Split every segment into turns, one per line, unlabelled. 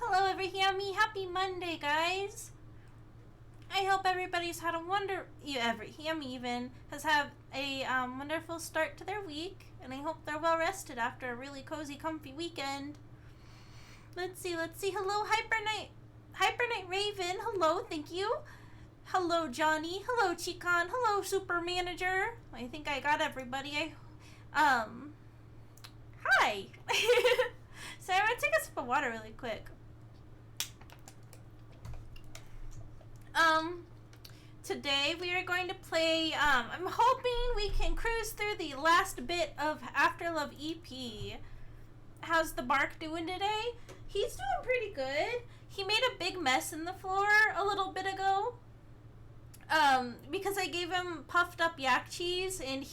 Hello every Hammie. Happy Monday, guys. I hope everybody's had a every Hammie even has had a wonderful start to their week, and I hope they're well rested after a really cozy, comfy weekend. Let's see. Hello, Hypernight Raven. Hello, thank you. Hello, Johnny. Hello, Chicon. Hello, Super Manager. I think I got everybody. Hi. So I'm gonna take a sip of water really quick. Today we are going to play, I'm hoping we can cruise through the last bit of AfterLove EP. how's the bark doing today? He's doing pretty good. He made a big mess in the floor a little bit ago. Because I gave him puffed up yak cheese, and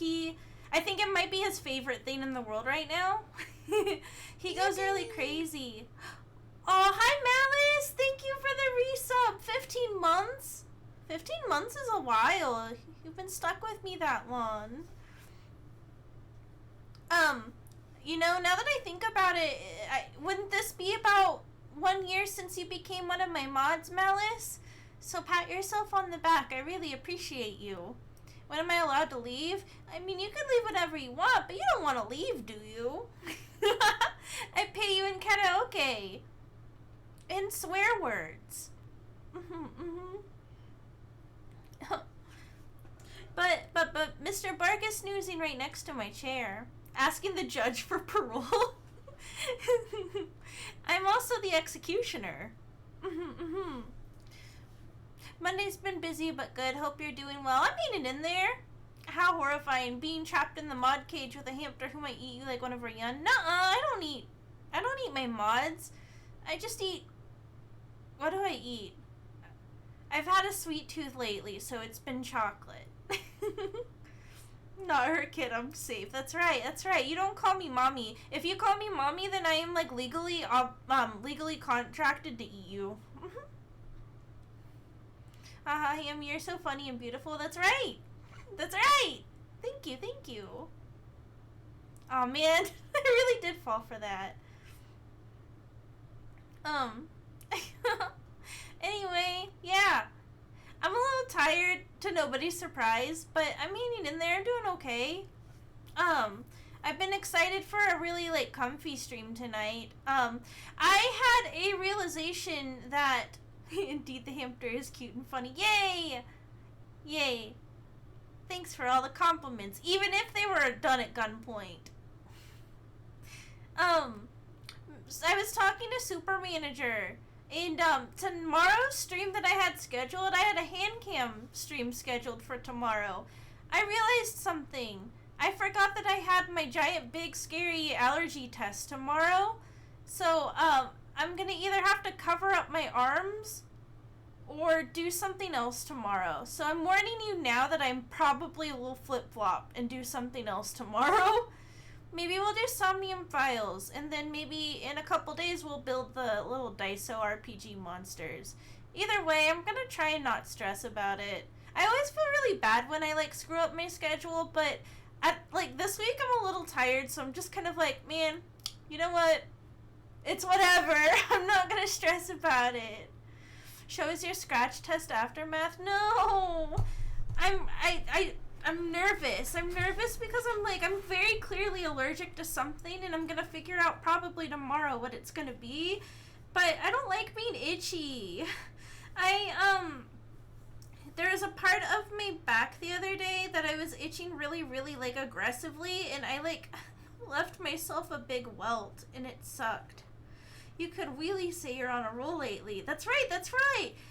I think it might be his favorite thing in the world right now. He goes really crazy. Oh, hi Malice! Thank you for the resub. 15 months? 15 months is a while. You've been stuck with me that long. You know, now that I think about it, wouldn't this be about 1 year since you became one of my mods, Malice? So pat yourself on the back. I really appreciate you. When am I allowed to leave? I mean, you can leave whenever you want, but you don't want to leave, do you? I pay you in karaoke. And swear words. But Mr. Bark is snoozing right next to my chair, asking the judge for parole. I'm also the executioner. Monday's been busy but good. Hope you're doing well. I'm eating in there. How horrifying, being trapped in the mod cage with a hamster who might eat you like whenever you're young. Nuh-uh, I don't eat my mods. I just eat, what do I eat? I've had a sweet tooth lately, so it's been chocolate. Not her kid, I'm safe. That's right. You don't call me mommy. If you call me mommy, then I am like legally contracted to eat you. Haha, Hammie, you're so funny and beautiful. That's right. Thank you. Oh man, I really did fall for that. Anyway, yeah. I'm a little tired, to nobody's surprise, but I'm hanging in there, doing okay. I've been excited for a really, like, comfy stream tonight. I had a realization that indeed the hamster is cute and funny. Yay! Thanks for all the compliments, even if they were done at gunpoint. I was talking to Super Manager, and tomorrow's stream that I had scheduled, I had a hand cam stream scheduled for tomorrow. I realized something. I forgot that I had my giant, big, scary allergy test tomorrow. So, I'm gonna either have to cover up my arms or do something else tomorrow. So I'm warning you now that I'm probably will flip-flop and do something else tomorrow. Maybe we'll do Somnium Files, and then maybe in a couple days we'll build the little Daiso RPG monsters. Either way, I'm gonna try and not stress about it. I always feel really bad when I, like, screw up my schedule, but this week I'm a little tired, so I'm just kind of like, man, you know what? It's whatever. I'm not gonna stress about it. Show us your scratch test aftermath? No! I'm nervous. I'm nervous because I'm very clearly allergic to something, and I'm gonna figure out probably tomorrow what it's gonna be. But I don't like being itchy. There was a part of my back the other day that I was itching really, really, like, aggressively, and I, like, left myself a big welt, and it sucked. You could really say you're on a roll lately. That's right.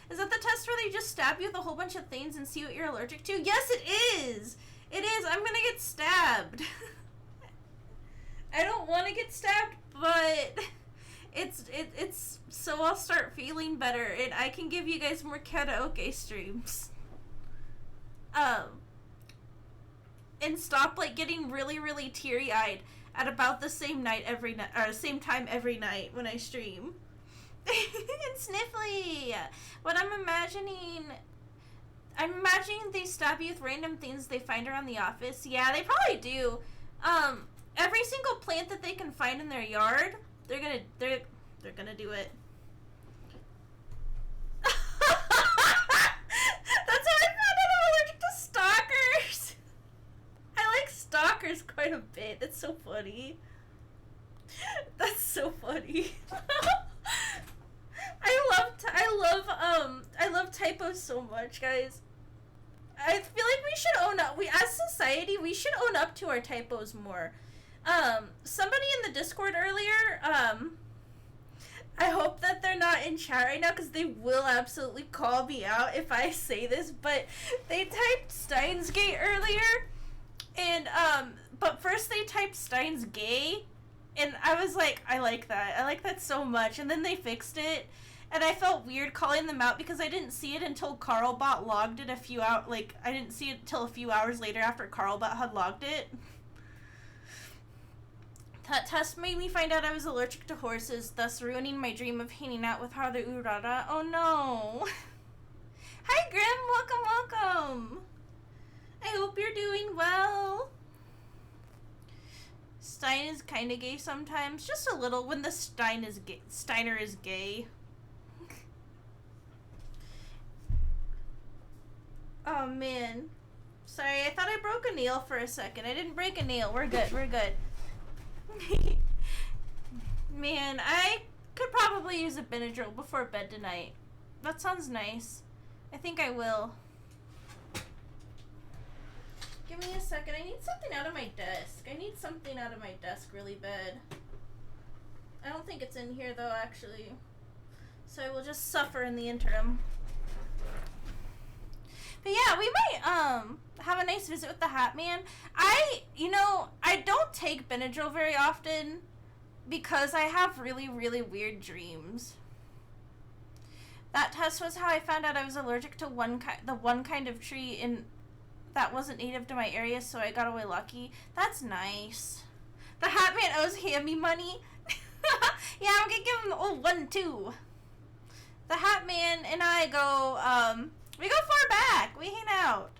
Is that the test where they just stab you with a whole bunch of things and see what you're allergic to? Yes, it is! It is. I'm gonna get stabbed. I don't want to get stabbed, but it's so I'll start feeling better, and I can give you guys more karaoke streams. And stop, like, getting really, really teary-eyed at about the same same time every night when I stream. And Sniffly! What I'm imagining they stab you with random things they find around the office. Yeah, they probably do. Every single plant that they can find in their yard, they're gonna do it. That's how I found out I'm allergic to stalkers. I like stalkers quite a bit. That's so funny. I love typos so much, guys. I feel like we should own up. As society, we should own up to our typos more. Somebody in the Discord earlier, I hope that they're not in chat right now, because they will absolutely call me out if I say this, but they typed Steins Gate earlier, and, but first they typed Steins Gay, And I was like, I like that. I like that so much. And then they fixed it. And I felt weird calling them out because I didn't see it until Carlbot logged it a few hours. Like, I didn't see it until a few hours later after Carlbot had logged it. That test made me find out I was allergic to horses, thus ruining my dream of hanging out with Haru Urara. Oh no. Hi Grim, welcome. I hope you're doing well. Stein is kind of gay sometimes, just a little when the Steiner is gay. Oh man. Sorry, I thought I broke a nail for a second. I didn't break a nail. We're good, we're good. Man, I could probably use a Benadryl before bed tonight. That sounds nice. I think I will. Give me a second. I need something out of my desk. I need something out of my desk really bad. I don't think it's in here though, actually. So I will just suffer in the interim. But yeah, we might have a nice visit with the Hat Man. I don't take Benadryl very often because I have really, really weird dreams. That test was how I found out I was allergic to the one kind of tree that wasn't native to my area, so I got away lucky. That's nice. The Hat Man owes Hammie money. Yeah, I'm gonna give him the old 1 too. The Hat Man and I go, we go far back. We hang out.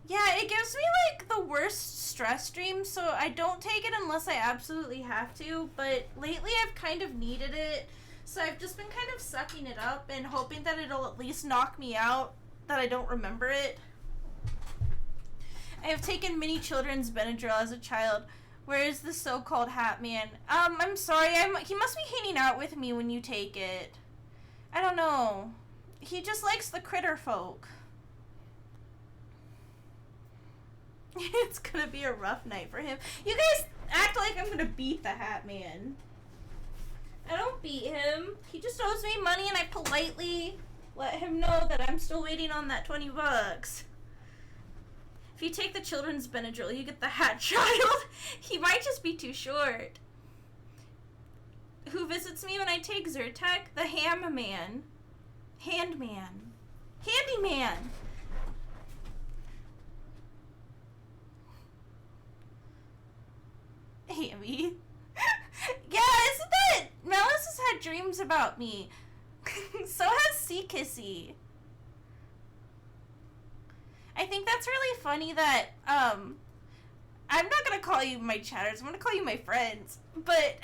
Yeah, it gives me, like, the worst stress dreams, so I don't take it unless I absolutely have to, but lately I've kind of needed it, so I've just been kind of sucking it up and hoping that it'll at least knock me out, that I don't remember it. I have taken many children's Benadryl as a child. Where is the so-called Hat Man? I'm sorry, he must be hanging out with me when you take it. I don't know. He just likes the critter folk. It's gonna be a rough night for him. You guys act like I'm gonna beat the Hat Man. I don't beat him. He just owes me money and I politely let him know that I'm still waiting on that 20 bucks. If you take the children's Benadryl, you get the Hat Child. He might just be too short. Who visits me when I take Zyrtec? The Ham Man. Handman. Handyman. Hammie. Yeah, isn't that... Melis has had dreams about me. So has Sea Kissy. I think that's really funny that, I'm not gonna call you my chatters, I'm gonna call you my friends. But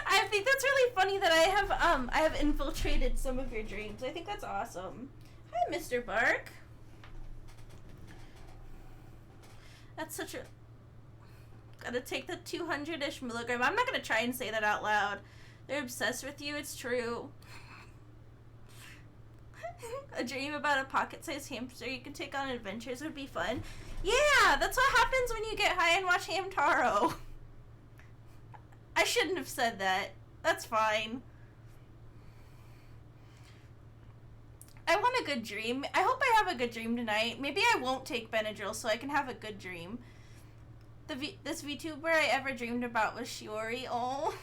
I think that's really funny that I have infiltrated some of your dreams. I think that's awesome. Hi, Mr. Bark. That's such a... Gotta take the 200-ish milligram. I'm not gonna try and say that out loud. They're obsessed with you, it's true. A dream about a pocket-sized hamster you can take on adventures would be fun. Yeah, that's what happens when you get high and watch Hamtaro. I shouldn't have said that. That's fine. I want a good dream. I hope I have a good dream tonight. Maybe I won't take Benadryl so I can have a good dream. This VTuber I ever dreamed about was Shiori. Oh.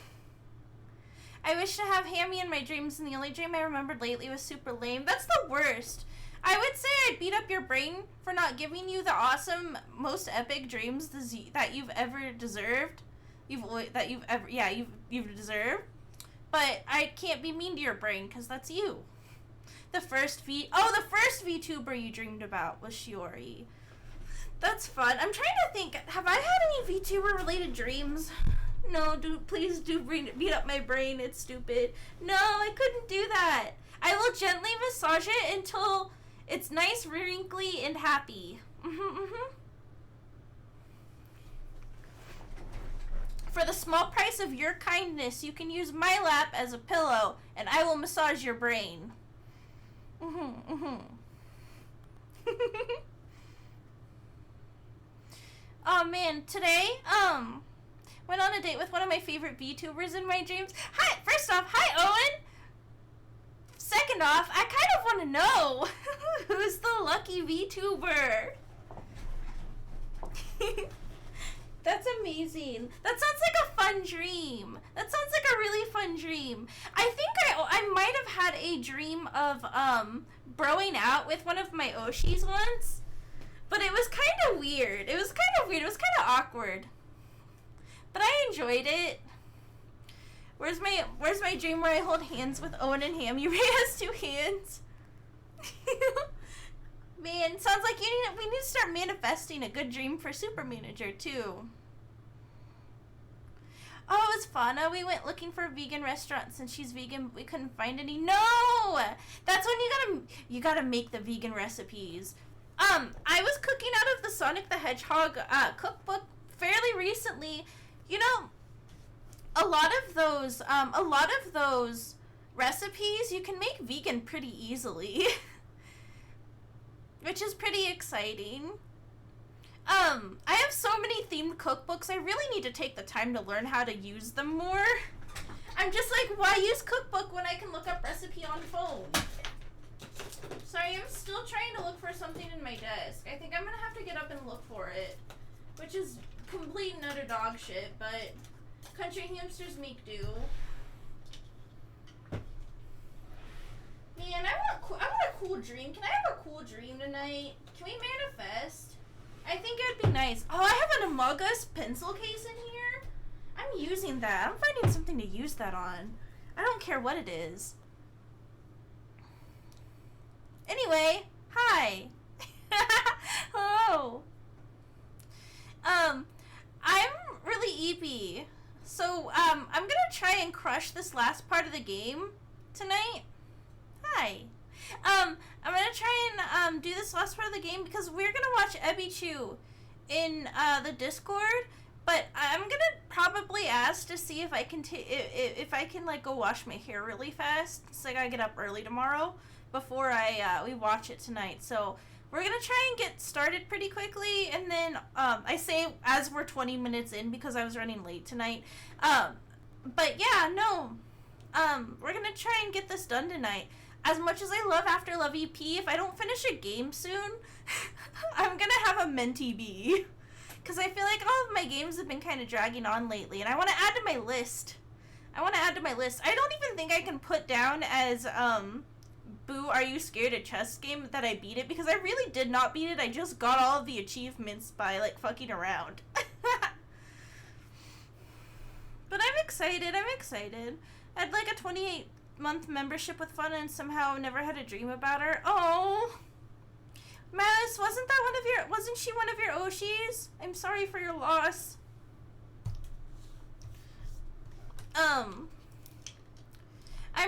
I wish to have Hammie in my dreams, and the only dream I remembered lately was super lame. That's the worst. I would say I beat up your brain for not giving you the awesome, most epic dreams that you've ever deserved. You've deserved. But I can't be mean to your brain, because that's you. The first VTuber you dreamed about was Shiori. That's fun. I'm trying to think, have I had any VTuber related dreams? No, please beat up my brain. It's stupid. No, I couldn't do that. I will gently massage it until it's nice, wrinkly, and happy. For the small price of your kindness, you can use my lap as a pillow, and I will massage your brain. Oh man, today, went on a date with one of my favorite VTubers in my dreams. Hi, first off, hi Owen! Second off, I kind of want to know who's the lucky VTuber. That's amazing. amazing. That sounds like a fun dream. That sounds like a really fun dream. I think I might have had a dream of broing out with one of my Oshis once, but it was kind of weird. It was kind of awkward. But I enjoyed it. Where's my dream where I hold hands with Owen and Hammie? Ray has 2 hands. Man, sounds like we need to start manifesting a good dream for Super Manager too. Oh, it was Fauna. We went looking for a vegan restaurant. Since she's vegan, we couldn't find any. No! That's when you gotta make the vegan recipes. I was cooking out of the Sonic the Hedgehog cookbook fairly recently. You know, a lot of those recipes you can make vegan pretty easily. Which is pretty exciting. I have so many themed cookbooks, I really need to take the time to learn how to use them more. I'm just like, why use cookbook when I can look up recipe on phone? Sorry, I'm still trying to look for something in my desk. I think I'm gonna have to get up and look for it. Which is complete and utter dog shit, but country hamsters make do. Man, I want a cool dream. Can I have a cool dream tonight? Can we manifest? I think it would be nice. Oh, I have an Among Us pencil case in here. I'm using that. I'm finding something to use that on. I don't care what it is. Anyway, hi. Hello. I'm really eepy. So, I'm gonna try and crush this last part of the game tonight. Hi. I'm gonna try and do this last part of the game because we're gonna watch Ebichu in the Discord, but I'm gonna probably ask to see if I can if I can like go wash my hair really fast. So I gotta get up early tomorrow before we watch it tonight. So we're gonna try and get started pretty quickly, and then I say as we're 20 minutes in because I was running late tonight. But yeah, no. We're gonna try and get this done tonight. As much as I love AfterLove EP, if I don't finish a game soon, I'm gonna have a mentee bee. Because I feel like all of my games have been kind of dragging on lately, and I want to add to my list. I don't even think I can put down as, Boo, Are You Scared? A chess game that I beat it, because I really did not beat it. I just got all of the achievements by, like, fucking around. But I'm excited. I'd like a 28-month membership with Fun and somehow never had a dream about her. Oh, Malice, wasn't she one of your Oshis? I'm sorry for your loss. I'm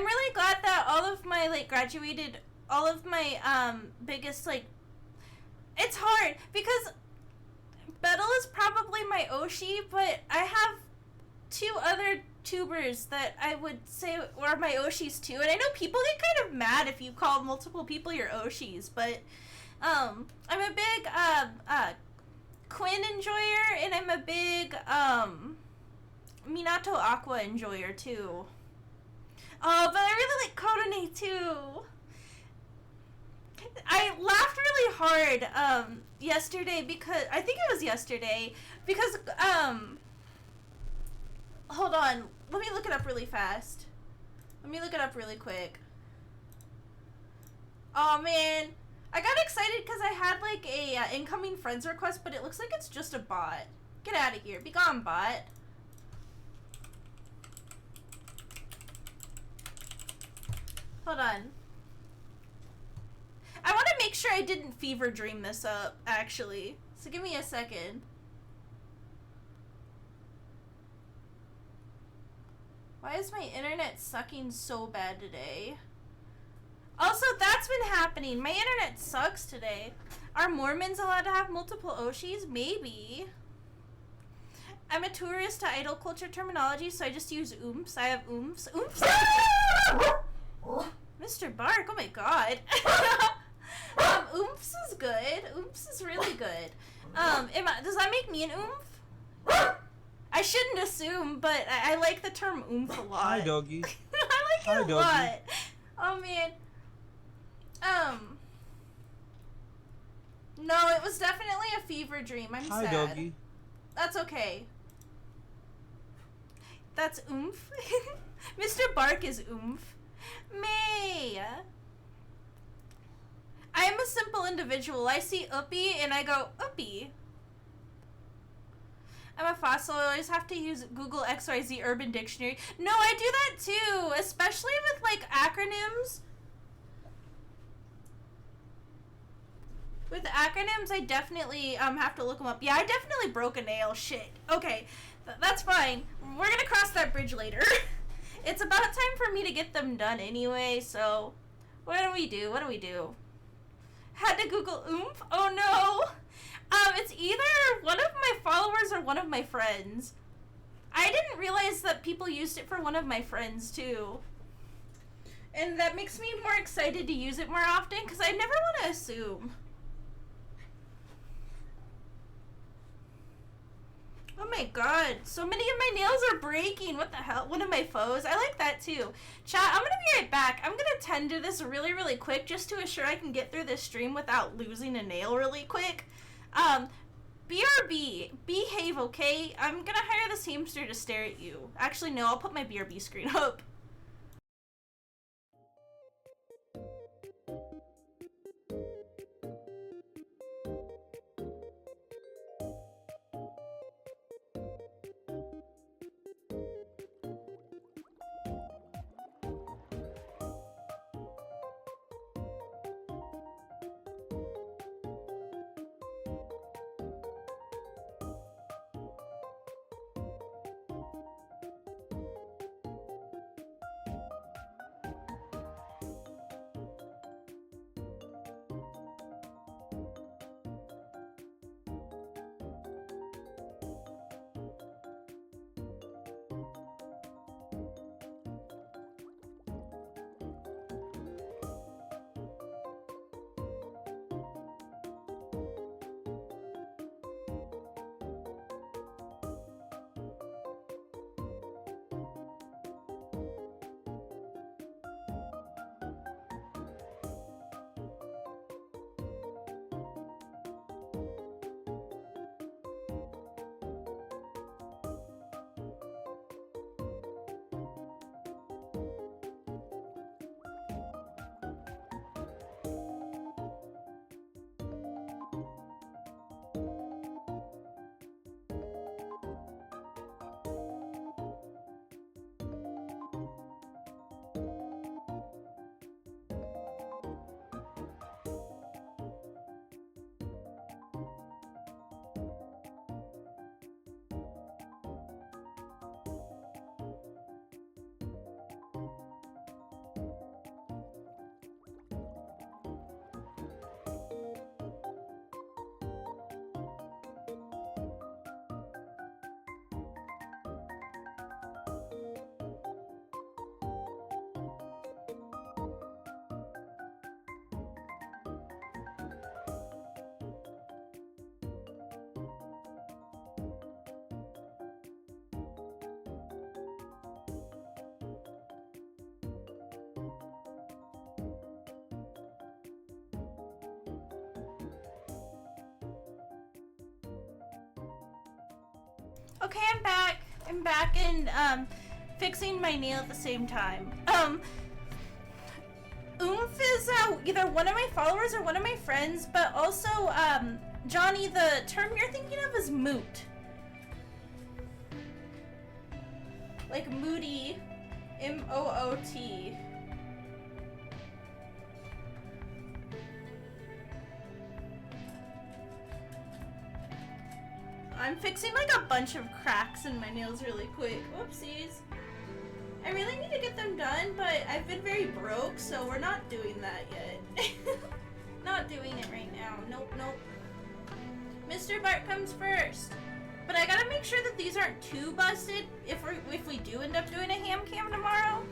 really glad that all of my, like, all of my, biggest, like, it's hard because Bettle is probably my Oshi, but I have 2 other tubers that I would say are my Oshis too, and I know people get kind of mad if you call multiple people your Oshis, but I'm a big Quinn enjoyer, and I'm a big Minato Aqua enjoyer too. Oh, but I really like Korone too. I laughed really hard yesterday because I think it was yesterday because hold on, let me look it up really fast. Let me look it up really quick. Oh man, I got excited because I had like a incoming friends request, but it looks like it's just a bot. Get out of here, be gone, bot. Hold on. I want to make sure I didn't fever dream this up, actually. So give me a second. Why is my internet sucking so bad today? Also, that's been happening. My internet sucks today. Are Mormons allowed to have multiple Oshis? Maybe. I'm a tourist to idol culture terminology, so I just use oomps. I have oomps. Oomps! Mr. Bark, oh my god. Oomps is good. Oomps is really good. Does that make me an oomph? I shouldn't assume, but I like the term oomph a lot.
Hi, doggy.
I like it a lot. Oh, man. No, it was definitely a fever dream. I'm sad.
Hi, doggy.
That's okay. That's oomph. Mr. Bark is oomph. May. I am a simple individual. I see uppy and I go, uppy. I'm a fossil. I always have to use Google XYZ Urban Dictionary. No, I do that too, especially with like acronyms. With acronyms, I definitely have to look them up. Yeah, I definitely broke a nail. Shit. Okay, that's fine. We're gonna cross that bridge later. It's about time for me to get them done anyway, so what do we do? What do we do? Had to Google oomph? Oh no! It's either one of my followers or one of my friends. I didn't realize that people used it for one of my friends too. And that makes me more excited to use it more often because I never want to assume. Oh my god, so many of my nails are breaking. What the hell? One of my foes. I like that too. Chat, I'm gonna be right back. I'm gonna tend to this really, really quick just to assure I can get through this stream without losing a nail really quick. BRB, behave, okay? I'm gonna hire this hamster to stare at you. Actually, no, I'll put my BRB screen up. Okay, I'm back. I'm back and fixing my nail at the same time. Oomph is either one of my followers or one of my friends, but also Johnny, the term you're thinking of is moot. Like moody, M-O-O-T. I'm fixing like a bunch of cracks in my nails really quick. Whoopsies. I really need to get them done, but I've been very broke, so we're not doing that yet. Not doing it right now. Nope, nope. Mr. Bart comes first. But I gotta make sure that these aren't too busted if we do end up doing a ham cam tomorrow.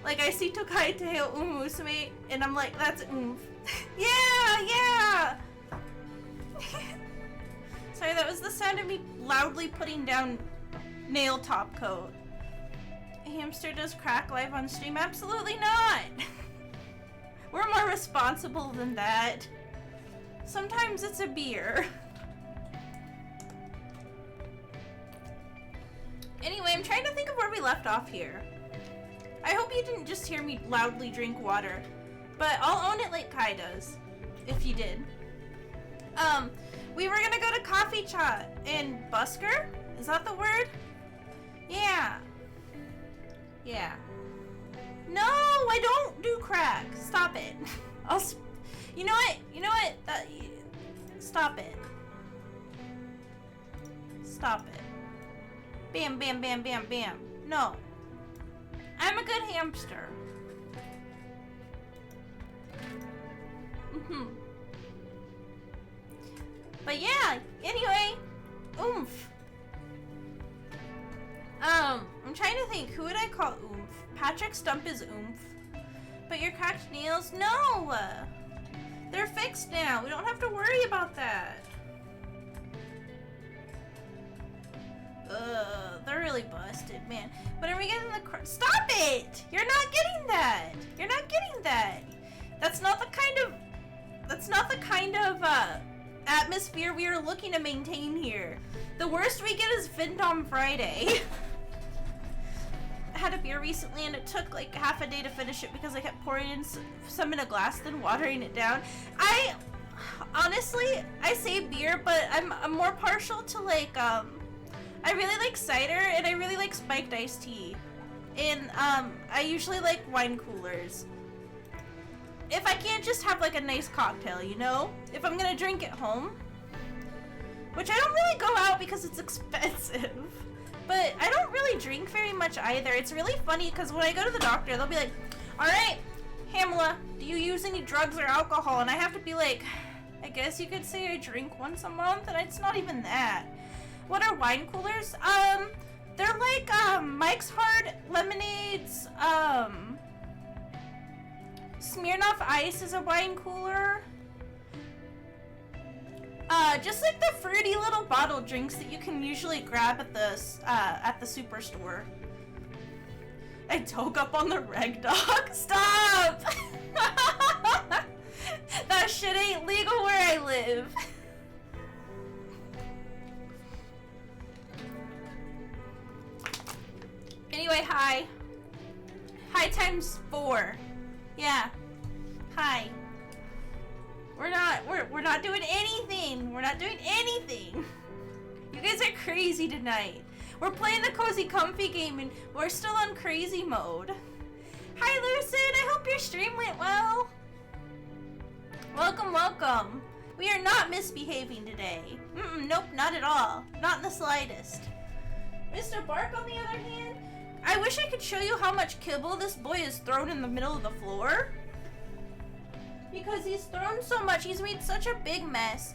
Like I see Tokai Teo Umusume and I'm like, that's oomph. Yeah! Sorry, that was the sound of me loudly putting down nail top coat. A hamster does crack live on stream? Absolutely not! We're more responsible than that. Sometimes it's a beer. Anyway, I'm trying to think of where we left off here. I hope you didn't just hear me loudly drink water, but I'll own it like Kai does, if you did. We were gonna go to Coffee Chat in Busker? Is that the word? Yeah. Yeah. No, I don't do crack. Stop it. You know what? You know what? Stop it. Stop it. Bam, bam, bam, bam, bam. No. I'm a good hamster. But yeah, anyway, oomph. I'm trying to think, who would I call oomph? Patrick Stump is oomph. But your cracked nails? No! They're fixed now. We don't have to worry about that. They're really busted, man. When are we getting the Stop it! You're not getting that! You're not getting that! That's not the kind of atmosphere we are looking to maintain here. The worst we get is Findom Friday. I had a beer recently and it took like half a day to finish it because I kept pouring in some in a glass, then watering it down. Honestly, I say beer, but I'm more partial to like, I really like cider and I really like spiked iced tea. And I usually like wine coolers. If I can't just have like a nice cocktail, you know? If I'm gonna drink at home. Which I don't really go out because it's expensive. But I don't really drink very much either. It's really funny because when I go to the doctor, they'll be like, alright, Hamela, do you use any drugs or alcohol? And I have to be like, I guess you could say I drink once a month, and it's not even that. What are wine coolers? They're like, Mike's Hard Lemonades, Smirnoff Ice is a wine cooler. Just like the fruity little bottle drinks that you can usually grab at the superstore. I toke up on the reg dog. Stop! That shit ain't legal where I live. Anyway, hi. Hi times 4. Yeah. Hi. We're not doing anything. We're not doing anything. You guys are crazy tonight. We're playing the cozy comfy game and we're still on crazy mode. Hi Lucid, I hope your stream went well. Welcome, welcome. We are not misbehaving today. Nope, not at all. Not in the slightest. Mr. Bark, on the other hand, I wish I could show you how much kibble this boy has thrown in the middle of the floor. Because he's thrown so much, he's made such a big mess.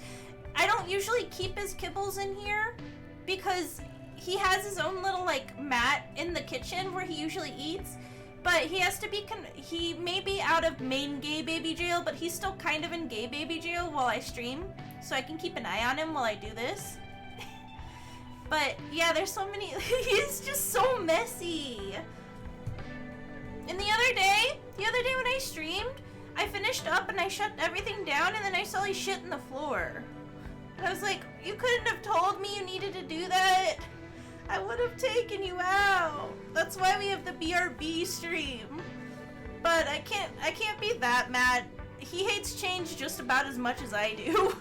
I don't usually keep his kibbles in here because he has his own little like mat in the kitchen where he usually eats. But he has to be, he may be out of main gay baby jail, but he's still kind of in gay baby jail while I stream. So I can keep an eye on him while I do this. But yeah, there's so many, he's just so messy. And the other day when I streamed, I finished up and I shut everything down and then I saw his shit in the floor. And I was like, you couldn't have told me you needed to do that. I would have taken you out. That's why we have the BRB stream. But I can't be that mad. He hates change just about as much as I do.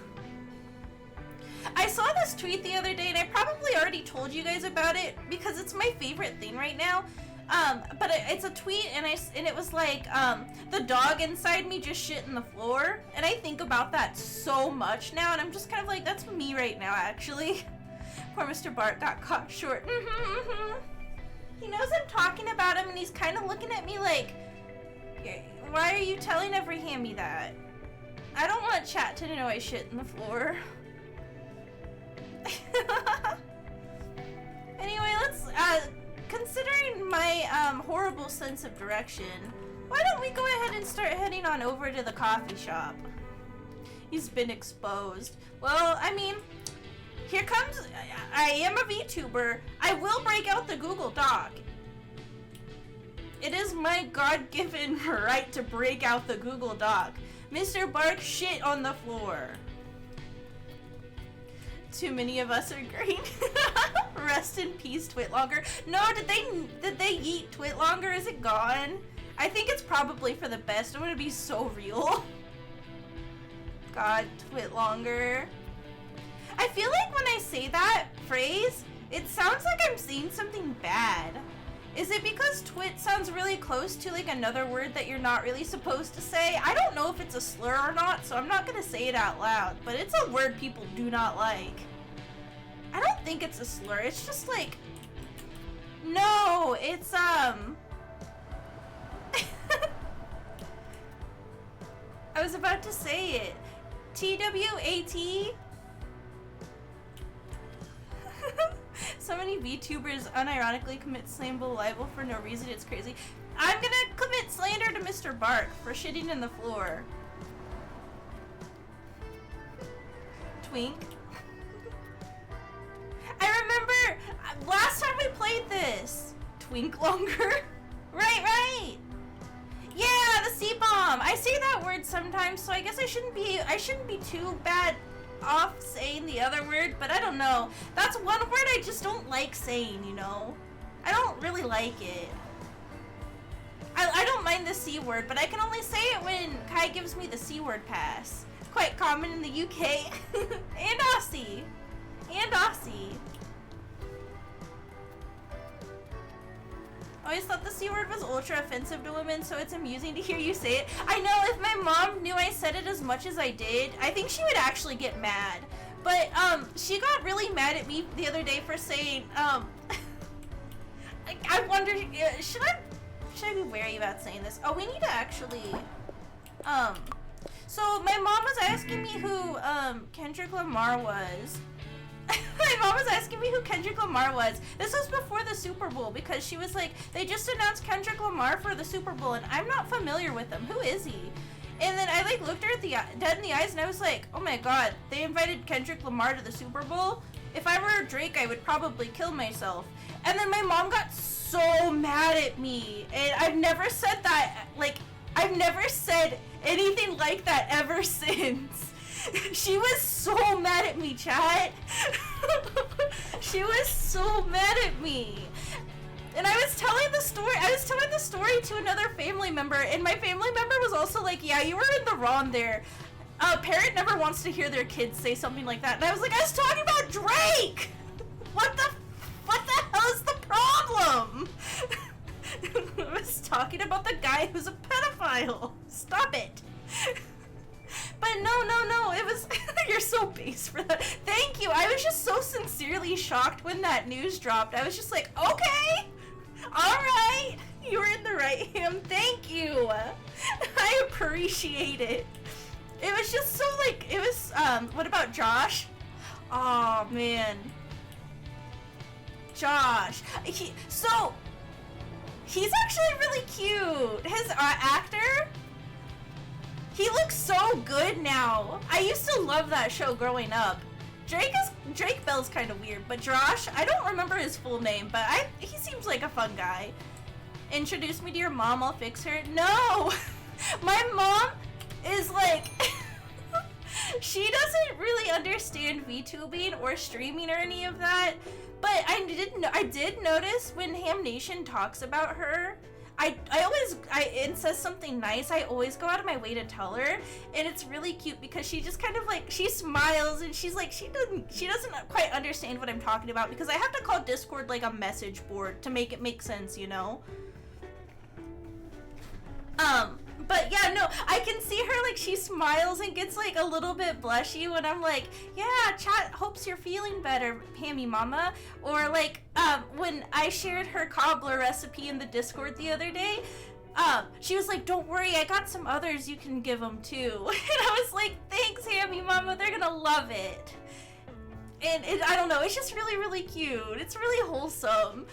I saw this tweet the other day and I probably already told you guys about it because it's my favorite thing right now. But it's a tweet and it was like, the dog inside me just shit in the floor. And I think about that so much now and I'm just kind of like, that's me right now actually. Poor Mr. Bart got caught short. He knows I'm talking about him and he's kind of looking at me like, why are you telling every Hammie that? I don't want chat to know I shit in the floor. Anyway, let's, considering my horrible sense of direction, why don't we go ahead and start heading on over to the coffee shop? He's been exposed. Well, I mean, here comes, I am a VTuber. I will break out the Google Doc. It is my God-given right to break out the Google Doc. Mr. Bark shit on the floor. Too many of us are green. Rest in peace, Twitlonger. No, did they yeet Twitlonger? Is it gone? I think it's probably for the best. I'm gonna be so real. God, Twitlonger. I feel like when I say that phrase, it sounds like I'm saying something bad. Is it because twit sounds really close to like another word that you're not really supposed to say? I don't know if it's a slur or not, so I'm not gonna say it out loud, but it's a word people do not like. I don't think it's a slur, it's just like... No, it's I was about to say it. TWAT? So many VTubers unironically commit slayable libel for no reason, it's crazy. I'm gonna commit slander to Mr. Bark for shitting in the floor. Twink. I remember last time we played this. Twink longer. Right. Yeah, the C-bomb. I say that word sometimes, so I guess I shouldn't be too bad off saying the other word, but I don't know. That's one word I just don't like saying, you know? I don't really like it. I don't mind the C word, but I can only say it when Kai gives me the C word pass. It's quite common in the UK. And Aussie. I always thought the C word was ultra offensive to women, so it's amusing to hear you say it. I know, if my mom knew I said it as much as I did, I think she would actually get mad. But, she got really mad at me the other day for saying, I wonder, should I be wary about saying this? Oh, we need to actually, so my mom was asking me who, Kendrick Lamar was. My mom was asking me who Kendrick Lamar was. This was before the Super Bowl because she was like, they just announced Kendrick Lamar for the Super Bowl and I'm not familiar with him. Who is he? And then I like looked her dead in the eyes and I was like, oh my god, they invited Kendrick Lamar to the Super Bowl? If I were Drake, I would probably kill myself. And then my mom got so mad at me. And I've never said that, like, I've never said anything like that ever since. She was so mad at me, chat. She was so mad at me. And I was telling the story to another family member, and my family member was also like, yeah, you were in the wrong there. A parent never wants to hear their kids say something like that. And I was like, I was talking about Drake! What the hell is the problem? I was talking about the guy who's a pedophile. Stop it. But no, it was, you're so base for that. Thank you, I was just so sincerely shocked when that news dropped. I was just like, okay, alright, you were in the right hand, thank you. I appreciate it. It was just so like, it was, what about Josh? Oh man. Josh, he's actually really cute. His actor, he looks so good now. I used to love that show growing up. Drake Bell's kind of weird, but Josh, I don't remember his full name, but he seems like a fun guy. Introduce me to your mom, I'll fix her. No! My mom is like, she doesn't really understand VTubing or streaming or any of that, but I did notice when Ham Nation talks about her, and says something nice, I always go out of my way to tell her, and it's really cute because she just kind of like, she smiles and she's like, she doesn't quite understand what I'm talking about because I have to call Discord like a message board to make it make sense, you know? But yeah, no, I can see her like she smiles and gets like a little bit blushy when I'm like, yeah, chat hopes you're feeling better, Hammie Mama. Or like, when I shared her cobbler recipe in the Discord the other day, she was like, don't worry, I got some others you can give them too. And I was like, thanks, Hammie Mama, they're gonna love it. And I don't know, it's just really, really cute. It's really wholesome.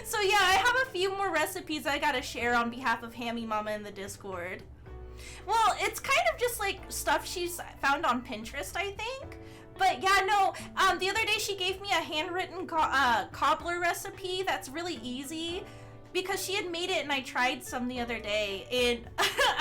So yeah, I have a few more recipes I gotta share on behalf of Hammie Mama in the Discord. Well, it's kind of just like stuff she's found on Pinterest, I think. But yeah, no, the other day she gave me a handwritten cobbler recipe that's really easy because she had made it and I tried some the other day and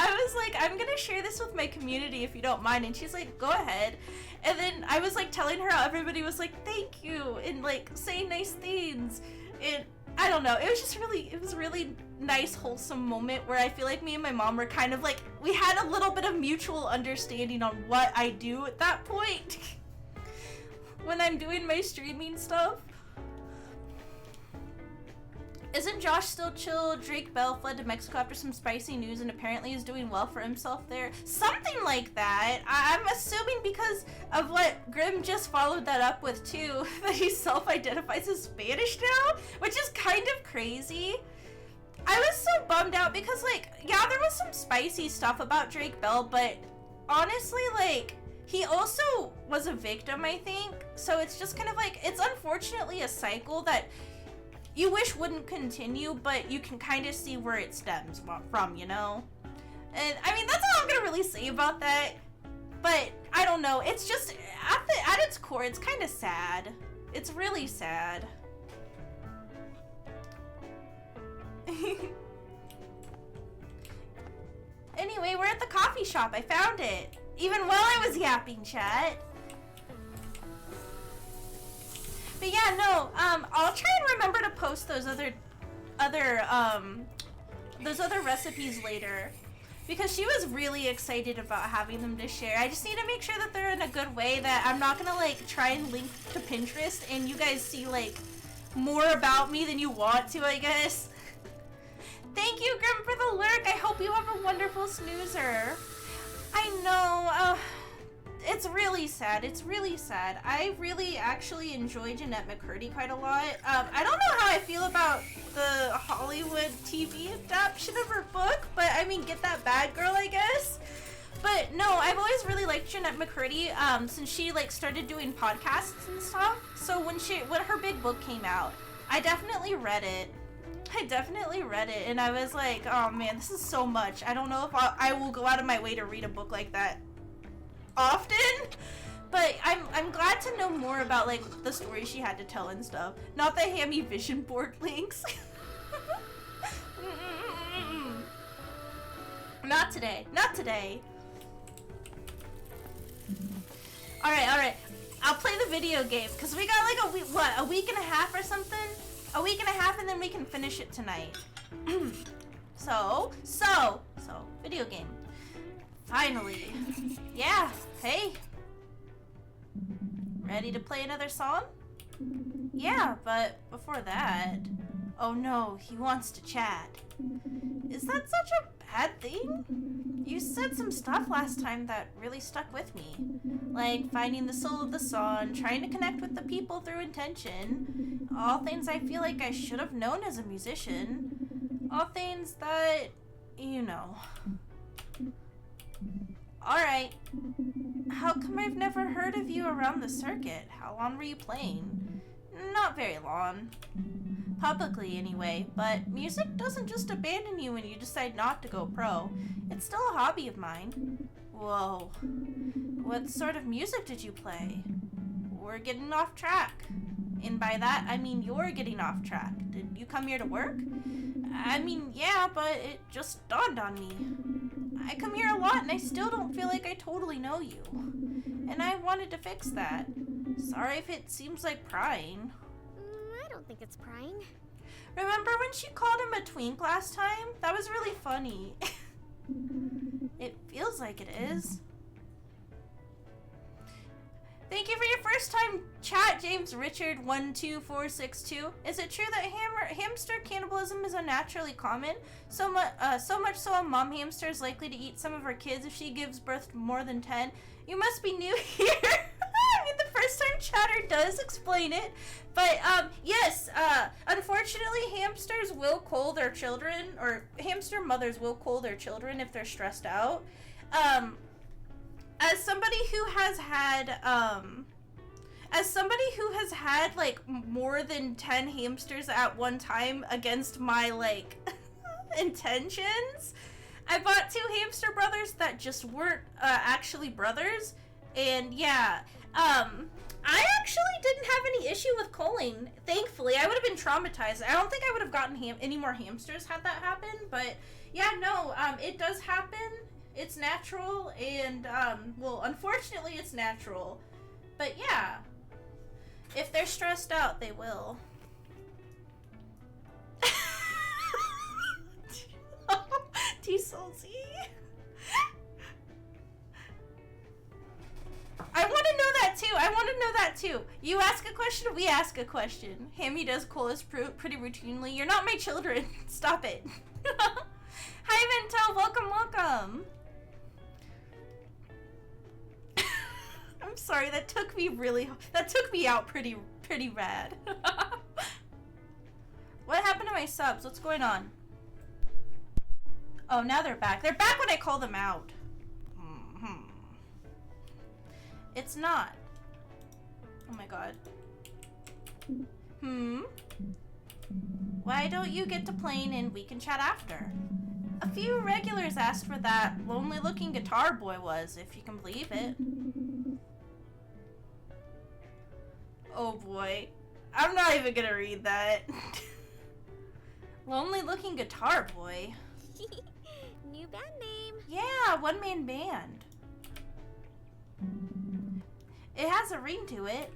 I was like, I'm gonna share this with my community if you don't mind, and she's like, go ahead. And then I was like telling her how everybody was like, thank you, and like saying nice things, and I don't know, it was really nice, wholesome moment where I feel like me and my mom were kind of like, we had a little bit of mutual understanding on what I do at that point when I'm doing my streaming stuff. Isn't Josh still chill? Drake Bell fled to Mexico after some spicy news and apparently is doing well for himself there. Something like that. I'm assuming because of what Grim just followed that up with too, that he self-identifies as Spanish now, which is kind of crazy. I was so bummed out because, like, yeah, there was some spicy stuff about Drake Bell, but honestly, like, he also was a victim, I think. So it's just kind of like, it's unfortunately a cycle that you wish wouldn't continue, but you can kind of see where it stems from, you know? And I mean, that's all I'm gonna really say about that. But I don't know, it's just, at its core, it's kind of sad. It's really sad. Anyway, we're at the coffee shop. I found it. Even while I was yapping, chat. But yeah, no, I'll try and remember to post those other recipes later, because she was really excited about having them to share. I just need to make sure that they're in a good way, that I'm not gonna like try and link to Pinterest and you guys see like more about me than you want to, I guess. Thank you, Grim, for the lurk. I hope you have a wonderful snoozer. I know, it's really sad. It's really sad. I really actually enjoy Jeanette McCurdy quite a lot. I don't know how I feel about the Hollywood TV adaptation of her book, but I mean, get that bad girl, I guess. But no, I've always really liked Jeanette McCurdy since she like started doing podcasts and stuff. So when her big book came out, I definitely read it. And I was like, oh man, this is so much. I don't know if I will go out of my way to read a book like that often, but I'm glad to know more about like the story she had to tell and stuff. Not the Hammie vision board links. Not today. Not today. All right. I'll play the video game because we got like a week and a half or something. A week and a half, and then we can finish it tonight. So, video game. Finally. Yeah, hey. Ready to play another song? Yeah, but before that... Oh no, he wants to chat. Is that such a bad thing? You said some stuff last time that really stuck with me. Like finding the soul of the song, trying to connect with the people through intention. All things I feel like I should have known as a musician. All things that, you know. Alright. How come I've never heard of you around the circuit? How long were you playing? Not very long. Publicly, anyway, but music doesn't just abandon you when you decide not to go pro. It's still a hobby of mine. Whoa. What sort of music did you play? We're getting off track. And by that, I mean you're getting off track. Did you come here to work? I mean, yeah, but it just dawned on me. I come here a lot and I still don't feel like I totally know you. And I wanted to fix that. Sorry if it seems like prying.
I don't think it's prying.
Remember when she called him a twink last time? That was really funny. It feels like it is. Thank you for your first time chat, James Richard 12462. Is it true that hamster cannibalism is unnaturally common? So much so a mom hamster is likely to eat some of her kids if she gives birth to more than 10. You must be new here. I mean, the first time chatter does explain it. But, yes, unfortunately, hamsters will cull their children, or hamster mothers will cull their children if they're stressed out. As somebody who has had, like, more than 10 hamsters at one time against my, like, intentions, I bought 2 hamster brothers that just weren't, actually brothers. And, yeah, I actually didn't have any issue with culling. Thankfully, I would have been traumatized. I don't think I would have gotten any more hamsters had that happened. But yeah, no, it does happen. It's natural, and well, unfortunately, it's natural. But yeah, if they're stressed out, they will. T-Salty. I want to know that too. I want to know that too. You ask a question, we ask a question. Hammie does call us pretty routinely. You're not my children. Stop it. Hi, Ventel. Welcome, welcome. I'm sorry. That took me out pretty bad. What happened to my subs? What's going on? Oh, now they're back. They're back when I call them out. It's not. Oh my god. Why don't you get to playing and we can chat after? A few regulars asked where that lonely looking guitar boy was, if you can believe it. Oh boy. I'm not even gonna read that. Lonely looking guitar boy.
New band name.
Yeah, one-man band. It has a ring to it.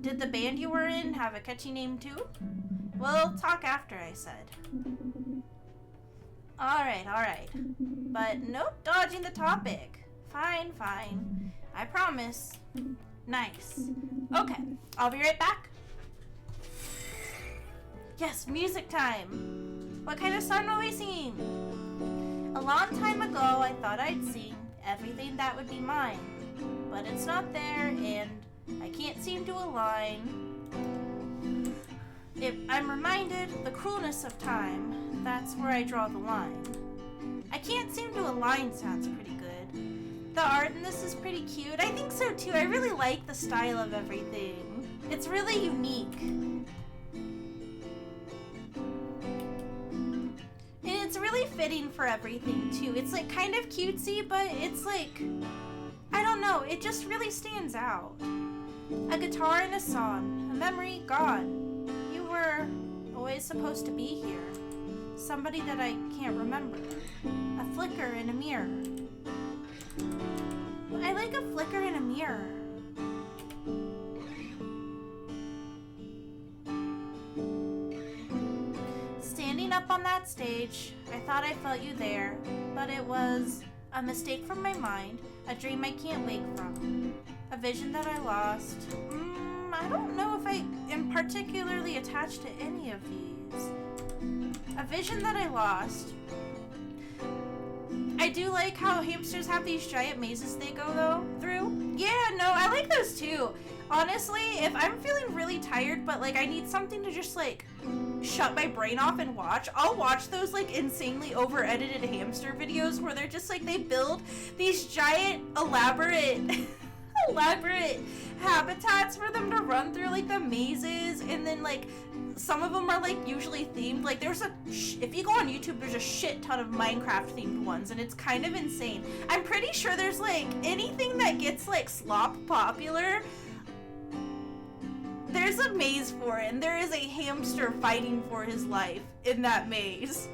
Did the band you were in have a catchy name too? We'll talk after, I said. Alright. But nope, dodging the topic. Fine. I promise. Nice. Okay, I'll be right back. Yes, music time. What kind of song are we singing? A long time ago, I thought I'd sing everything that would be mine. But it's not there, and I can't seem to align. If I'm reminded the cruelness of time, that's where I draw the line. I can't seem to align sounds pretty good. The art in this is pretty cute. I think so too. I really like the style of everything. It's really unique. And it's really fitting for everything too. It's like kind of cutesy, but it's like, I don't know, it just really stands out. A guitar and a song, a memory gone. You were always supposed to be here. Somebody that I can't remember. A flicker in a mirror. I like a flicker in a mirror. Standing up on that stage, I thought I felt you there, but it was a mistake from my mind, a dream I can't wake from, a vision that I lost. I don't know if I am particularly attached to any of these. A vision that I lost. I do like how hamsters have these giant mazes they go through. Yeah, no, I like those too. Honestly, if I'm feeling really tired, but like I need something to just like shut my brain off and watch, I'll watch those like insanely over-edited hamster videos where they're just like, they build these giant elaborate habitats for them to run through, like the mazes, and then like some of them are like usually themed. Like there's if you go on YouTube, there's a shit ton of Minecraft themed ones, and it's kind of insane. I'm pretty sure there's like anything that gets like slop popular, there's a maze for it, and there is a hamster fighting for his life in that maze.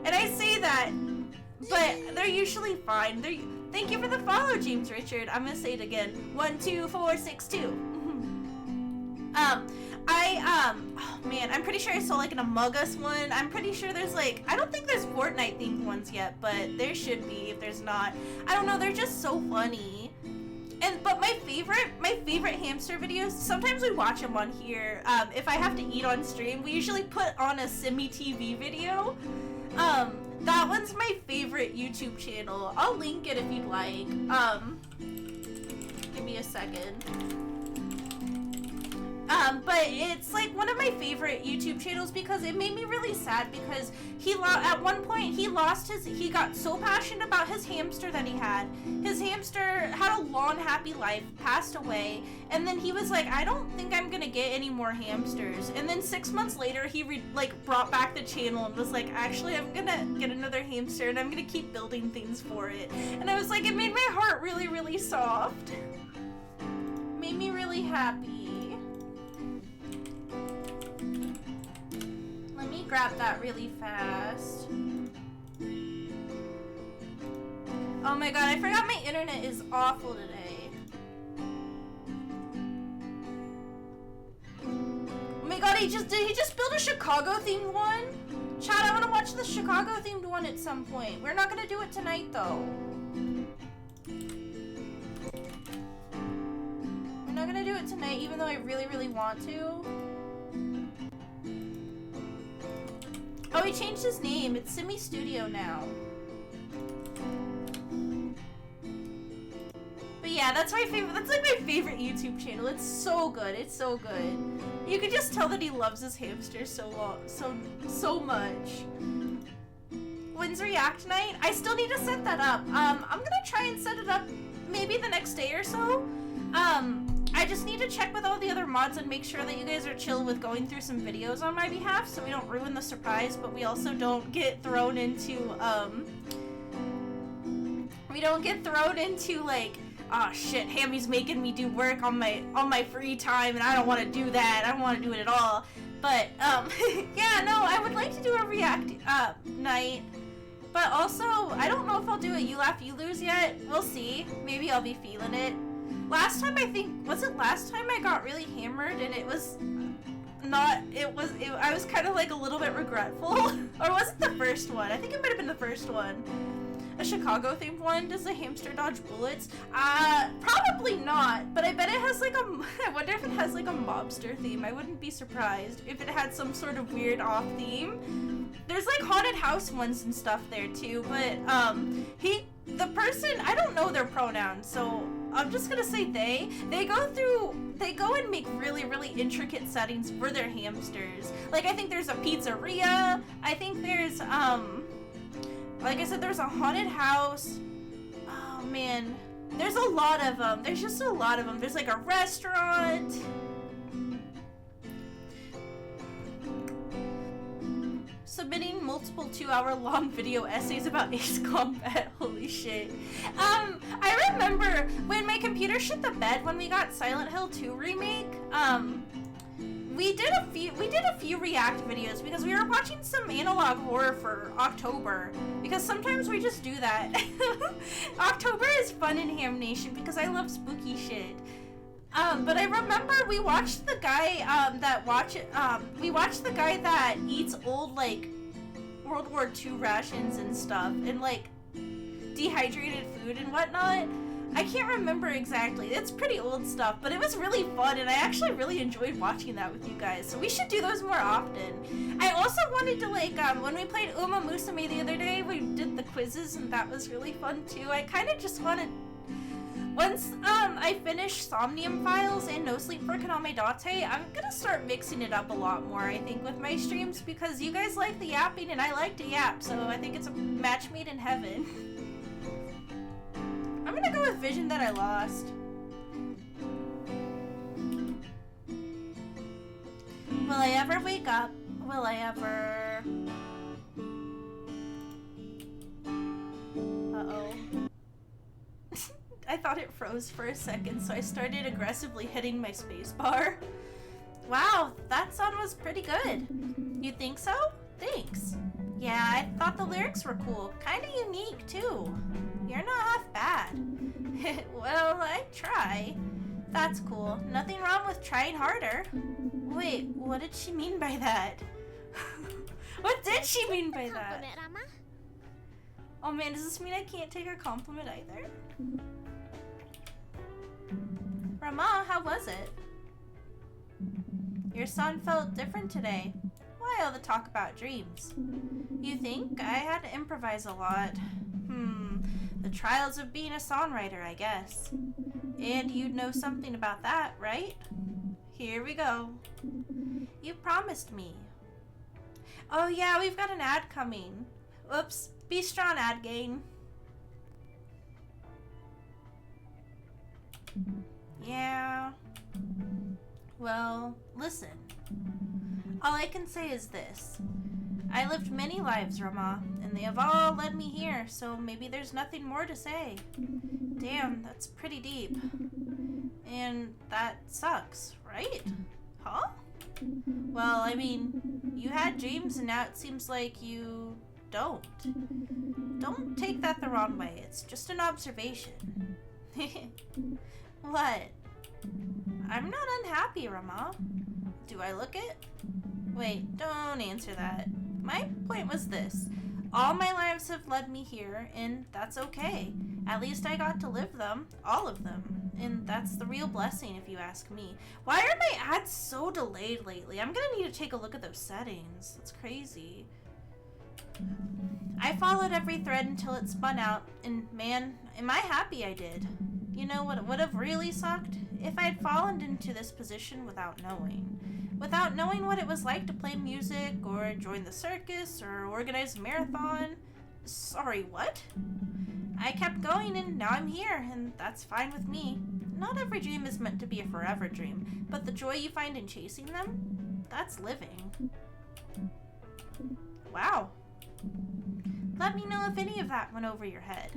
And I say that, but they're usually fine. Thank you for the follow, James Richard. I'm gonna say it again. 12462. Oh man, I'm pretty sure I saw like an Among Us one. I'm pretty sure there's like, I don't think there's Fortnite themed ones yet, but there should be if there's not. I don't know, they're just so funny. But my favorite hamster videos, sometimes we watch them on here. If I have to eat on stream, we usually put on a Simi TV video. That one's my favorite YouTube channel. I'll link it if you'd like. Give me a second. But it's like one of my favorite YouTube channels because it made me really sad because at one point he got so passionate about his hamster that he had. His hamster had a long, happy life, passed away, and then he was like, I don't think I'm gonna get any more hamsters. And then 6 months later, he brought back the channel and was like, actually, I'm gonna get another hamster and I'm gonna keep building things for it. And I was like, it made my heart really, really soft. Made me really happy. Let me grab that really fast. Oh my god, I forgot my internet is awful today. Oh my god, did he just build a Chicago themed one? Chad, I want to watch the Chicago themed one at some point. We're not gonna do it tonight though. We're not gonna do it tonight, even though I really, really want to. Oh, he changed his name. It's Simi Studio now. But yeah, that's my favorite. That's like my favorite YouTube channel. It's so good. It's so good. You can just tell that he loves his hamster so much. When's React night? I still need to set that up. I'm gonna try and set it up maybe the next day or so. I just need to check with all the other mods and make sure that you guys are chill with going through some videos on my behalf, so we don't ruin the surprise, but we also don't get thrown into like, oh shit, Hammie's making me do work on my free time and I don't want to do that. I don't want to do it at all. But yeah, no, I would like to do a React night. But also, I don't know if I'll do a You Laugh You Lose yet. We'll see. Maybe I'll be feeling it. Last time, I think, was it last time I got really hammered and it was not, I was kind of like a little bit regretful. Or was it the first one? I think it might have been the first one. A Chicago themed one? Does the hamster dodge bullets? Probably not, but I bet it has like I wonder if it has like a mobster theme. I wouldn't be surprised if it had some sort of weird off theme. There's like haunted house ones and stuff there too, but the person, I don't know their pronouns, so I'm just gonna say they go and make really, really intricate settings for their hamsters. Like, I think there's a pizzeria, I think there's, like I said, there's a haunted house. Oh man, there's a lot of them. There's just a lot of them. There's like a restaurant. Submitting multiple 2-hour-long video essays about Ace Combat. Holy shit. I remember when my computer shit the bed when we got Silent Hill 2 remake. We did a few React videos because we were watching some analog horror for October, because sometimes we just do that. October is fun in Ham Nation because I love spooky shit. But I remember we watched the guy that eats old like World War II rations and stuff and like dehydrated food and whatnot. I can't remember exactly. It's pretty old stuff, but it was really fun, and I actually really enjoyed watching that with you guys. So we should do those more often. I also wanted to, like, when we played Uma Musume the other day, we did the quizzes, and that was really fun, too. I kind of just wanted... Once, I finish Somnium Files and No Sleep for Kaname Date, I'm gonna start mixing it up a lot more, I think, with my streams, because you guys like the yapping, and I like to yap, so I think it's a match made in heaven. I'm gonna go with Vision That I Lost. Will I ever wake up? Will I ever... Uh-oh. I thought it froze for a second, so I started aggressively hitting my spacebar. Wow, that song was pretty good. You think so? Thanks. Yeah, I thought the lyrics were cool. Kinda unique, too. You're not half bad. Well, I try. That's cool. Nothing wrong with trying harder. Wait, what did she mean by that? What did she mean by that? Oh man, does this mean I can't take her compliment either? Rama, how was it? Your son felt different today. Why all the talk about dreams? You think? I had to improvise a lot. The trials of being a songwriter, I guess. And you'd know something about that, right? Here we go. You promised me. Oh yeah, we've got an ad coming. Whoops. Be strong, ad gang. Yeah. Well, listen. All I can say is this. I lived many lives, Rama, and they have all led me here, so maybe there's nothing more to say. Damn, that's pretty deep. and that sucks, right? Huh? Well, I mean, you had dreams and now it seems like you don't. Don't take that the wrong way. It's just an observation. What? I'm not unhappy, Rama. Do I look it? Wait, don't answer that. My point was this. All my lives have led me here, and that's okay. At least I got to live them. All of them. And that's the real blessing, if you ask me. Why are my ads so delayed lately? I'm gonna need to take a look at those settings. That's crazy. I followed every thread until it spun out, and man, am I happy I did. You know what would have really sucked? If I had fallen into this position without knowing. Without knowing what it was like to play music, or join the circus, or organize a marathon. Sorry, what? I kept going and now I'm here, and that's fine with me. Not every dream is meant to be a forever dream, but the joy you find in chasing them, that's living. Wow. Let me know if any of that went over your head.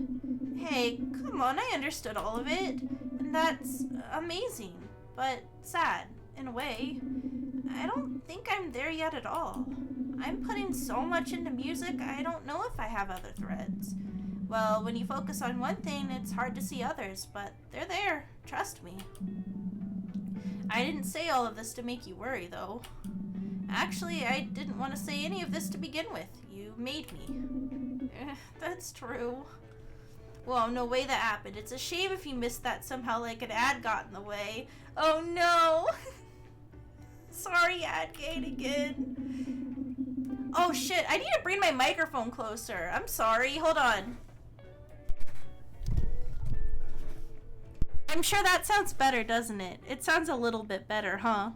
Hey, come on, I understood all of it. And that's amazing, but sad, in a way. I don't think I'm there yet at all. I'm putting so much into music, I don't know if I have other threads. Well, when you focus on one thing, it's hard to see others, but they're there, trust me. I didn't say all of this to make you worry, though. Actually, I didn't want to say any of this to begin with. You made me. That's true. Well, no way that happened. It's a shame if you missed that somehow, like an ad got in the way. Oh no! Sorry, ad gate again. Oh shit, I need to bring my microphone closer. I'm sorry, hold on. I'm sure that sounds better, doesn't it? It sounds a little bit better, huh?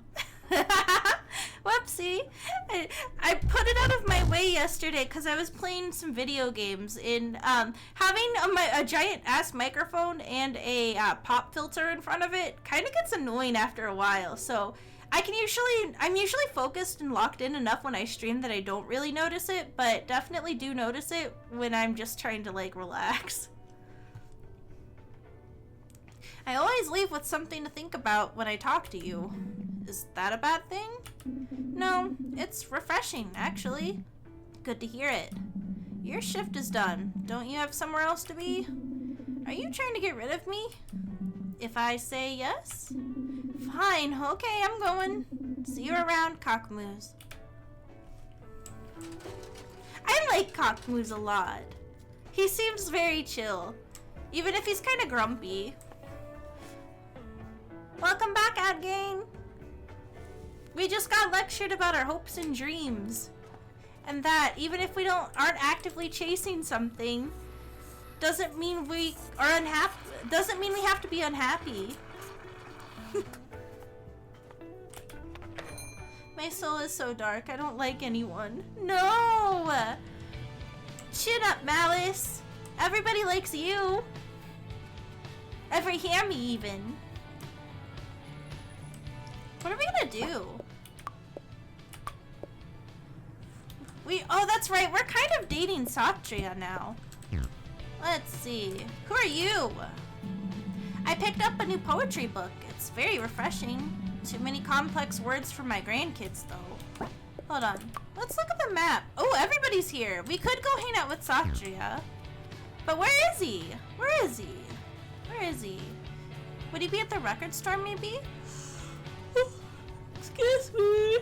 Whoopsie. I put it out of my way yesterday because I was playing some video games, and having a giant ass microphone and a pop filter in front of it kind of gets annoying after a while. So I'm usually focused and locked in enough when I stream that I don't really notice it, but definitely do notice it when I'm just trying to like relax. I always leave with something to think about when I talk to you. Is that a bad thing? No, it's refreshing, actually. Good to hear it. Your shift is done. Don't you have somewhere else to be? Are you trying to get rid of me? If I say yes? Fine, okay, I'm going. See you around, Cockmoose. I like Cockmoose a lot. He seems very chill, even if he's kind of grumpy. Welcome back, Adgain. We just got lectured about our hopes and dreams. And that, even if we aren't actively chasing something, doesn't mean we are unhappy. Doesn't mean we have to be unhappy. My soul is so dark, I don't like anyone. No! Chin up, Malice. Everybody likes you. Every Hammie, even. What are we gonna do? Oh, that's right. We're kind of dating Satria now. Let's see. Who are you? I picked up a new poetry book. It's very refreshing. Too many complex words for my grandkids, though. Hold on. Let's look at the map. Oh, everybody's here. We could go hang out with Satria. But where is he? Where is he? Where is he? Would he be at the record store, maybe? Excuse me.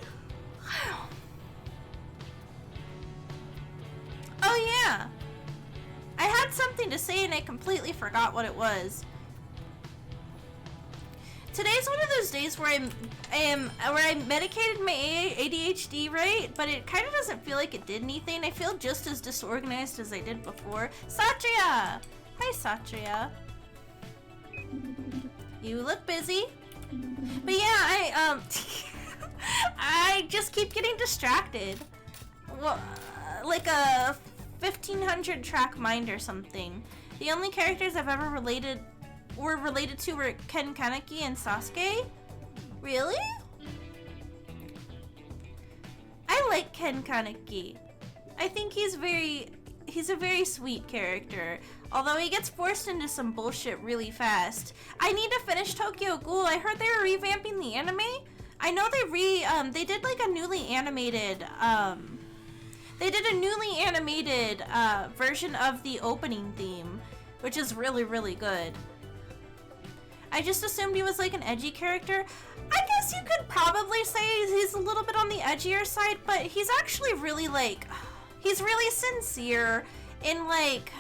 Oh yeah. I had something to say and I completely forgot what it was. Today's one of those days where I medicated my ADHD, right? But it kind of doesn't feel like it did anything. I feel just as disorganized as I did before. Satria! Hi, Satria. You look busy. But yeah, I just keep getting distracted. Well, like a 1500 track mind or something. The only characters I've ever were related to were Ken Kaneki and Sasuke. Really? I like Ken Kaneki. I think he's a very sweet character. Although he gets forced into some bullshit really fast. I need to finish Tokyo Ghoul. I heard they were revamping the anime. I know they did like a newly animated, version of the opening theme, which is really, really good. I just assumed he was like an edgy character. I guess you could probably say he's a little bit on the edgier side, but he's actually really like, he's really sincere and like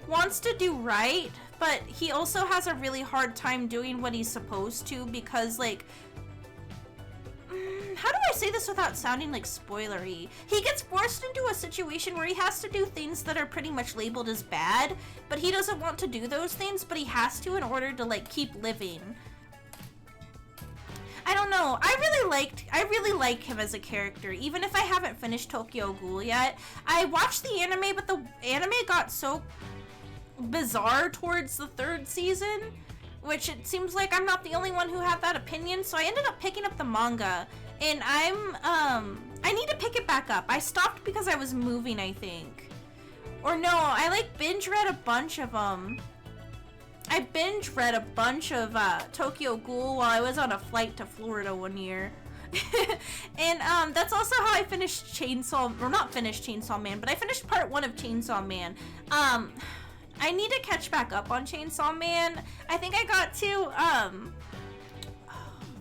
wants to do right, but he also has a really hard time doing what he's supposed to because like, how do I say this without sounding like spoilery? He gets forced into a situation where he has to do things that are pretty much labeled as bad, but he doesn't want to do those things, but he has to in order to like keep living. I don't know. I really like him as a character, even if I haven't finished Tokyo Ghoul yet. I watched the anime, but the anime got so bizarre towards the 3rd season, which it seems like I'm not the only one who had that opinion, so I ended up picking up the manga, and I need to pick it back up. I stopped because I was moving, I think. Or no, I like binge read a bunch of them. I binge read a bunch of Tokyo Ghoul while I was on a flight to Florida one year. And that's also how I finished not finished Chainsaw Man, but I finished part 1 of Chainsaw Man. I need to catch back up on Chainsaw Man. I think I got to,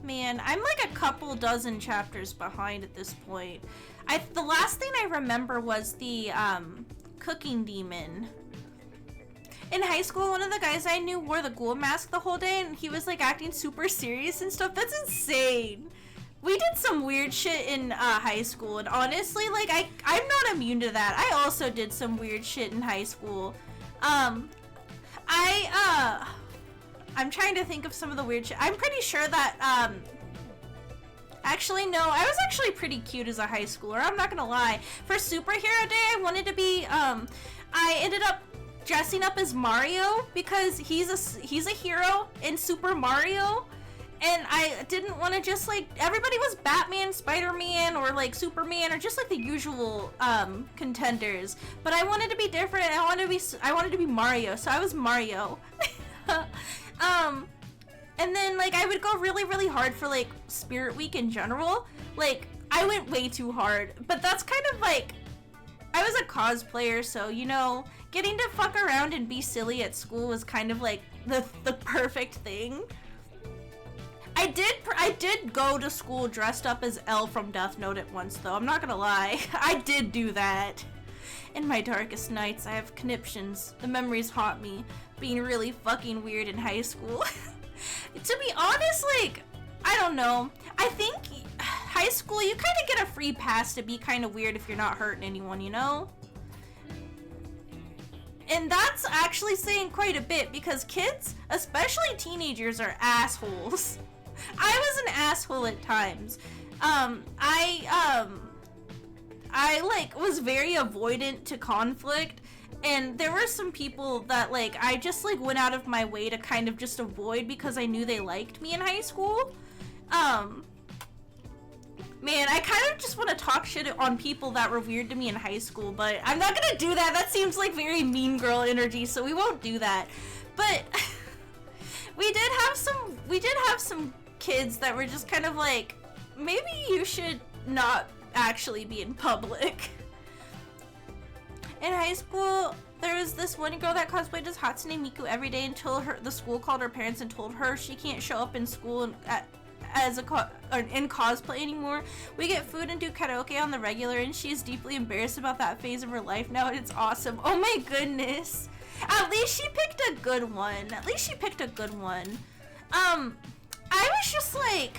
man, I'm like a couple dozen chapters behind at this point. The last thing I remember was the, cooking demon. In high school, one of the guys I knew wore the ghoul mask the whole day, and he was like acting super serious and stuff. That's insane. We did some weird shit in high school, and honestly, like, I'm not immune to that. I also did some weird shit in high school. I'm trying to think of some of the weird shit. I'm pretty sure that, actually, no, I was actually pretty cute as a high schooler, I'm not gonna lie. For Superhero Day, I wanted to be, I ended up dressing up as Mario because he's a hero in Super Mario, and I didn't want to just like, everybody was Batman, Spider-Man, or like Superman, or just like the usual contenders, but I wanted to be different. I wanted to be Mario, so I was Mario. And then like I would go really, really hard for like Spirit Week in general. Like I went way too hard, but that's kind of like, I was a cosplayer, so you know, getting to fuck around and be silly at school was kind of like the perfect thing. I did go to school dressed up as Elle from Death Note at once, though. I'm not gonna lie. I did do that. In my darkest nights, I have conniptions. The memories haunt me, being really fucking weird in high school. To be honest, like, I don't know. I think high school, you kind of get a free pass to be kind of weird if you're not hurting anyone, you know? And that's actually saying quite a bit, because kids, especially teenagers, are assholes. I was an asshole at times. I like was very avoidant to conflict, and there were some people that like I just like went out of my way to kind of just avoid because I knew they liked me in high school. Man, I kind of just want to talk shit on people that were weird to me in high school, but I'm not gonna do that. That seems like very mean girl energy, so we won't do that. But we did have some kids that were just kind of like, maybe you should not actually be in public. In high school, there was this one girl that cosplayed as Hatsune Miku every day until the school called her parents and told her she can't show up in school in cosplay anymore. We get food and do karaoke on the regular, and she is deeply embarrassed about that phase of her life now, and it's awesome. Oh my goodness. At least she picked a good one. I was just like,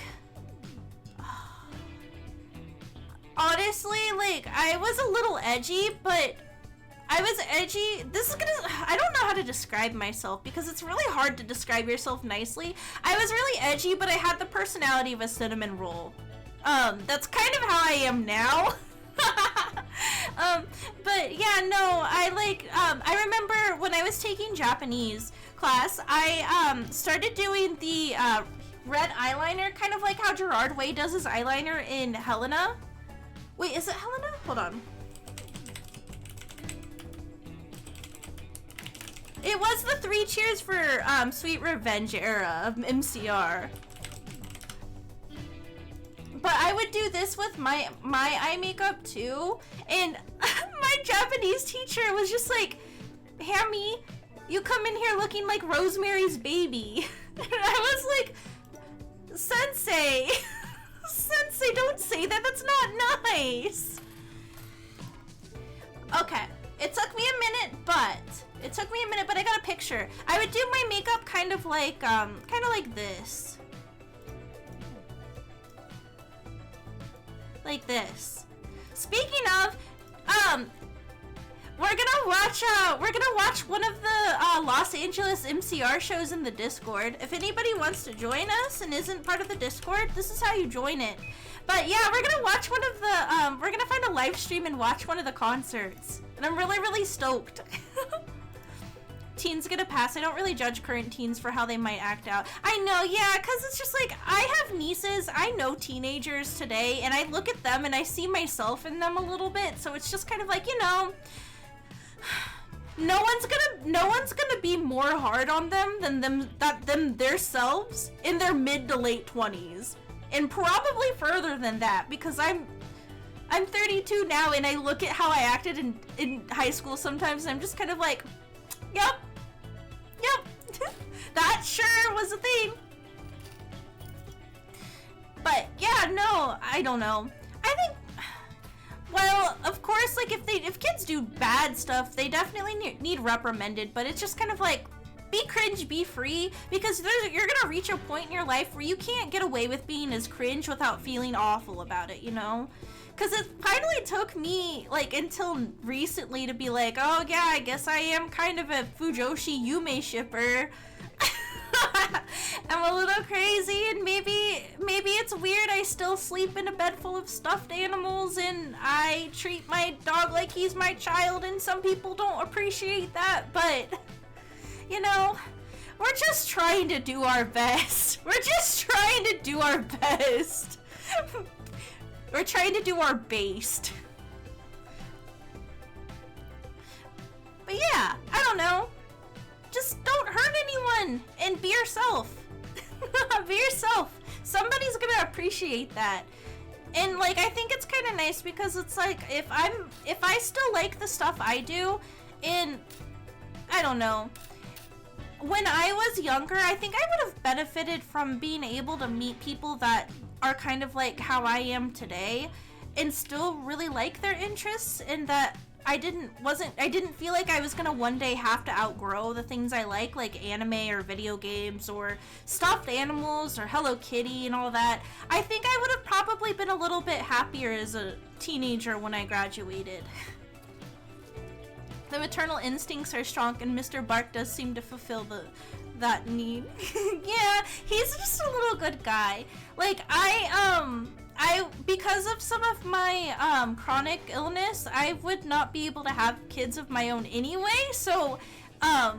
honestly, like, I was a little edgy, but I was edgy. I don't know how to describe myself because it's really hard to describe yourself nicely. I was really edgy, but I had the personality of a cinnamon roll. That's kind of how I am now. But yeah, no, I remember when I was taking Japanese class, I, started doing the, red eyeliner, kind of like how Gerard Way does his eyeliner in Helena. Wait, is it Helena? Hold on. It was the 3 cheers for Sweet Revenge era of MCR. But I would do this with my eye makeup too, and my Japanese teacher was just like, Hammie, you come in here looking like Rosemary's Baby. And I was like, Sensei, Sensei, don't say that, that's not nice. Okay, it took me a minute, but I got a picture. I would do my makeup kind of like this. Like this. Speaking of, we're gonna watch one of the Los Angeles MCR shows in the Discord. If anybody wants to join us and isn't part of the Discord, this is how you join it. But yeah, we're gonna watch one of the, we're gonna find a live stream and watch one of the concerts. And I'm really, really stoked. Teens get a pass. I don't really judge current teens for how they might act out. I know, yeah, because it's just like, I have nieces, I know teenagers today, and I look at them and I see myself in them a little bit, so it's just kind of like, you know, no one's gonna be more hard on them than themselves in their mid to late 20s. And probably further than that, because I'm 32 now, and I look at how I acted in high school sometimes, and I'm just kind of like, yep, that sure was a thing. But yeah, no, I don't know. I think, well, of course, like if kids do bad stuff, they definitely need reprimanded, but it's just kind of like, be cringe, be free, because you're gonna reach a point in your life where you can't get away with being as cringe without feeling awful about it, you know? Because it finally took me, like, until recently to be like, oh yeah, I guess I am kind of a Fujoshi Yume shipper. I'm a little crazy, and maybe it's weird I still sleep in a bed full of stuffed animals, and I treat my dog like he's my child, and some people don't appreciate that, but, you know, we're just trying to do our best. We're just trying to do our best. We're trying to do our best. But yeah, I don't know. Just don't hurt anyone and be yourself. Be yourself. Somebody's gonna appreciate that. And like, I think it's kind of nice because it's like, if I still like the stuff I do, and I don't know, when I was younger, I think I would have benefited from being able to meet people that are kind of like how I am today and still really like their interests, and that I didn't feel like I was gonna one day have to outgrow the things I like anime or video games or stuffed animals or Hello Kitty and all that. I think I would have probably been a little bit happier as a teenager when I graduated. The maternal instincts are strong, and Mr. Bark does seem to fulfill that need. Yeah, he's just a little good guy. Like, I because of some of my chronic illness, I would not be able to have kids of my own anyway, so I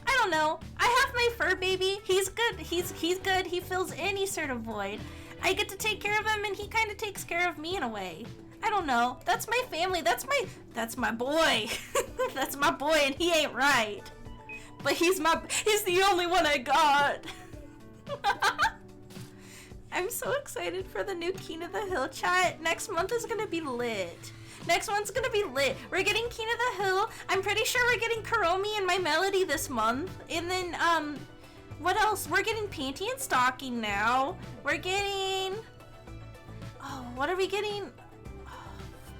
don't know. I have my fur baby. He's good. He's good. He fills any sort of void. I get to take care of him, and he kind of takes care of me in a way. I don't know. That's my family. That's my boy. That's my boy, and he ain't right. But he's the only one I got. I'm so excited for the new King of the Hill chat. Next month is gonna be lit. Next one's gonna be lit. We're getting King of the Hill. I'm pretty sure we're getting Kuromi and My Melody this month. And then, what else? We're getting Panty and Stocking now. We're getting... Oh, what are we getting?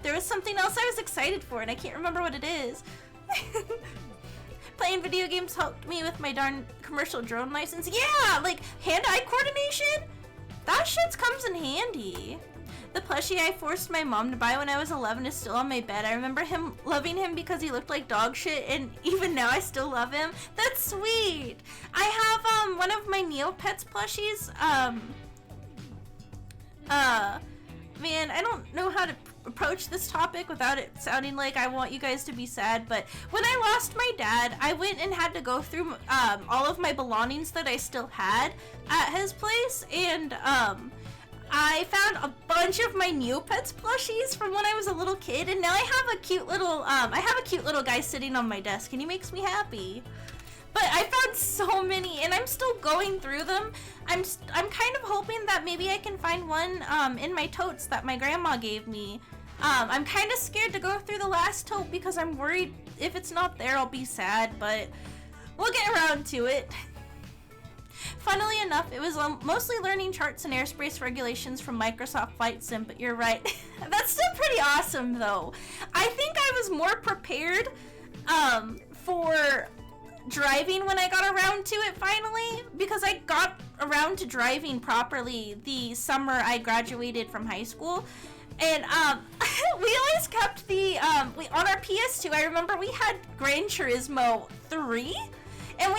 There was something else I was excited for, and I can't remember what it is. Playing video games helped me with my darn commercial drone license. Yeah, like hand-eye coordination? That shit comes in handy. The plushie I forced my mom to buy when I was 11 is still on my bed. I remember loving him because he looked like dog shit, and even now I still love him. That's sweet. I have one of my Neopets plushies. Man, I don't know how to approach this topic without it sounding like I want you guys to be sad, but when I lost my dad, I went and had to go through all of my belongings that I still had at his place, and I found a bunch of my Neopets plushies from when I was a little kid, and now I have a cute little guy sitting on my desk, and he makes me happy. But I found so many, and I'm still going through them. I'm kind of hoping that maybe I can find one in my totes that my grandma gave me. I'm kind of scared to go through the last tote because I'm worried if it's not there, I'll be sad, but we'll get around to it. Funnily enough, it was mostly learning charts and airspace regulations from Microsoft Flight Sim, but you're right. That's still pretty awesome, though. I think I was more prepared for driving when I got around to it finally, because I got around to driving properly the summer I graduated from high school. And we always kept the on our PS2. I remember we had Gran Turismo 3, and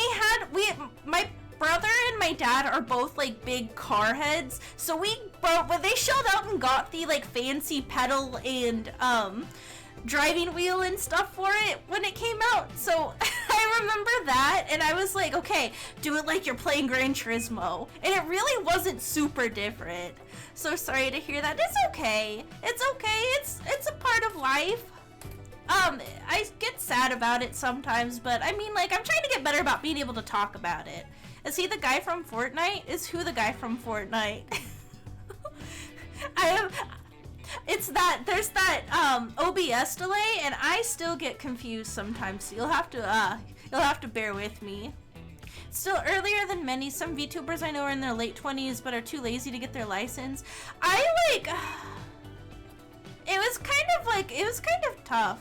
my brother and my dad are both like big car heads, so when they shelled out and got the like fancy pedal and driving wheel and stuff for it when it came out. So I remember that, and I was like, okay, do it like you're playing Gran Turismo, and it really wasn't super different. So sorry to hear that. It's okay. It's okay. It's a part of life. I get sad about it sometimes, but I mean, like, I'm trying to get better about being able to talk about it. Is he the guy from Fortnite? Is who the guy from Fortnite? There's that OBS delay, and I still get confused sometimes. So you'll have to bear with me. Still earlier than many. Some VTubers I know are in their late 20s but are too lazy to get their license. It was kind of tough.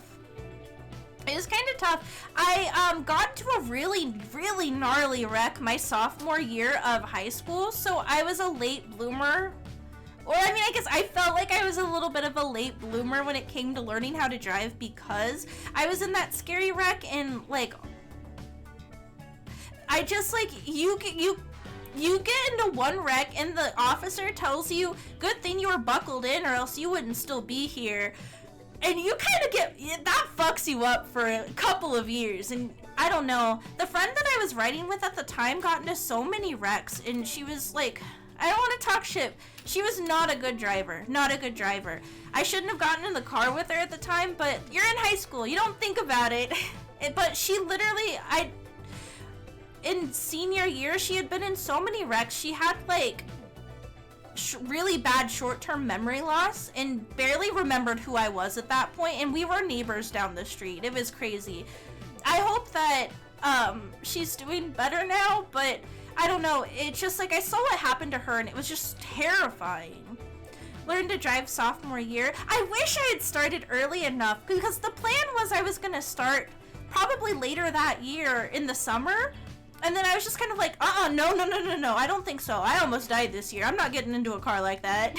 It was kind of tough. I got to a really, really gnarly wreck my sophomore year of high school, so I was a late bloomer. Or, I mean, I guess I felt like I was a little bit of a late bloomer when it came to learning how to drive, because I was in that scary wreck, and, like, I just, like, you get into one wreck and the officer tells you, good thing you were buckled in or else you wouldn't still be here. And you kind of that fucks you up for a couple of years. And I don't know, the friend that I was riding with at the time got into so many wrecks, and she was like, I don't want to talk shit. She was not a good driver. Not a good driver. I shouldn't have gotten in the car with her at the time, but you're in high school. You don't think about it. But she literally, in senior year, she had been in so many wrecks. She had, like, really bad short-term memory loss and barely remembered who I was at that point, and we were neighbors down the street. It was crazy. I hope that she's doing better now, but I don't know. It's just like I saw what happened to her, and it was just terrifying. Learned to drive sophomore year. I wish I had started early enough, because the plan was I was gonna start probably later that year in the summer. And then I was just kind of like, no, I don't think so. I almost died this year. I'm not getting into a car like that.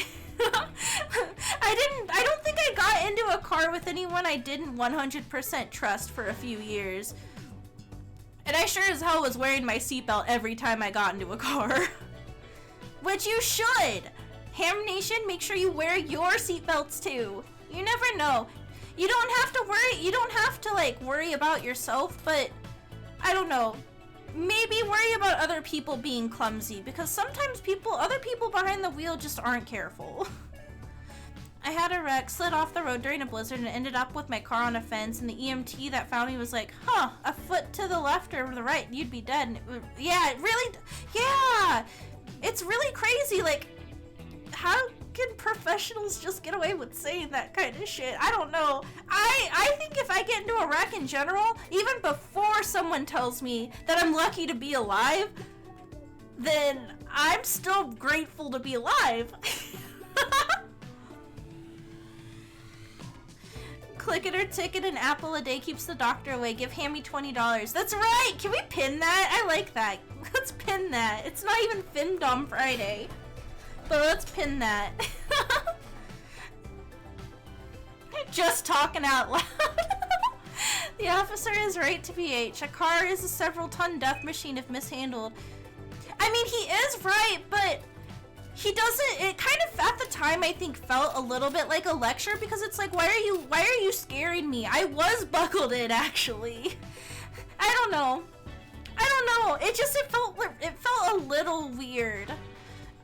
I don't think I got into a car with anyone I didn't 100% trust for a few years. And I sure as hell was wearing my seatbelt every time I got into a car. Which you should! Ham Nation, make sure you wear your seatbelts too. You never know. You don't have to worry about yourself, but I don't know. Maybe worry about other people being clumsy, because sometimes other people behind the wheel just aren't careful. I had a wreck, slid off the road during a blizzard, and ended up with my car on a fence, and the EMT that found me was like, a foot to the left or the right, you'd be dead. And it's really crazy. Like, how can professionals just get away with saying that kind of shit? I don't know. I think if I get into a wreck in general, even before someone tells me that I'm lucky to be alive, then I'm still grateful to be alive. Click it or ticket, an apple a day keeps the doctor away. Give Hammie $20. That's right! Can we pin that? I like that. Let's pin that. It's not even Femdom Friday. But let's pin that. Just talking out loud. The officer is right to BH. A car is a several-ton death machine if mishandled. I mean, he is right, but he doesn't. It kind of, at the time, I think, felt a little bit like a lecture, because it's like, why are you scaring me? I was buckled in, actually. I don't know. It felt a little weird.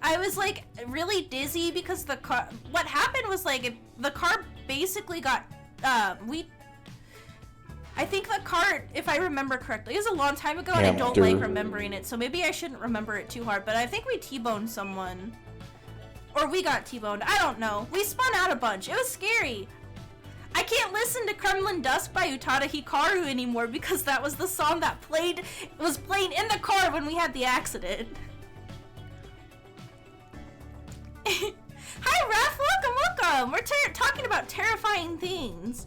I was like really dizzy because the car. What happened was like the car basically got I I think the car, if I remember correctly, it was a long time ago and I don't
Hamster.
like remembering it, so maybe I shouldn't remember it too hard, but I think we T-boned someone. Or we got T-boned, I don't know. We spun out a bunch, it was scary. I can't listen to Kremlin Dusk by Utada Hikaru anymore because that was the song that was playing in the car when we had the accident. Hi Raph, welcome! We're talking about terrifying things.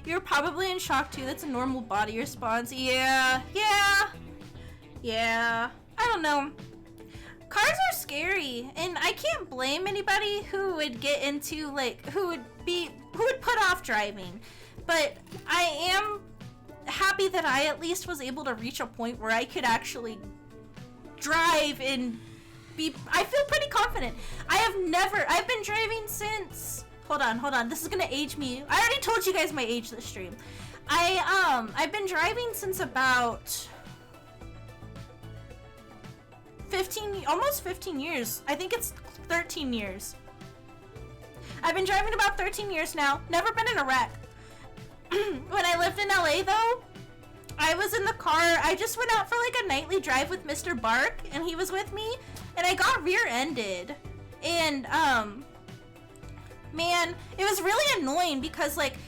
You're probably in shock too, that's a normal body response. Yeah. I don't know. Cars are scary, and I can't blame anybody who would get into, like, who would put off driving. But I am happy that I at least was able to reach a point where I could actually drive and I feel pretty confident. I've been driving since, hold on, this is gonna age me. I already told you guys my age this stream. I've been driving since about almost 15 years. I think it's 13 years. I've been driving about 13 years now. Never been in a wreck. When I lived in LA though, I was in the car. I just went out for like a nightly drive with Mr. Bark and he was with me and I got rear-ended. And man, it was really annoying because like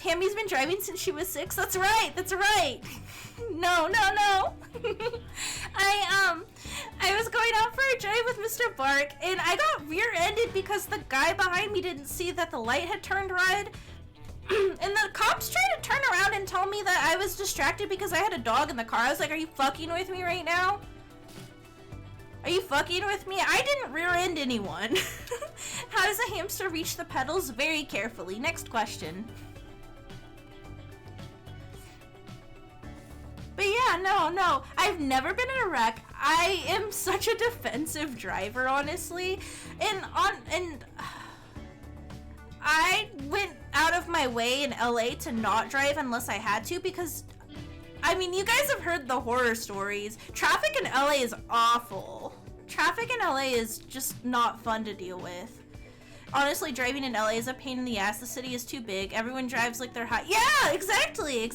Hammie's been driving since she was 6. That's right. No. I was going out for a drive with Mr. Bark and I got rear-ended because the guy behind me didn't see that the light had turned red. And the cops tried to turn around and tell me that I was distracted because I had a dog in the car. I was like, are you fucking with me right now? Are you fucking with me? I didn't rear-end anyone. How does a hamster reach the pedals? Very carefully. Next question. But yeah, no. I've never been in a wreck. I am such a defensive driver, honestly. And I went out of my way in LA to not drive unless I had to because, I mean, you guys have heard the horror stories. Traffic in LA is awful. Traffic in LA is just not fun to deal with. Honestly, driving in LA is a pain in the ass. The city is too big. Everyone drives like they're hot. Yeah, exactly.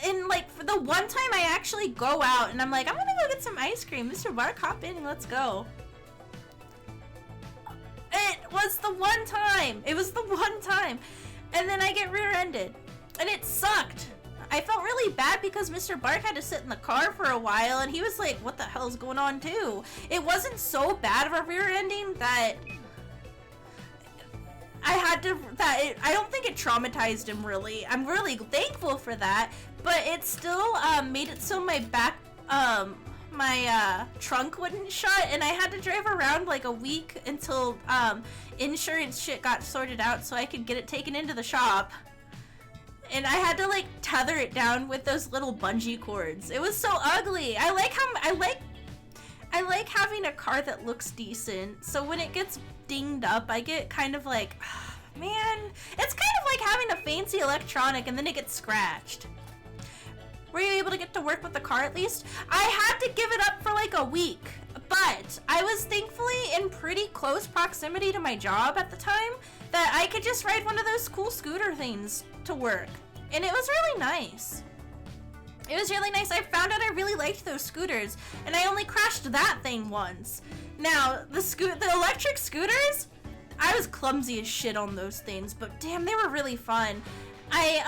And like for the one time I actually go out and I'm like, I'm gonna go get some ice cream. Mr. Bark, hop in and let's go. It was the one time. And then I get rear-ended. And it sucked. I felt really bad because Mr. Bark had to sit in the car for a while and he was like, what the hell's going on too? It wasn't so bad of a rear-ending that I don't think it traumatized him really. I'm really thankful for that, but it still made it so my back, my trunk wouldn't shut and I had to drive around like a week until insurance shit got sorted out so I could get it taken into the shop. And I had to like tether it down with those little bungee cords. It was so ugly. I like having a car that looks decent. So when it gets dinged up, I get kind of like, oh, man, it's kind of like having a fancy electronic and then it gets scratched. Were you able to get to work with the car at least? I had to give it up for like a week, but I was thankfully in pretty close proximity to my job at the time that I could just ride one of those cool scooter things to work. And it was really nice. I found out I really liked those scooters, and I only crashed that thing once. Now, the electric scooters, I was clumsy as shit on those things, but damn, they were really fun. I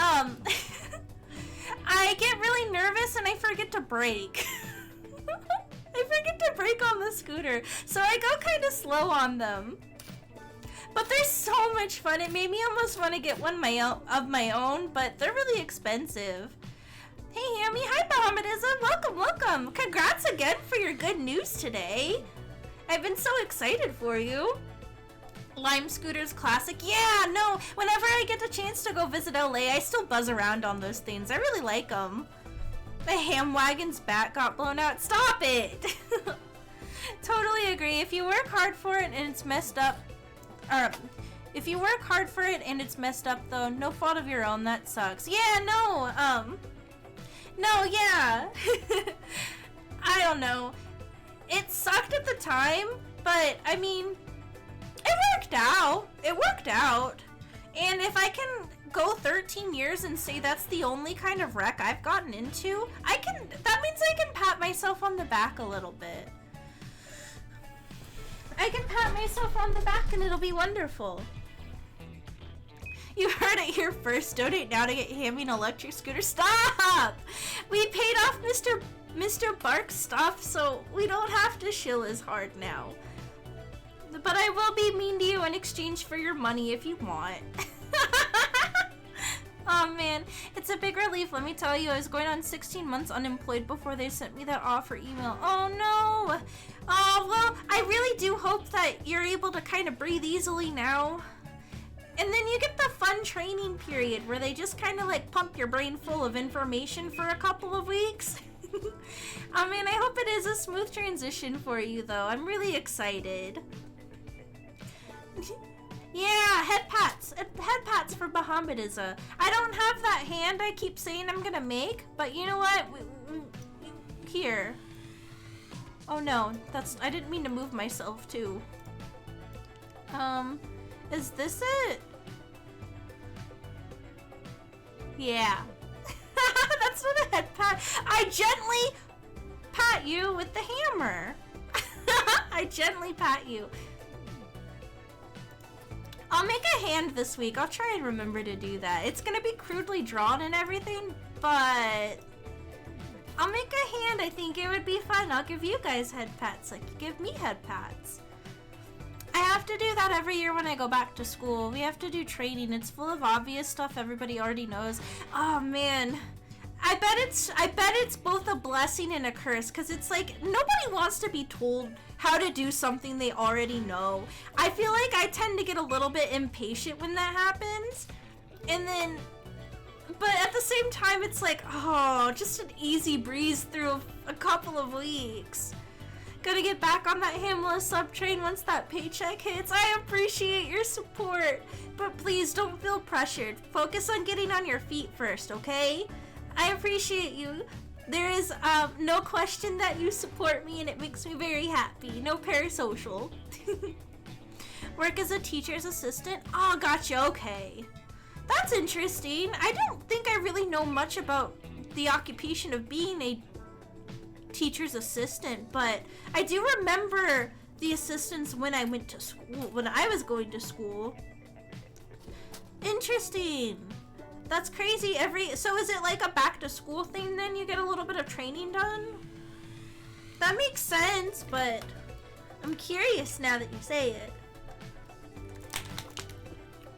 get really nervous and I forget to brake. I forget to brake on the scooter, so I go kind of slow on them. But they're so much fun. It made me almost want to get one of my own, but they're really expensive. Hey, Hammie. Hi, Bahamidism. Welcome. Congrats again for your good news today. I've been so excited for you. Lime Scooters Classic. Yeah, no. Whenever I get a chance to go visit LA, I still buzz around on those things. I really like them. The ham wagon's back got blown out. Stop it. Totally agree. If you work hard for it and it's messed up, if you work hard for it and it's messed up though, no fault of your own, that sucks. Yeah, no, yeah. I don't know. It sucked at the time, but I mean, It worked out. It worked out. And if I can go 13 years and say that's the only kind of wreck I've gotten into, that means I can pat myself on the back a little bit. I can pat myself on the back and it'll be wonderful. You heard it here first. Donate now to get Hammie an electric scooter. Stop! We paid off Mr. Bark's stuff, so we don't have to shill as hard now. But I will be mean to you in exchange for your money if you want. Oh man, it's a big relief. Let me tell you, I was going on 16 months unemployed before they sent me that offer email. Oh no! Oh, well, I really do hope that you're able to kind of breathe easily now. And then you get the fun training period where they just kind of like pump your brain full of information for a couple of weeks. I mean, I hope it is a smooth transition for you though. I'm really excited. Yeah, head pats. Head pats for Bahamatism. I don't have that hand I keep saying I'm gonna make, but you know what? Here. Oh no, I didn't mean to move myself too. Is this it? Yeah. That's not a head pat. I gently pat you with the hammer. I gently pat you. I'll make a hand this week. I'll try and remember to do that. It's gonna be crudely drawn and everything, but I'll make a hand. I think it would be fun. I'll give you guys head pats like you give me head pats. I have to do that every year when I go back to school. We have to do training. It's full of obvious stuff everybody already knows. Oh man. I bet it's both a blessing and a curse, because it's like nobody wants to be told how to do something they already know. I feel like I tend to get a little bit impatient when that happens. And then, but at the same time, it's like, oh, just an easy breeze through a couple of weeks. Gotta get back on that Hamela sub train once that paycheck hits. I appreciate your support, but please don't feel pressured. Focus on getting on your feet first, okay? I appreciate you. There is no question that you support me and it makes me very happy. No parasocial. Work as a teacher's assistant? Oh, gotcha, okay. That's interesting. I don't think I really know much about the occupation of being a teacher's assistant, but I do remember the assistants when I went to school, when I was going to school. Interesting. That's crazy. So is it like a back to school thing then? You get a little bit of training done? That makes sense, but I'm curious now that you say it.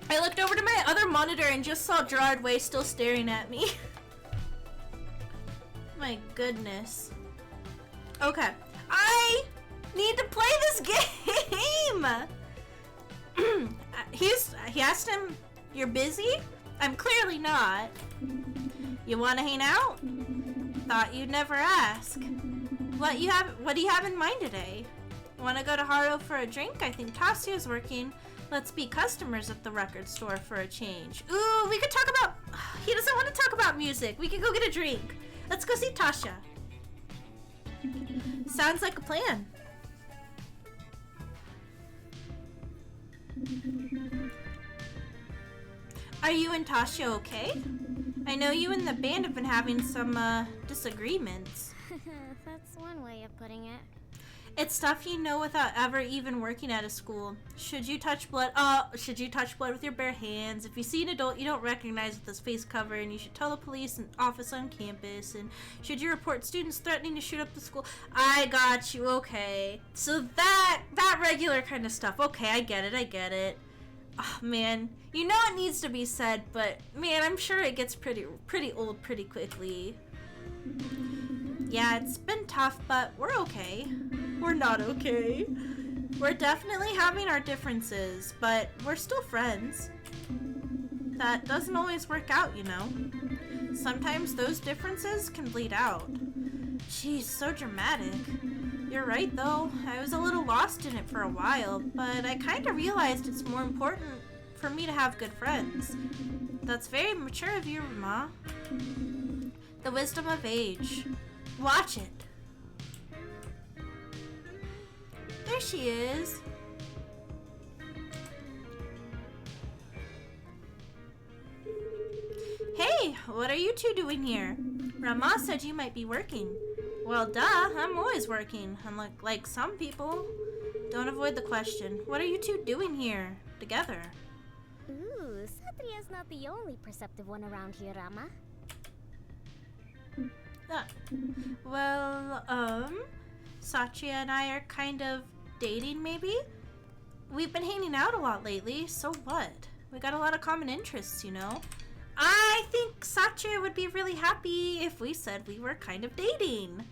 I looked over to my other monitor and just saw Gerard Way still staring at me. My goodness. Okay. I need to play this game! He asked him, "You're busy?" I'm clearly not. You want to hang out? Thought you'd never ask. What do you have in mind today? Want to go to Haro for a drink? I think Tasia's working. Let's be customers at the record store for a change. Ooh, we could talk about... He doesn't want to talk about music. We can go get a drink. Let's go see Tasha. Sounds like a plan. Are you and Tasha okay? I know you and the band have been having some disagreements.
That's one way of putting it.
It's stuff you know without ever even working at a school. Should you touch blood with your bare hands? If you see an adult you don't recognize with his face covered, and you should tell the police and office on campus. And should you report students threatening to shoot up the school? I got you, okay. So that regular kind of stuff. Okay, I get it. Oh man, you know it needs to be said, but man, I'm sure it gets pretty old pretty quickly. Yeah, it's been tough, but we're okay. We're not okay. We're definitely having our differences, but we're still friends. That doesn't always work out, you know. Sometimes those differences can bleed out. Jeez, so dramatic. You're right, though. I was a little lost in it for a while, but I kind of realized it's more important for me to have good friends. That's very mature of you, Ma. The wisdom of age. Watch it. There she is. Hey, what are you two doing here? Rama said you might be working. Well, duh, I'm always working, unlike some people. Don't avoid the question. What are you two doing here, together?
Ooh, Satria's not the only perceptive one around here, Rama.
Well, Satria and I are kind of dating, maybe? We've been hanging out a lot lately, so what? We got a lot of common interests, you know? I think Satria would be really happy if we said we were kind of dating.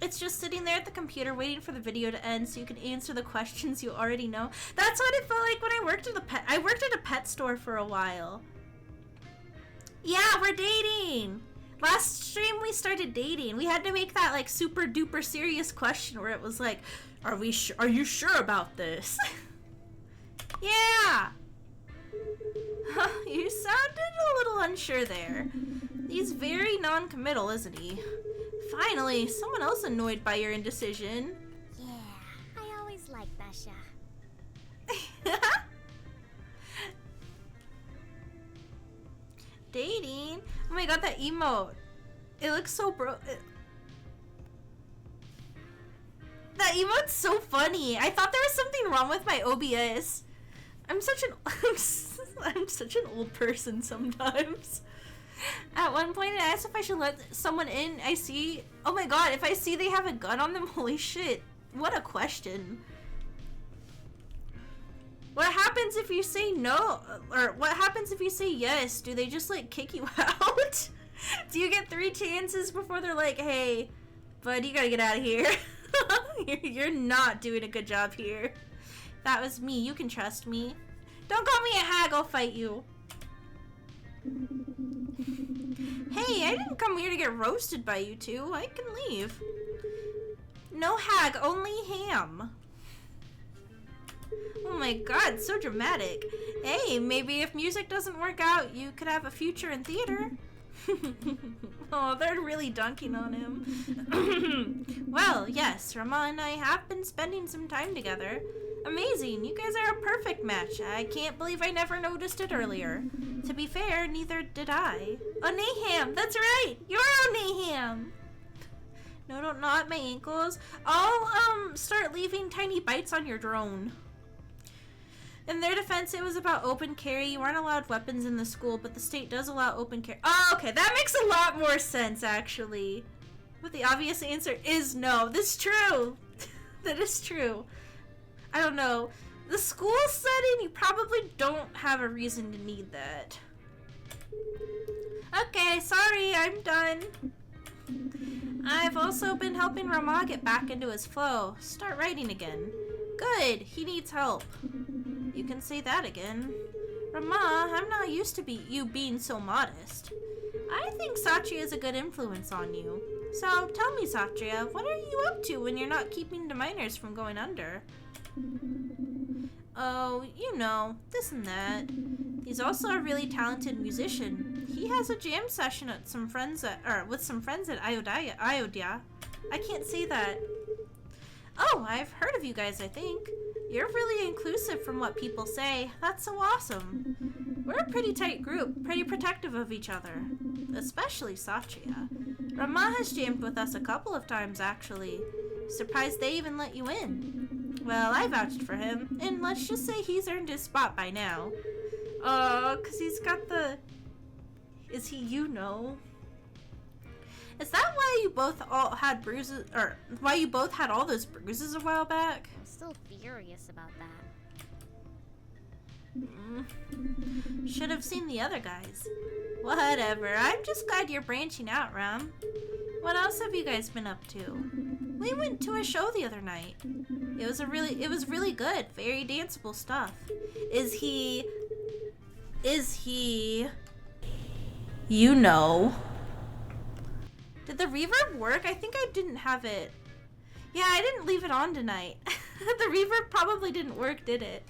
It's just sitting there at the computer waiting for the video to end so you can answer the questions you already know. That's what it felt like when I worked at I worked at a pet store for a while. Yeah, we're dating. Last stream we started dating. We had to make that like super duper serious question where it was like, are you sure about this? Yeah. You sounded a little unsure there. He's very non-committal, isn't he? Finally, someone else annoyed by your indecision.
Yeah, I always liked Dasha.
Dating? Oh my god, that emote. It looks so That emote's so funny. I thought there was something wrong with my OBS. I'm such an old person sometimes. At one point, I asked if I should let someone in. Oh my god, if I see they have a gun on them, holy shit. What a question. What happens if you say no? Or what happens if you say yes? Do they just like kick you out? Do you get 3 chances before they're like, hey, bud, you gotta get out of here. You're not doing a good job here. That was me. You can trust me. Don't call me a hag. I'll fight you. Hey, I didn't come here to get roasted by you two. I can leave. No hag, only ham. Oh my god, so dramatic. Hey, maybe if music doesn't work out, you could have a future in theater. Oh, they're really dunking on him. Well, yes, Rama and I have been spending some time together. Amazing, you guys are a perfect match. I can't believe I never noticed it earlier. To be fair, neither did I. Oh, Naham, that's right! You're Naham! No, don't gnaw at my ankles. I'll, start leaving tiny bites on your drone. In their defense, it was about open carry. You aren't allowed weapons in the school, but the state does allow open carry. Oh, okay, that makes a lot more sense, actually. But the obvious answer is no. This is true. That is true. I don't know. The school setting, you probably don't have a reason to need that. Okay, sorry, I'm done. I've also been helping Rama get back into his flow. Start writing again. Good, he needs help. You can say that again. Rama, I'm not used to you being so modest. I think Satria is a good influence on you. So, tell me, Satria, what are you up to when you're not keeping the miners from going under? Oh, you know, this and that. He's also a really talented musician. He has a jam session with some friends at Iodia. I can't say that. Oh, I've heard of you guys, I think. You're really inclusive from what people say. That's so awesome. We're a pretty tight group, pretty protective of each other. Especially Satria. Rama has jammed with us a couple of times, actually. Surprised they even let you in. Well, I vouched for him, and let's just say he's earned his spot by now. Oh, 'cause he's got the... Is he you know? Is that why you both all had bruises, or why you both had all those bruises a while back?
I'm still furious about that.
Should have seen the other guys. Whatever, I'm just glad you're branching out, Ram. What else have you guys been up to? We went to a show the other night. It was really good, very danceable stuff. Is he, you know. Did the reverb work? I think I didn't have it. Yeah, I didn't leave it on tonight. The reverb probably didn't work, did it?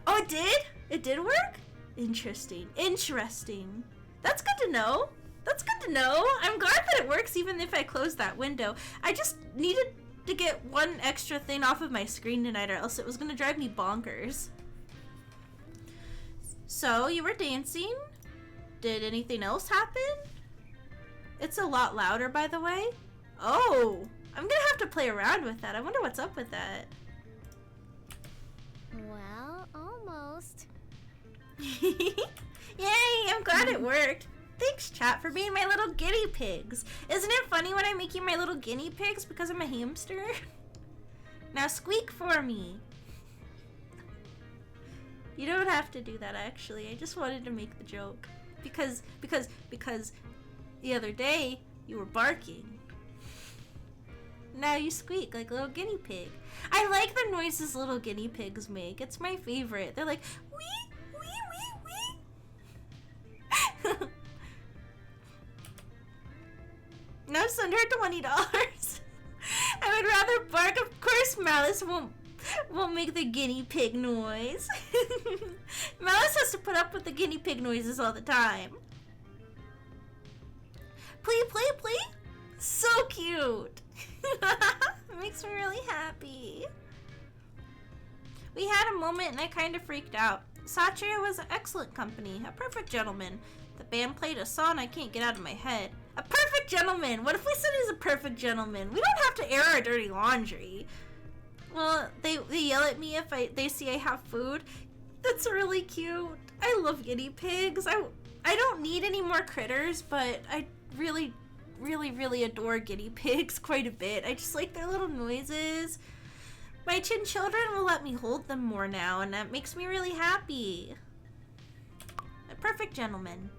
Oh, it did? It did work? Interesting. Interesting. That's good to know. That's good to know. I'm glad that it works even if I close that window. I just needed to get one extra thing off of my screen tonight or else it was going to drive me bonkers. So, you were dancing? Did anything else happen? It's a lot louder, by the way. Oh, I'm gonna have to play around with that. I wonder what's up with that.
Well, almost.
Yay, I'm glad it worked. Thanks, chat, for being my little guinea pigs. Isn't it funny when I make you my little guinea pigs because I'm a hamster? Now squeak for me. You don't have to do that, actually. I just wanted to make the joke. Because the other day, you were barking. Now you squeak like a little guinea pig. I like the noises little guinea pigs make. It's my favorite. They're like, wee, wee, wee, wee. Now send her $20. I would rather bark. Of course, Malice won't make the guinea pig noise. Malice has to put up with the guinea pig noises all the time. Play, play, play. So cute. It makes me really happy. We had a moment and I kind of freaked out. Satria was an excellent company, a perfect gentleman. The band played a song I can't get out of my head. A perfect gentleman! What if we said he's a perfect gentleman? We don't have to air our dirty laundry. Well, they yell at me if they see I have food. That's really cute. I love guinea pigs. I don't need any more critters, but I really, really, really adore guinea pigs quite a bit. I just like their little noises. My children will let me hold them more now, and that makes me really happy. A perfect gentleman.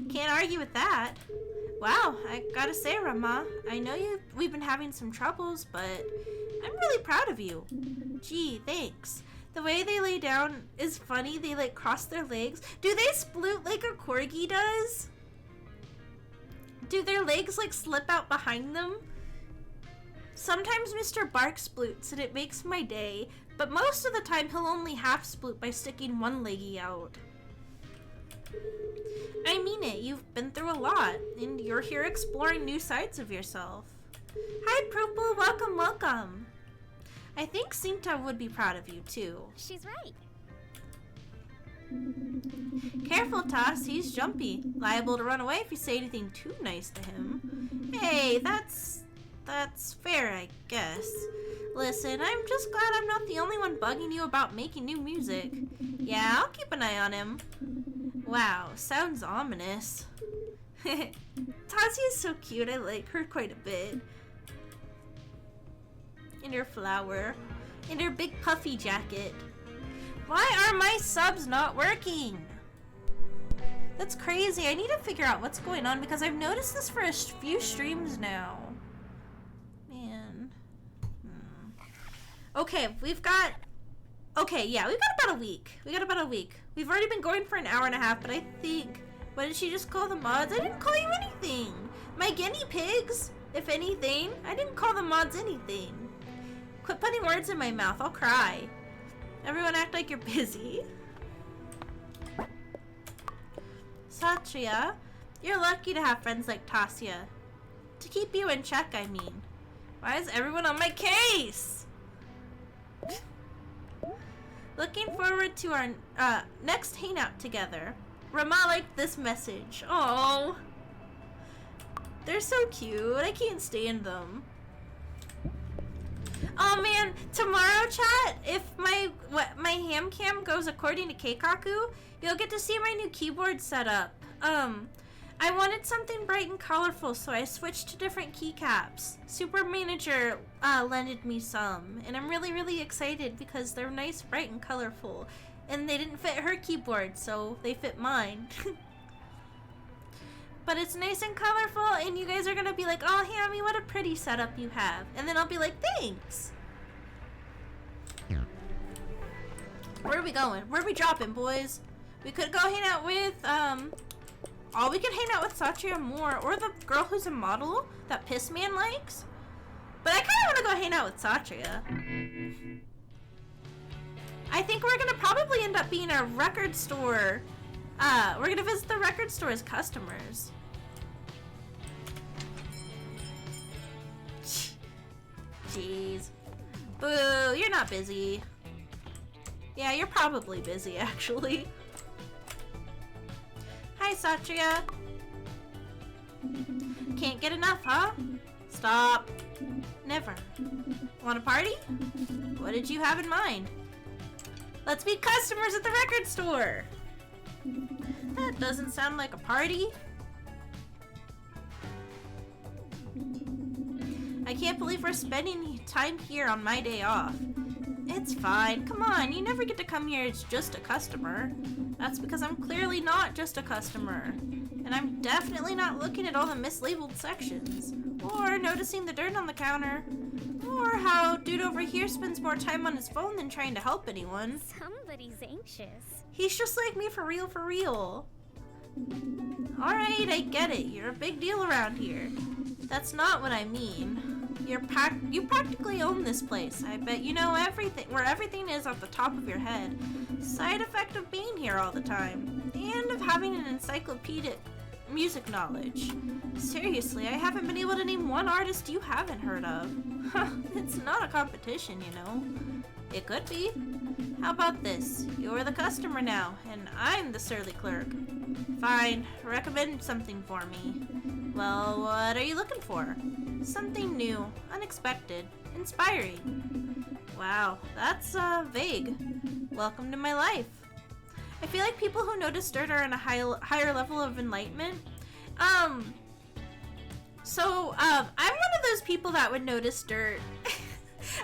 Can't argue with that. Wow, I gotta say, Rama, I know we've been having some troubles, but I'm really proud of you. Gee, thanks. The way they lay down is funny. They like cross their legs. Do they sploot like a corgi does? Do their legs like slip out behind them? Sometimes Mr. Bark sploots and it makes my day, but most of the time he'll only half sploot by sticking one leggy out. I mean it, you've been through a lot, and you're here exploring new sides of yourself. Hi, Purple, welcome, welcome. I think Sinta would be proud of you, too.
She's right.
Careful, Toss, he's jumpy. Liable to run away if you say anything too nice to him. Hey, that's fair, I guess. Listen, I'm just glad I'm not the only one bugging you about making new music. Yeah, I'll keep an eye on him. Wow, sounds ominous. Tasia is so cute, I like her quite a bit. In her flower. In her big puffy jacket. Why are my subs not working? That's crazy. I need to figure out what's going on because I've noticed this for a few streams now. Man. Okay, we've got about a week. We've already been going for an hour and a half, but I think, what did she just call the mods? I didn't call you anything. My guinea pigs, if anything. I didn't call the mods anything. Quit putting words in my mouth. I'll cry. Everyone act like you're busy. Satria, you're lucky to have friends like Tasia. To keep you in check, I mean. Why is everyone on my case? Looking forward to our next hangout together. Rama liked this message. Oh, they're so cute. I can't stand them. Oh man, tomorrow, chat, if my ham cam goes according to Keikaku, you'll get to see my new keyboard setup. I wanted something bright and colorful, so I switched to different keycaps. Super Manager lended me some, and I'm really, really excited because they're nice, bright, and colorful. And they didn't fit her keyboard, so they fit mine. But it's nice and colorful, and you guys are gonna be like, oh, Hammie, what a pretty setup you have. And then I'll be like, thanks. Where are we going? Where are we dropping, boys? We could go hang out with, we could hang out with Satria more, or the girl who's a model that Pissman likes. But I kind of want to go hang out with Satria. I think we're gonna probably end up being a record store. We're gonna visit the record store as customers. Jeez. Boo, you're not busy. Yeah, you're probably busy, actually. Hi, Satria. Can't get enough, huh? Stop. Never. Want a party? What did you have in mind? Let's meet customers at the record store. That doesn't sound like a party. I can't believe we're spending time here on my day off. It's fine. Come on, you never get to come here as just a customer. That's because I'm clearly not just a customer. And I'm definitely not looking at all the mislabeled sections. Or noticing the dirt on the counter. Or how dude over here spends more time on his phone than trying to help anyone.
Somebody's anxious.
He's just like me for real, for real. Alright, I get it. You're a big deal around here. That's not what I mean. You practically own this place. I bet you know everything, where everything is off the top of your head. Side effect of being here all the time. And of having an encyclopedic music knowledge. Seriously, I haven't been able to name one artist you haven't heard of. It's not a competition, you know. It could be. How about this? You're the customer now, and I'm the surly clerk. Fine, recommend something for me. Well, what are you looking for? Something new, unexpected, inspiring. Wow, that's I Welcome to my life. I feel like people who notice dirt are in a higher level of enlightenment. I'm one of those people that would notice dirt.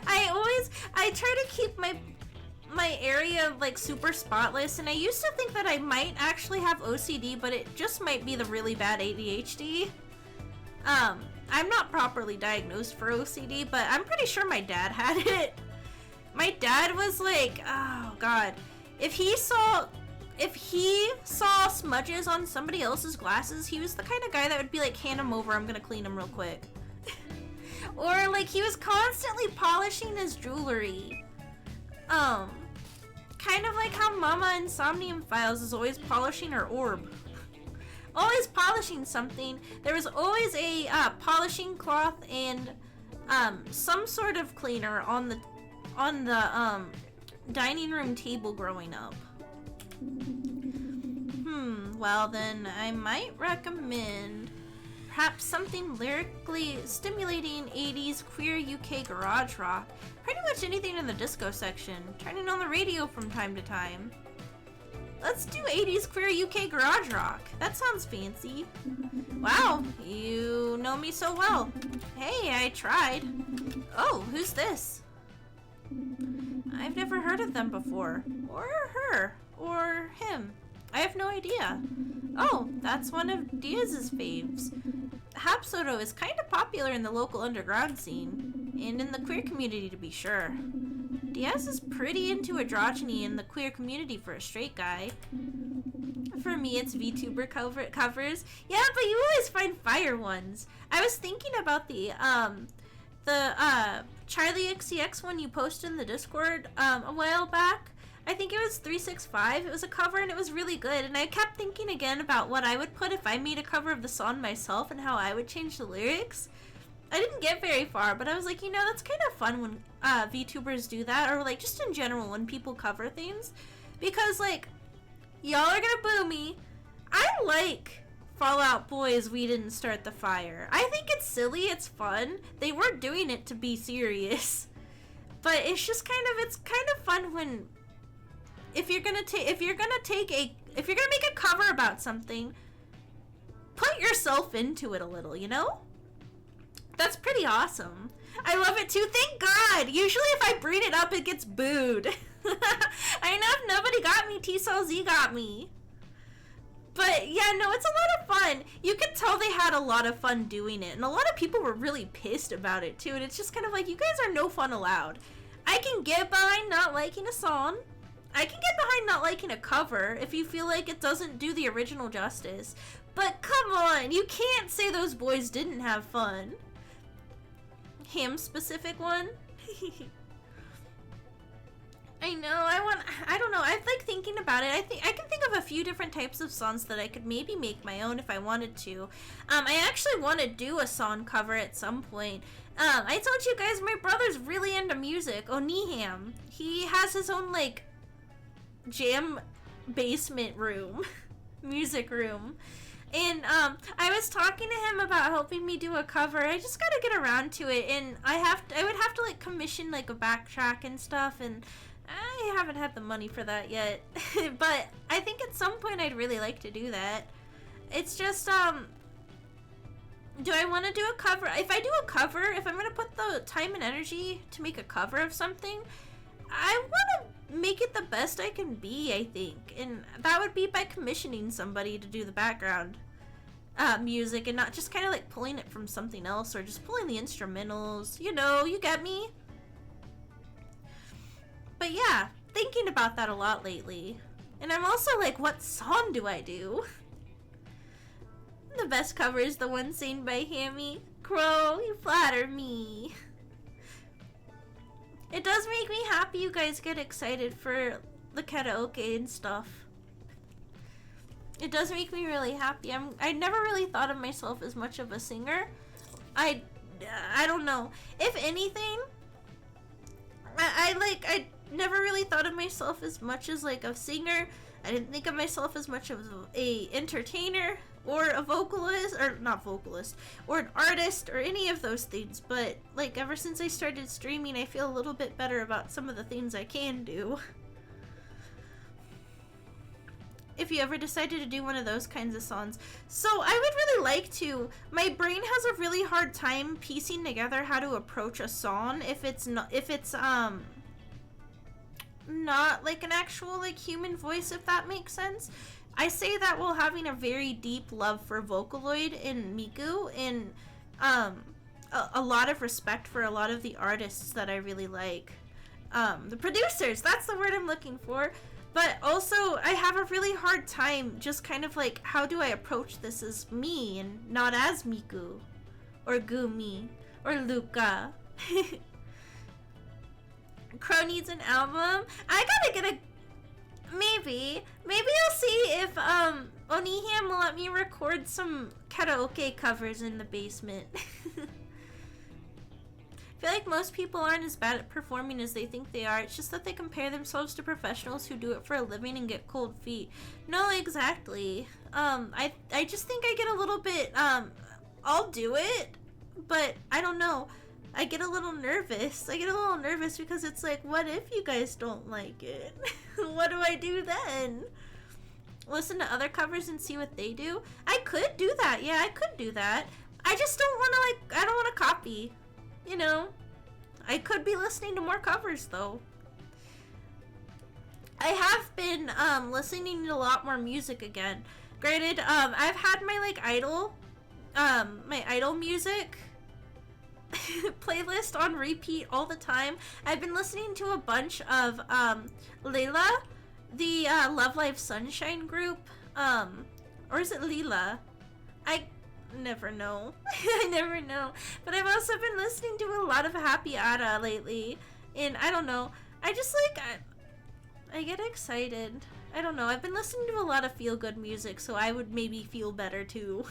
I try to keep my area like super spotless, and I used to think that I might actually have OCD, but it just might be the really bad ADHD. I'm not properly diagnosed for OCD, but I'm pretty sure my dad had it. My dad was like, oh god, if he saw smudges on somebody else's glasses, he was the kind of guy that would be like, hand him over, I'm gonna clean him real quick. Or like he was constantly polishing his jewelry. Kind of like how Mama in Somnium Files is always polishing her orb. Always polishing something. There was always a polishing cloth and some sort of cleaner on the dining room table growing up. Well then, I might recommend perhaps something lyrically stimulating 80s queer UK garage rock. Pretty much anything in the disco section. Turning on the radio from time to time. Let's do 80s queer UK garage rock. That sounds fancy. Wow, you know me so well. Hey, I tried. Oh, who's this? I've never heard of them before. Or her. Or him. I have no idea. Oh, that's one of Diaz's faves. Hapsodo is kind of popular in the local underground scene, and in the queer community to be sure. Diaz is pretty into androgyny in the queer community for a straight guy. For me, it's VTuber covers. Yeah, but you always find fire ones. I was thinking about the Charlie XCX one you posted in the Discord a while back. I think it was 365. It was a cover and it was really good. And I kept thinking again about what I would put if I made a cover of the song myself and how I would change the lyrics. I didn't get very far, but I was like, you know, that's kind of fun when VTubers do that, or like just in general when people cover things. Because like, y'all are gonna boo me. I like Fall Out Boy's We Didn't Start the Fire. I think it's silly, it's fun. They weren't doing it to be serious. But it's just kind of fun when if you're gonna make a cover about something, put yourself into it a little, you know? That's pretty awesome. I love it too. Thank God. Usually if I bring it up, it gets booed. I know if nobody got me, T-Sol Z got me. But yeah, no, it's a lot of fun. You could tell they had a lot of fun doing it. And a lot of people were really pissed about it too. And it's just kind of like, you guys are no fun allowed. I can get behind not liking a song. I can get behind not liking a cover if you feel like it doesn't do the original justice. But come on, you can't say those boys didn't have fun. Him specific one? I know, I don't know, I've like thinking about it. I can think of a few different types of songs that I could maybe make my own if I wanted to. I actually want to do a song cover at some point. I told you guys my brother's really into music. Oniham. He has his own like jam basement room. music room. And I was talking to him about helping me do a cover. I just gotta get around to it, and I would have to like commission like a backtrack and stuff, and I haven't had the money for that yet. But I think at some point I'd really like to do that. It's just do I want to do a cover? If I do a cover, if I'm gonna put the time and energy to make a cover of something, I want to make it the best I can be, I think. And that would be by commissioning somebody to do the background music and not just kind of like pulling it from something else or just pulling the instrumentals. You know, you get me? But yeah, thinking about that a lot lately. And I'm also like, what song do I do? The best cover is the one sung by Hammie. Crow, you flatter me. It does make me happy you guys get excited for the karaoke and stuff. It does make me really happy. I never really thought of myself as much of a singer. I don't know. If anything, I never really thought of myself as much as like a singer. I didn't think of myself as much of a entertainer or a vocalist, or not vocalist, or an artist, or any of those things. But like ever since I started streaming, I feel a little bit better about some of the things I can do. If you ever decided to do one of those kinds of songs. So I would really like to. My brain has a really hard time piecing together how to approach a song if it's not like an actual like human voice, if that makes sense. I say that while having a very deep love for Vocaloid and Miku, and a lot of respect for a lot of the artists that I really like. The producers, that's the word I'm looking for. But also, I have a really hard time just kind of like, how do I approach this as me and not as Miku or Gumi or Luca? Crow needs an album. I gotta get a... Maybe I'll see if Oniham will let me record some karaoke covers in the basement. I feel like most people aren't as bad at performing as they think they are. It's just that they compare themselves to professionals who do it for a living and get cold feet. No, exactly. I just think I get a little bit, I'll do it, but I don't know. I get a little nervous. Because it's like, what if you guys don't like it? What do I do then? Listen to other covers and see what they do? I could do that. Yeah, I could do that. I just don't want to, I don't want to copy. You know, I could be listening to more covers though. I have been listening to a lot more music again. Granted, I've had my my idol music playlist on repeat all the time. I've been listening to a bunch of Layla, the Love Life Sunshine group, or is it Leela? I never know. I never know. But I've also been listening to a lot of Happy Ada lately, and I don't know. I just I get excited. I don't know. I've been listening to a lot of feel-good music, so I would maybe feel better too.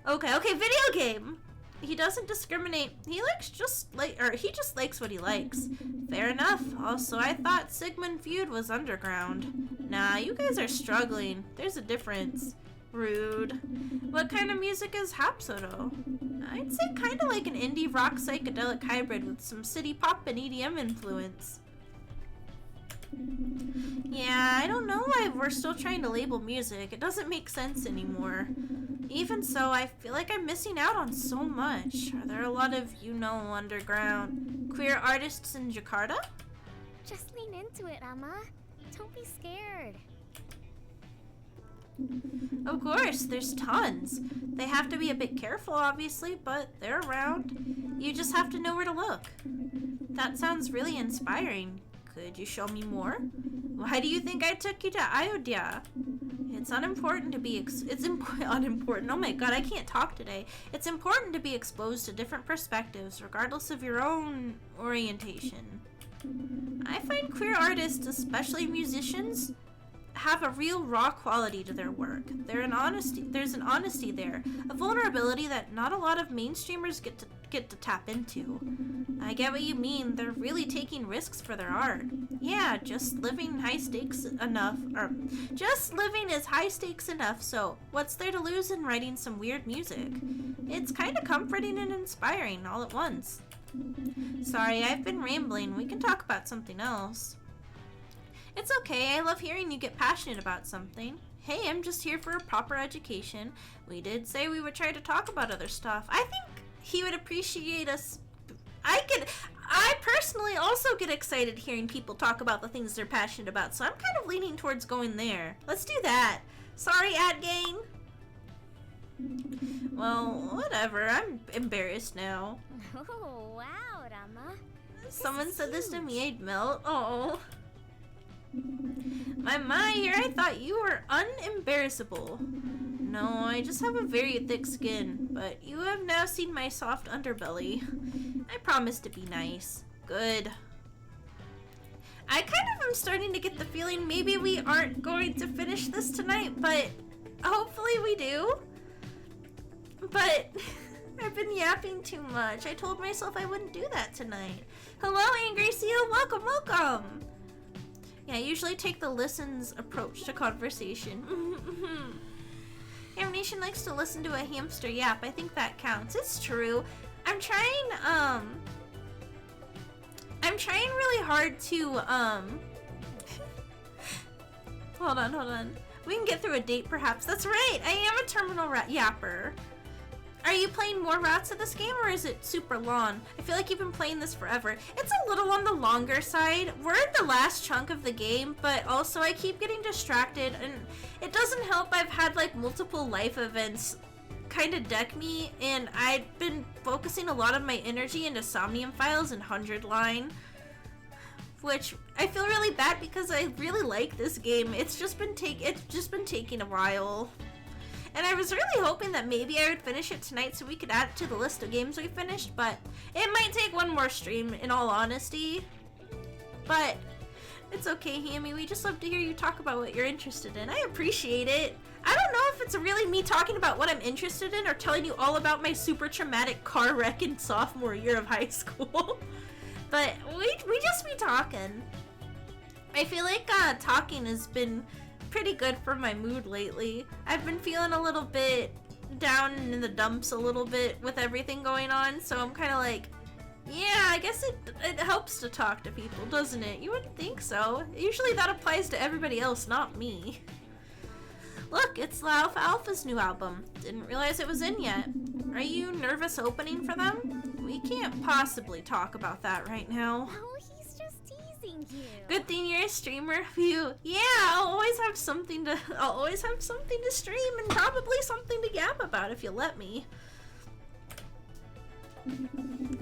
Okay, video game. He doesn't discriminate. He just likes what he likes. Fair enough. Also, I thought Sigmund Feud was underground. Nah, you guys are struggling. There's a difference. Rude. What kind of music is Hapsodo? I'd say kind of like an indie rock psychedelic hybrid with some city pop and EDM influence. Yeah, I don't know why we're still trying to label music. It doesn't make sense anymore. Even so, I feel like I'm missing out on so much. Are there a lot of, underground queer artists in Jakarta?
Just lean into it, Amma. Don't be scared.
Of course, there's tons. They have to be a bit careful, obviously, but they're around. You just have to know where to look. That sounds really inspiring. Could you show me more? Why do you think I took you to Ayodhya? It's unimportant to be unimportant. Oh my god, I can't talk today. It's important to be exposed to different perspectives, regardless of your own orientation. I find queer artists, especially musicians, have a real raw quality to their work. There's an honesty there, a vulnerability that not a lot of mainstreamers get to tap into. I get what you mean. They're really taking risks for their art. Yeah, just living is high stakes enough, so what's there to lose in writing some weird music? It's kind of comforting and inspiring all at once. Sorry, I've been rambling. We can talk about something else. It's okay. I love hearing you get passionate about something. Hey, I'm just here for a proper education. We did say we would try to talk about other stuff. I think he would appreciate us. I personally also get excited hearing people talk about the things they're passionate about, so I'm kind of leaning towards going there. Let's do that. Sorry, AdGain. Well, whatever. I'm embarrassed now.
Oh, wow, Rama.
Someone said this to me, I'd melt. Oh. My, here I thought you were unembarrassable. No, I just have a very thick skin, but you have now seen my soft underbelly. I promise to be nice. Good. I kind of am starting to get the feeling maybe we aren't going to finish this tonight, but hopefully we do. But I've been yapping too much. I told myself I wouldn't do that tonight. Hello, Angry Seal. Welcome, welcome. Yeah, I usually take the listens approach to conversation. Amnation likes to listen to a hamster yap. I think that counts. It's true. I'm trying really hard to, hold on. We can get through a date, perhaps. That's right. I am a terminal rat yapper. Are you playing more routes of this game, or is it super long? I feel like you've been playing this forever. It's a little on the longer side. We're in the last chunk of the game, but also I keep getting distracted, and it doesn't help I've had like multiple life events kind of deck me, and I've been focusing a lot of my energy into Somnium Files and 100 Line, which I feel really bad because I really like this game. It's just been taking a while. And I was really hoping that maybe I would finish it tonight so we could add it to the list of games we finished, but it might take one more stream, in all honesty. But it's okay, Hammie. We just love to hear you talk about what you're interested in. I appreciate it. I don't know if it's really me talking about what I'm interested in or telling you all about my super traumatic car wreck in sophomore year of high school. But we just be talking. I feel like talking has been pretty good for my mood lately. I've been feeling a little bit down in the dumps a little bit with everything going on, so I'm kind of like, yeah, I guess it helps to talk to people, doesn't it? You wouldn't think so. Usually that applies to everybody else, not me. Look, it's La Alpha's new album. Didn't realize it was in yet. Are you nervous opening for them? We can't possibly talk about that right now.
Oh, he's just teasing you.
Good thing you're a streamer. Phew. Yeah, I'll always have something to stream and probably something to yap about if you let me.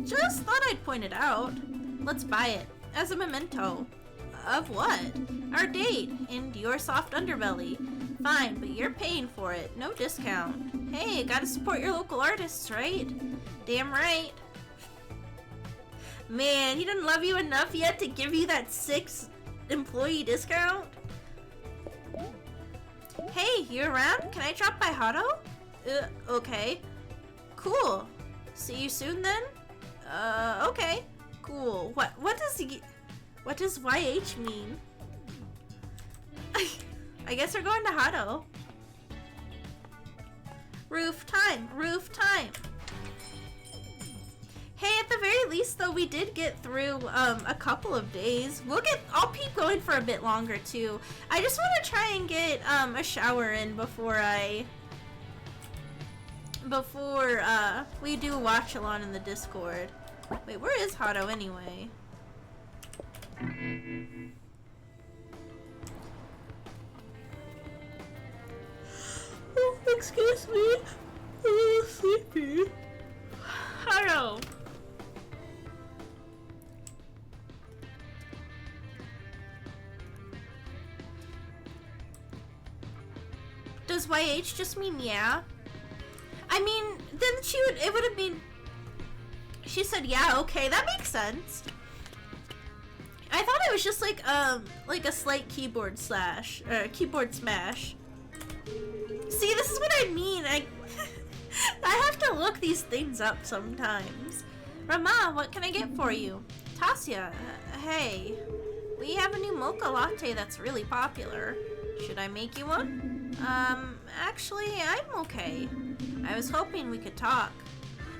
Just thought I'd point it out. Let's buy it as a memento. Of what? Our date and your soft underbelly. Fine, but you're paying for it. No discount. Hey, gotta support your local artists, right? Damn right. Man, he didn't love you enough yet to give you that 6 employee discount? Hey, you around? Can I drop by Hotto? Okay. Cool. See you soon then? Okay. Cool. What does YH mean? I guess we're going to Hotto. Roof time! Roof time! Hey, at the very least, though, we did get through a couple of days. I'll keep going for a bit longer, too. I just want to try and get a shower in before we do a watch-along in the Discord. Wait, where is Hotto anyway? Oh, excuse me. I'm a little sleepy. Hotto. Does YH just mean yeah? I mean, then it would have been, she said yeah, okay, that makes sense. I thought it was just like a slight keyboard smash. See, this is what I mean. I have to look these things up sometimes. Rama, what can I get for you? Tasya, hey. We have a new mocha latte that's really popular. Should I make you one? Actually, I'm okay. I was hoping we could talk.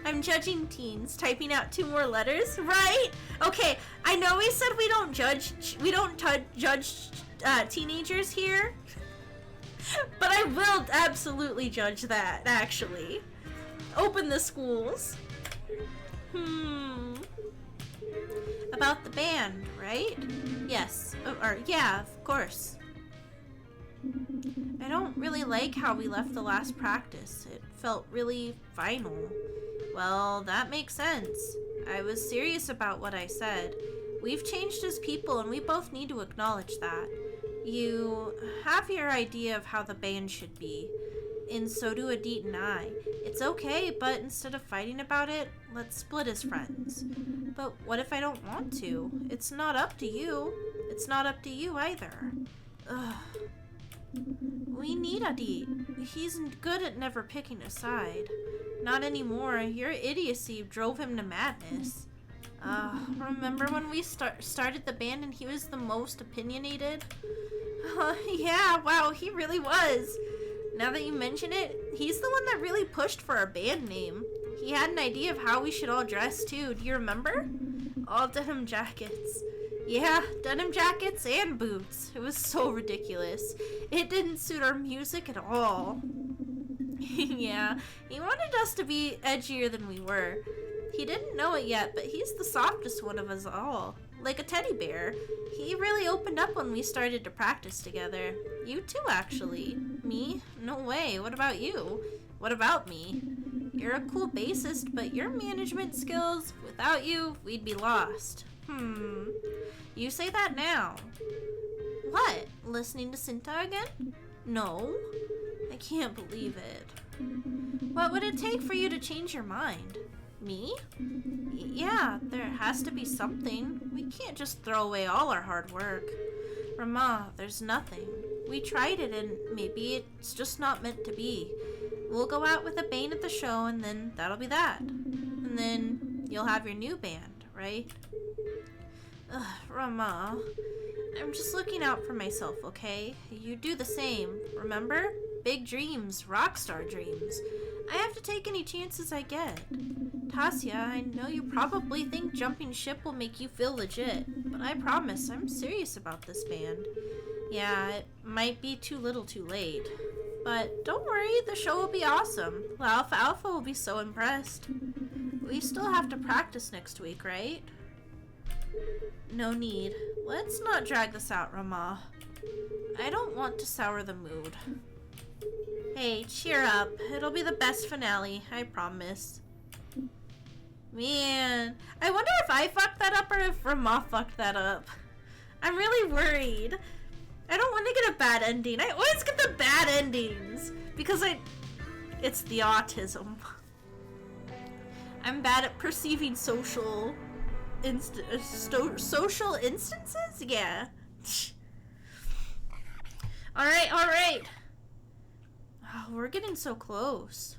I'm judging teens typing out 2 more letters, right? Okay, I know we said we don't judge teenagers here, but I will absolutely judge that, actually. Open the schools. About the band, right? Yes, yeah, of course. I don't really like how we left the last practice. It felt really final. Well, that makes sense. I was serious about what I said. We've changed as people and we both need to acknowledge that. You have your idea of how the band should be, and so do Adit and I. It's okay, but instead of fighting about it, let's split as friends. But what if I don't want to? It's not up to you. It's not up to you either. Ugh. We need Adit. He's good at never picking a side. Not anymore. Your idiocy drove him to madness. Remember when we started the band and he was the most opinionated? Yeah, wow, he really was. Now that you mention it, he's the one that really pushed for our band name. He had an idea of how we should all dress too. Do you remember? All denim jackets. Yeah, denim jackets and boots. It was so ridiculous. It didn't suit our music at all. Yeah, he wanted us to be edgier than we were. He didn't know it yet, but he's the softest one of us all. Like a teddy bear. He really opened up when we started to practice together. You too, actually. Me? No way. What about you? What about me? You're a cool bassist, but your management skills, without you, we'd be lost. You say that now. What? Listening to Sinta again? No. I can't believe it. What would it take for you to change your mind? Me? Yeah, there has to be something. We can't just throw away all our hard work. Rama, there's nothing. We tried it and maybe it's just not meant to be. We'll go out with a bang at the show and then that'll be that. And then you'll have your new band, right? Ugh, Rama. I'm just looking out for myself, okay? You do the same, remember? Big dreams, rockstar dreams. I have to take any chances I get. Tasya, I know you probably think jumping ship will make you feel legit, but I promise I'm serious about this band. Yeah, it might be too little too late. But don't worry, the show will be awesome. Alpha will be so impressed. We still have to practice next week, right? No need. Let's not drag this out, Rama. I don't want to sour the mood. Hey, cheer up. It'll be the best finale, I promise. Man, I wonder if I fucked that up or if Rama fucked that up. I'm really worried. I don't want to get a bad ending. I always get the bad endings because it's the autism. I'm bad at perceiving social instances? Yeah. Alright. Oh, we're getting so close.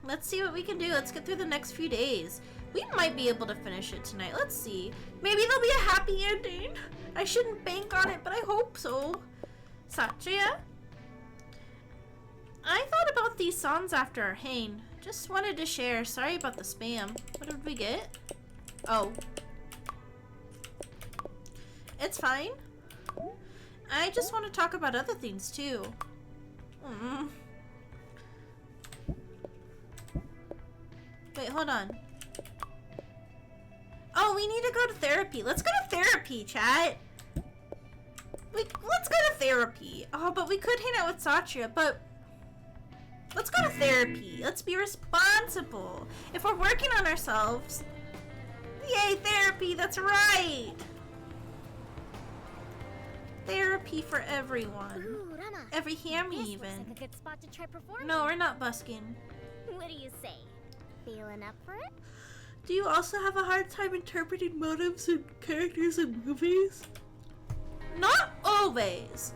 Let's see what we can do. Let's get through the next few days. We might be able to finish it tonight. Let's see. Maybe there'll be a happy ending. I shouldn't bank on it, but I hope so. Satya? I thought about these songs after our hang. Just wanted to share. Sorry about the spam. What did we get? Oh. It's fine. I just want to talk about other things too. Wait, hold on. Oh, we need to go to therapy. Let's go to therapy, chat. Let's go to therapy. Oh, but we could hang out with Satya, but let's go to therapy. Let's be responsible. If we're working on ourselves, yay, therapy, that's right. Therapy for everyone.
Ooh, Rama.
Every Hammie
This
even.
looks like a good spot to try performing.
No, we're not busking.
What do you say? Feeling up for it?
Do you also have a hard time interpreting motives and characters in movies? Not always.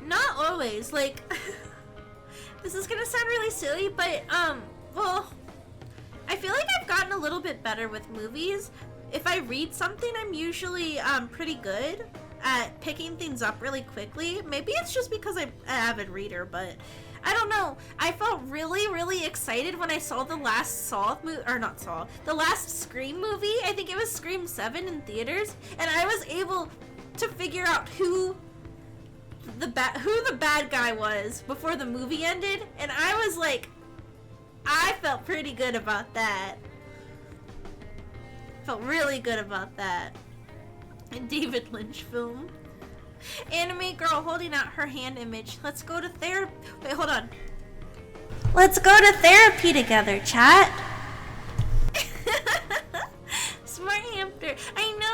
Not always. Like, this is gonna sound really silly, but, well, I feel like I've gotten a little bit better with movies. If I read something, I'm usually, pretty good at picking things up really quickly. Maybe it's just because I'm an avid reader, but I don't know. I felt really, really excited when I saw the last Saw movie, or not Saw, the last Scream movie. I think it was Scream 7 in theaters, and I was able to figure out who the bad guy was before the movie ended, and I was like, I felt pretty good about that. Felt really good about that. A David Lynch film. Anime girl holding out her hand image. Let's go to therapy. Wait, hold on. Let's go to therapy together, chat. Smart Hampter. I know.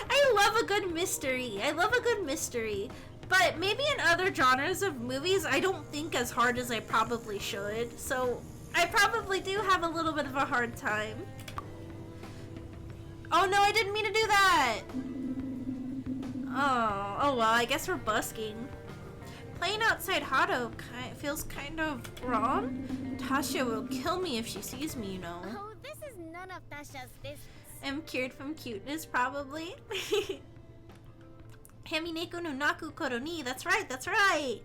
I love a good mystery. I love a good mystery. But maybe in other genres of movies, I don't think as hard as I probably should. So I probably do have a little bit of a hard time. Oh no, I didn't mean to do that. Oh well, I guess we're busking. Playing outside Hado feels kind of wrong. Tasha will kill me if she sees me, you know.
Oh, this is none of Tasha's business.
I'm cured from cuteness, probably. Hamineko no naku koro ni. That's right, that's right.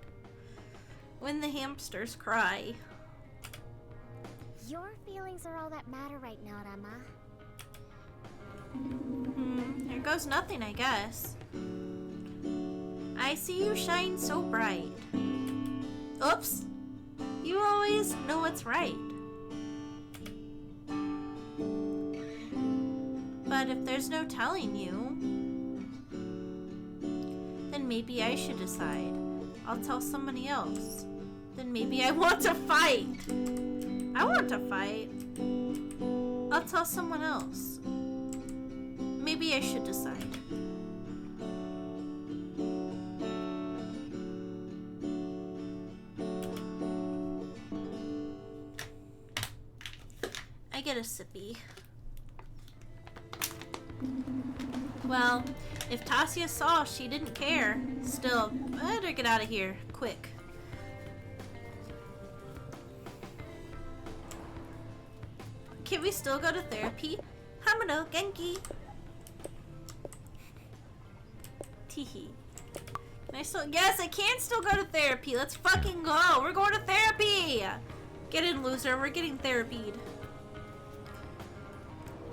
When the hamsters cry.
Your feelings are all that matter right now, Rama.
There goes nothing, I guess. I see you shine so bright. Oops. You always know what's right. But if there's no telling you, then maybe I should decide. I'll tell somebody else. Then maybe I want to fight. I want to fight. I'll tell someone else. Maybe I should decide. I get a sippy. Well, if Tasia saw, she didn't care. Still, I better get out of here, quick. Can we still go to therapy? Hamano, Genki! Teehee. Can I still? Yes, I can still go to therapy. Let's fucking go. We're going to therapy. Get in, loser. We're getting therapied.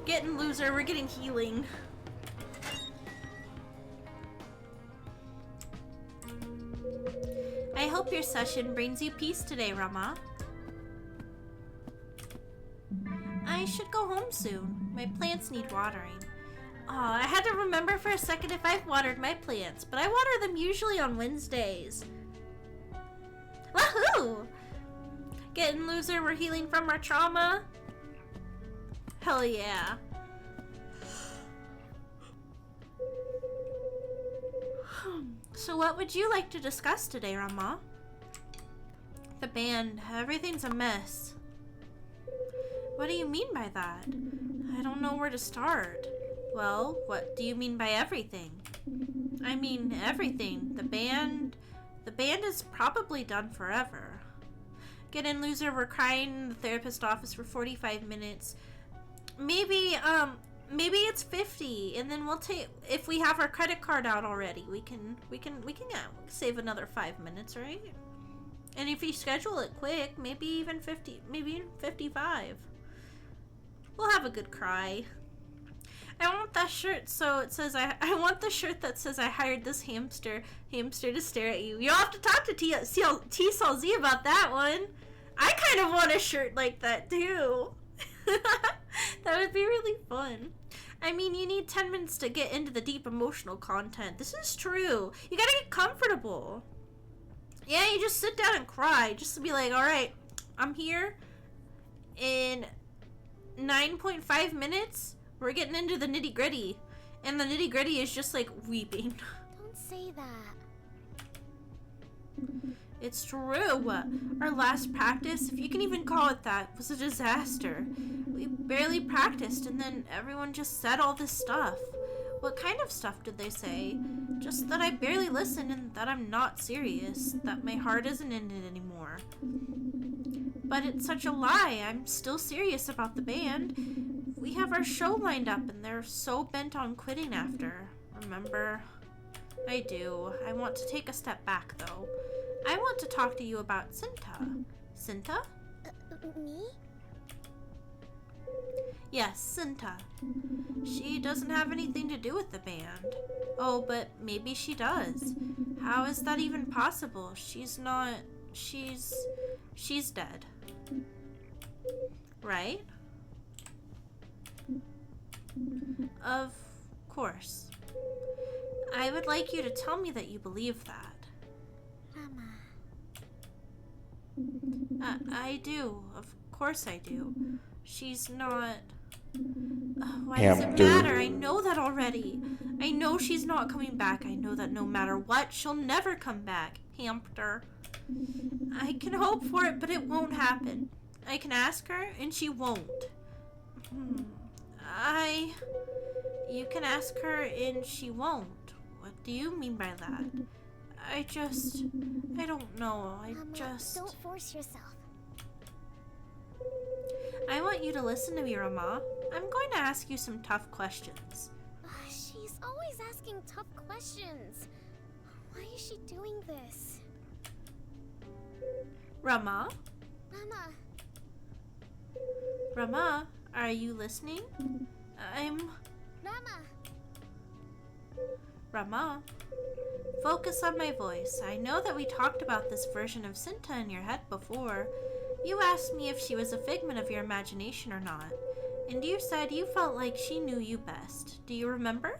Get in, loser. We're getting healing. I hope your session brings you peace today, Rama. I should go home soon. My plants need watering. Aw, I had to remember for a second if I've watered my plants, but I water them usually on Wednesdays. Wahoo! Getting loser, we're healing from our trauma. Hell yeah. So what would you like to discuss today, Rama? The band. Everything's a mess. What do you mean by that? I don't know where to start. Well, what do you mean by everything? I mean everything. The band is probably done forever. Get in, loser. We're crying in the therapist office for 45 minutes. Maybe it's 50, and then we'll take, if we have our credit card out already, we can save another 5 minutes, right? And if you schedule it quick, maybe even 50, maybe even 55. We'll have a good cry. I want that shirt so it says I want the shirt that says I hired this hamster to stare at you. You'll have to talk to T-Sol-Z about that one. I kind of want a shirt like that too. That would be really fun. I mean, you need 10 minutes to get into the deep emotional content. This is true. You gotta get comfortable. Yeah, you just sit down and cry. Just to be like, alright, I'm here. In 9.5 minutes, we're getting into the nitty gritty. And the nitty gritty is just like weeping.
Don't say that.
It's true. Our last practice, if you can even call it that, was a disaster. We barely practiced and then everyone just said all this stuff. What kind of stuff did they say? Just that I barely listen and that I'm not serious, that my heart isn't in it anymore. But it's such a lie. I'm still serious about the band. We have our show lined up and they're so bent on quitting after. Remember? I do. I want to take a step back, though. I want to talk to you about Cinta. Cinta?
Me?
Yes, Cinta. She doesn't have anything to do with the band. Oh, but maybe she does. How is that even possible? She's not... She's dead. Right? Of course. I would like you to tell me that you believe that.
Mama.
I do. Of course I do. She's not... why
Hamster.
does it matter? I know that already. I know she's not coming back. I know that no matter what, she'll never come back. Hamster. I can hope for it, but it won't happen. I can ask her, and she won't. You can ask her, and she won't. What do you mean by that? I don't know.
Mama, don't force yourself.
I want you to listen to me, Rama. I'm going to ask you some tough questions.
She's always asking tough questions. Why is she doing this?
Rama?
Mama.
Rama, are you listening?
Mama.
Rama, focus on my voice. I know that we talked about this version of Cinta in your head before. You asked me if she was a figment of your imagination or not, and you said you felt like she knew you best. Do you remember?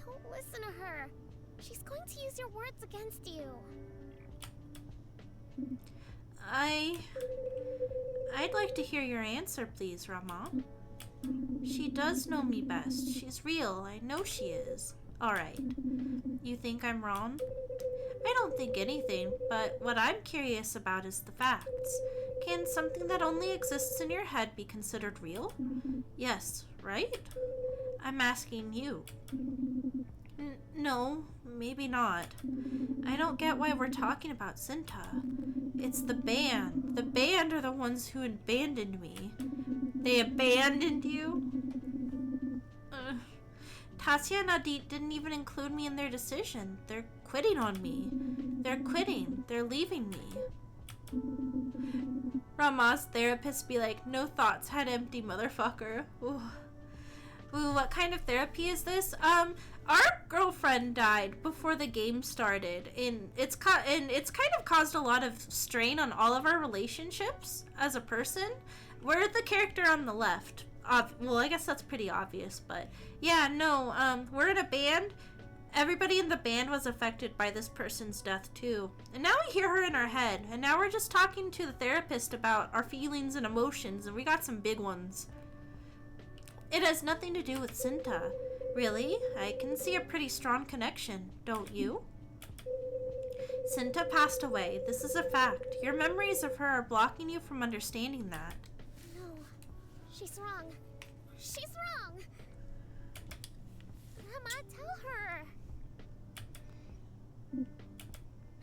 Don't listen to her. She's going to use your words against you.
I'd like to hear your answer, please, Rama. She does know me best. She's real. I know she is. Alright. You think I'm wrong? I don't think anything, but what I'm curious about is the facts. Can something that only exists in your head be considered real? Yes, right? I'm asking you. No, maybe not. I don't get why we're talking about Cinta. It's the band. The band are the ones who abandoned me. They abandoned you? Tasya and Adit didn't even include me in their decision. They're quitting on me. They're quitting. They're leaving me. Rama's therapist be like, no thoughts, head empty, motherfucker. Ooh. Ooh, what kind of therapy is this? Our girlfriend died before the game started, and it's kind of caused a lot of strain on all of our relationships as a person. We're the character on the left. Well, I guess that's pretty obvious, but yeah, no, we're in a band. Everybody in the band was affected by this person's death too. And now we hear her in our head, and now we're just talking to the therapist about our feelings and emotions, and we got some big ones. It has nothing to do with Cinta. Really? I can see a pretty strong connection, don't you? Cinta passed away. This is a fact. Your memories of her are blocking you from understanding that.
No, she's wrong. She's wrong. Mama, tell her.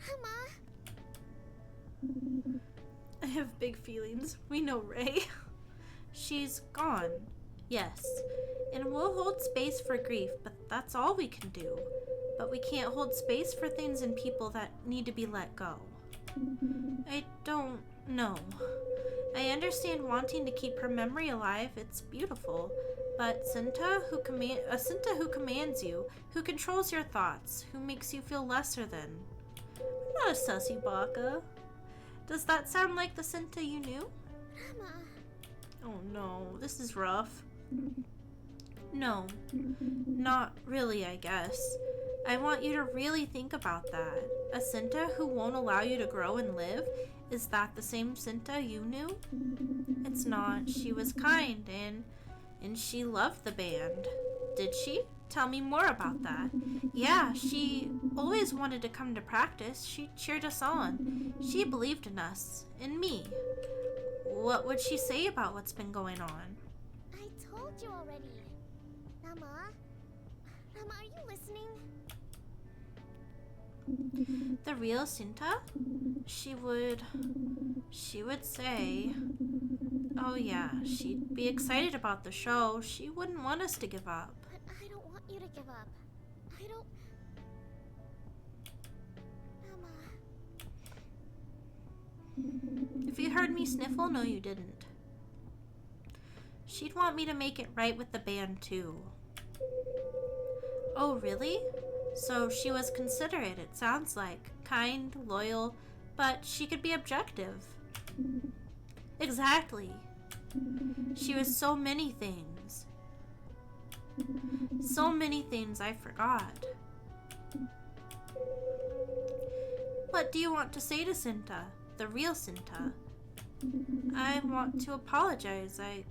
Mama.
I have big feelings. We know Ray. She's gone. Yes. And we'll hold space for grief, but that's all we can do. But we can't hold space for things and people that need to be let go. I don't know. I understand wanting to keep her memory alive. It's beautiful. But a Cinta who commands you, who controls your thoughts, who makes you feel lesser than. I'm not a sussy, Baka. Does that sound like the Cinta you knew?
Mama.
Oh no, this is rough. No, not really, I guess. I want you to really think about that. A Cinta who won't allow you to grow and live? Is that the same Cinta you knew? It's not. She was kind and she loved the band. Did she? Tell me more about that. Yeah, she always wanted to come to practice. She cheered us on. She believed in us. In me. What would she say about what's been going on?
I told you already. Mama? Mama, are you listening?
The real Cinta? She would say, oh yeah, she'd be excited about the show. She wouldn't want us to give up.
But I don't want you to give up. I don't... Emma...
If you heard me sniffle, no you didn't. She'd want me to make it right with the band too. Oh really? So she was considerate, it sounds like. Kind, loyal, but she could be objective. Exactly. She was so many things. So many things I forgot. What do you want to say to Cinta? The real Cinta? I want to apologize, I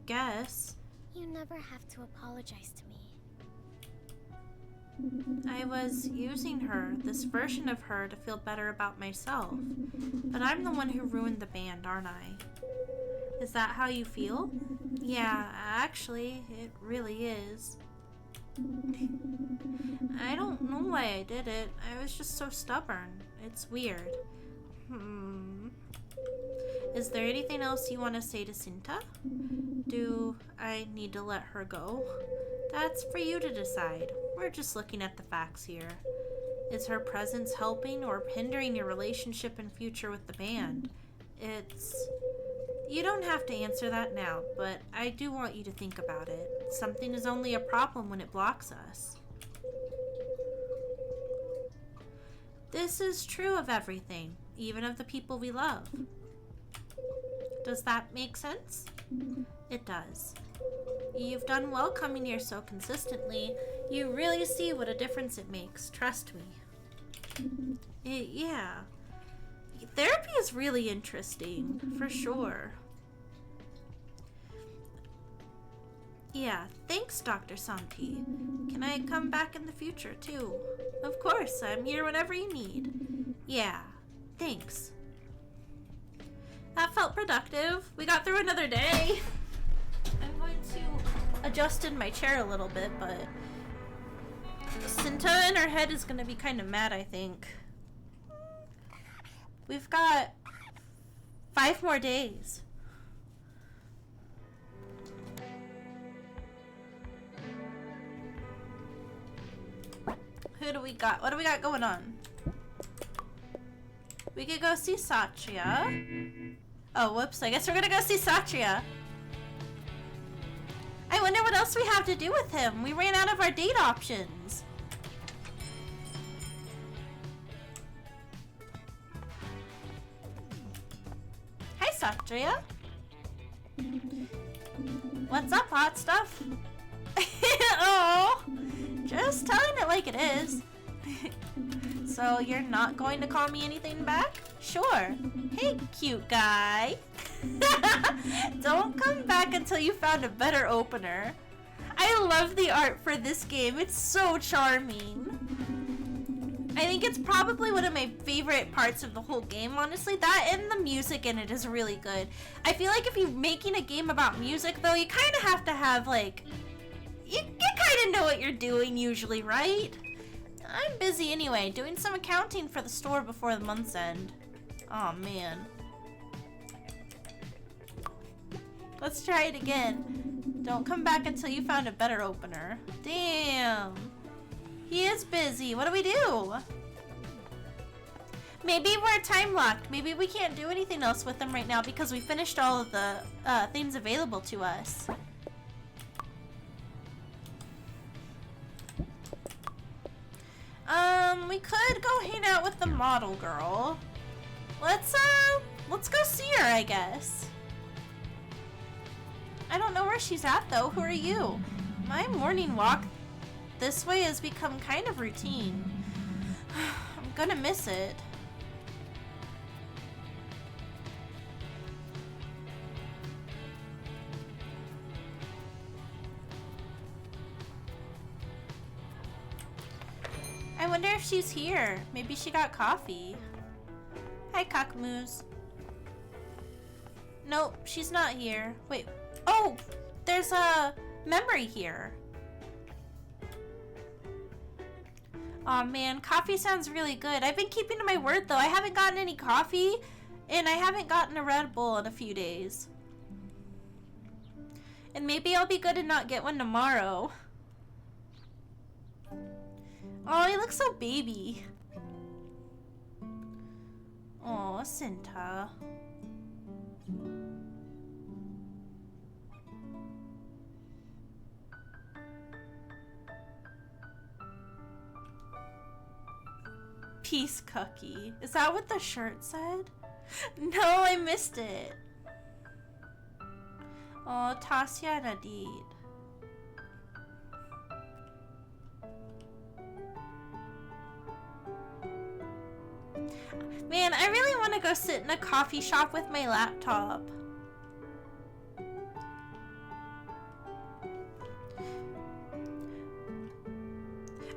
guess.
You never have to apologize to me.
I was using her, this version of her, to feel better about myself. But I'm the one who ruined the band, aren't I? Is that how you feel? Yeah, actually, it really is. I don't know why I did it. I was just so stubborn. It's weird. Is there anything else you want to say to Cinta? Do I need to let her go? That's for you to decide. We're just looking at the facts here. Is her presence helping or hindering your relationship and future with the band? You don't have to answer that now, but I do want you to think about it. Something is only a problem when it blocks us. This is true of everything, even of the people we love. Does that make sense? It does. You've done well coming here so consistently. You really see what a difference it makes, trust me. Yeah. Therapy is really interesting, for sure. Yeah, thanks, Dr. Santi. Can I come back in the future, too? Of course, I'm here whenever you need. Yeah, thanks. That felt productive. We got through another day. I'm going to adjust in my chair a little bit, but Cinta in her head is going to be kind of mad, I think. We've got 5 more days. Who do we got? What do we got going on? We could go see Satya. Oh, whoops. I guess we're gonna go see Satya. I wonder what else we have to do with him. We ran out of our date options. Hi, Satya. What's up, hot stuff? Oh, just telling it like it is. So you're not going to call me anything back? Sure. Hey, cute guy. Don't come back until you found a better opener. I love the art for this game. It's so charming. I think it's probably one of my favorite parts of the whole game, honestly. That and the music in it is really good. I feel like if you're making a game about music, though, you kind of have to have, like... You kind of know what you're doing usually, right? I'm busy anyway, doing some accounting for the store before the month's end. Oh man. Let's try it again. Don't come back until you found a better opener. Damn. He is busy. What do we do? Maybe we're time locked. Maybe we can't do anything else with him right now because we finished all of the things available to us. We could go hang out with the model girl. Let's go see her, I guess. I don't know where she's at, though. Who are you? My morning walk this way has become kind of routine. I'm gonna miss it. I wonder if she's here. Maybe she got coffee. Hi, Cockmoose. Nope, she's not here. Wait. Oh, there's a memory here. Aw man, coffee sounds really good. I've been keeping to my word though. I haven't gotten any coffee, and I haven't gotten a Red Bull in a few days. And maybe I'll be good and not get one tomorrow. Oh, he looks so baby. Oh, Cinta. Peace cookie. Is that what the shirt said? No, I missed it. Oh, Tasya Nadid. Man, I really want to go sit in a coffee shop with my laptop.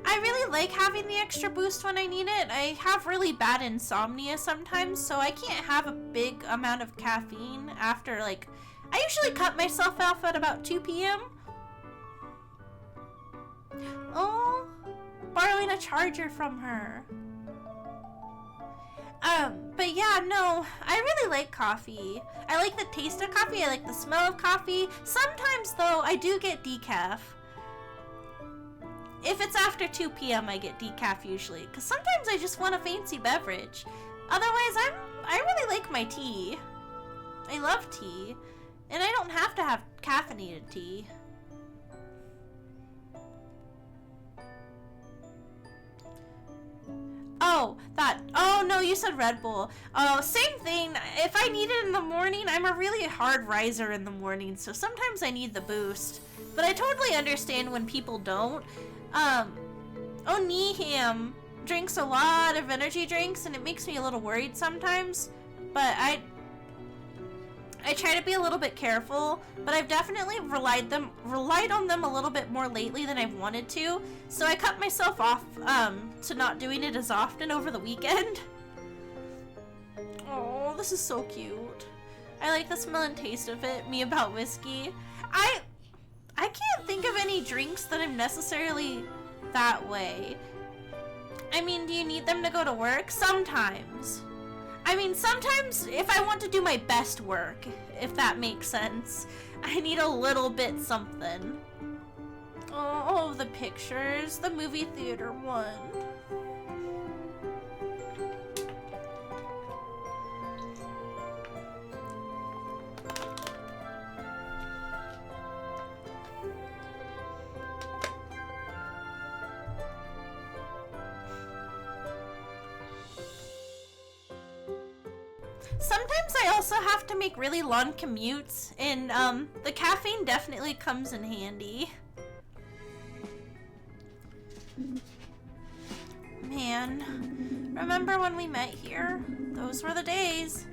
I really like having the extra boost when I need it. I have really bad insomnia sometimes, so I can't have a big amount of caffeine after, like, I usually cut myself off at about 2 p.m. Oh, borrowing a charger from her. But yeah, no, I really like coffee. I like the taste of coffee, I like the smell of coffee. Sometimes, though, I do get decaf. If it's after 2 p.m., I get decaf usually, because sometimes I just want a fancy beverage. Otherwise, I really like my tea. I love tea, and I don't have to have caffeinated tea. Oh, that. Oh, no, you said Red Bull. Oh, same thing. If I need it in the morning, I'm a really hard riser in the morning, so sometimes I need the boost. But I totally understand when people don't. Oniham drinks a lot of energy drinks, and it makes me a little worried sometimes. But I try to be a little bit careful, but I've definitely relied on them a little bit more lately than I've wanted to. So I cut myself off to not doing it as often over the weekend. Oh, this is so cute. I like the smell and taste of it. Me about whiskey. I can't think of any drinks that I'm necessarily that way. I mean, do you need them to go to work? Sometimes. I mean, sometimes if I want to do my best work, if that makes sense, I need a little bit something. Oh, the pictures, the movie theater one. Sometimes I also have to make really long commutes, and the caffeine definitely comes in handy. Man, remember when we met here? Those were the days.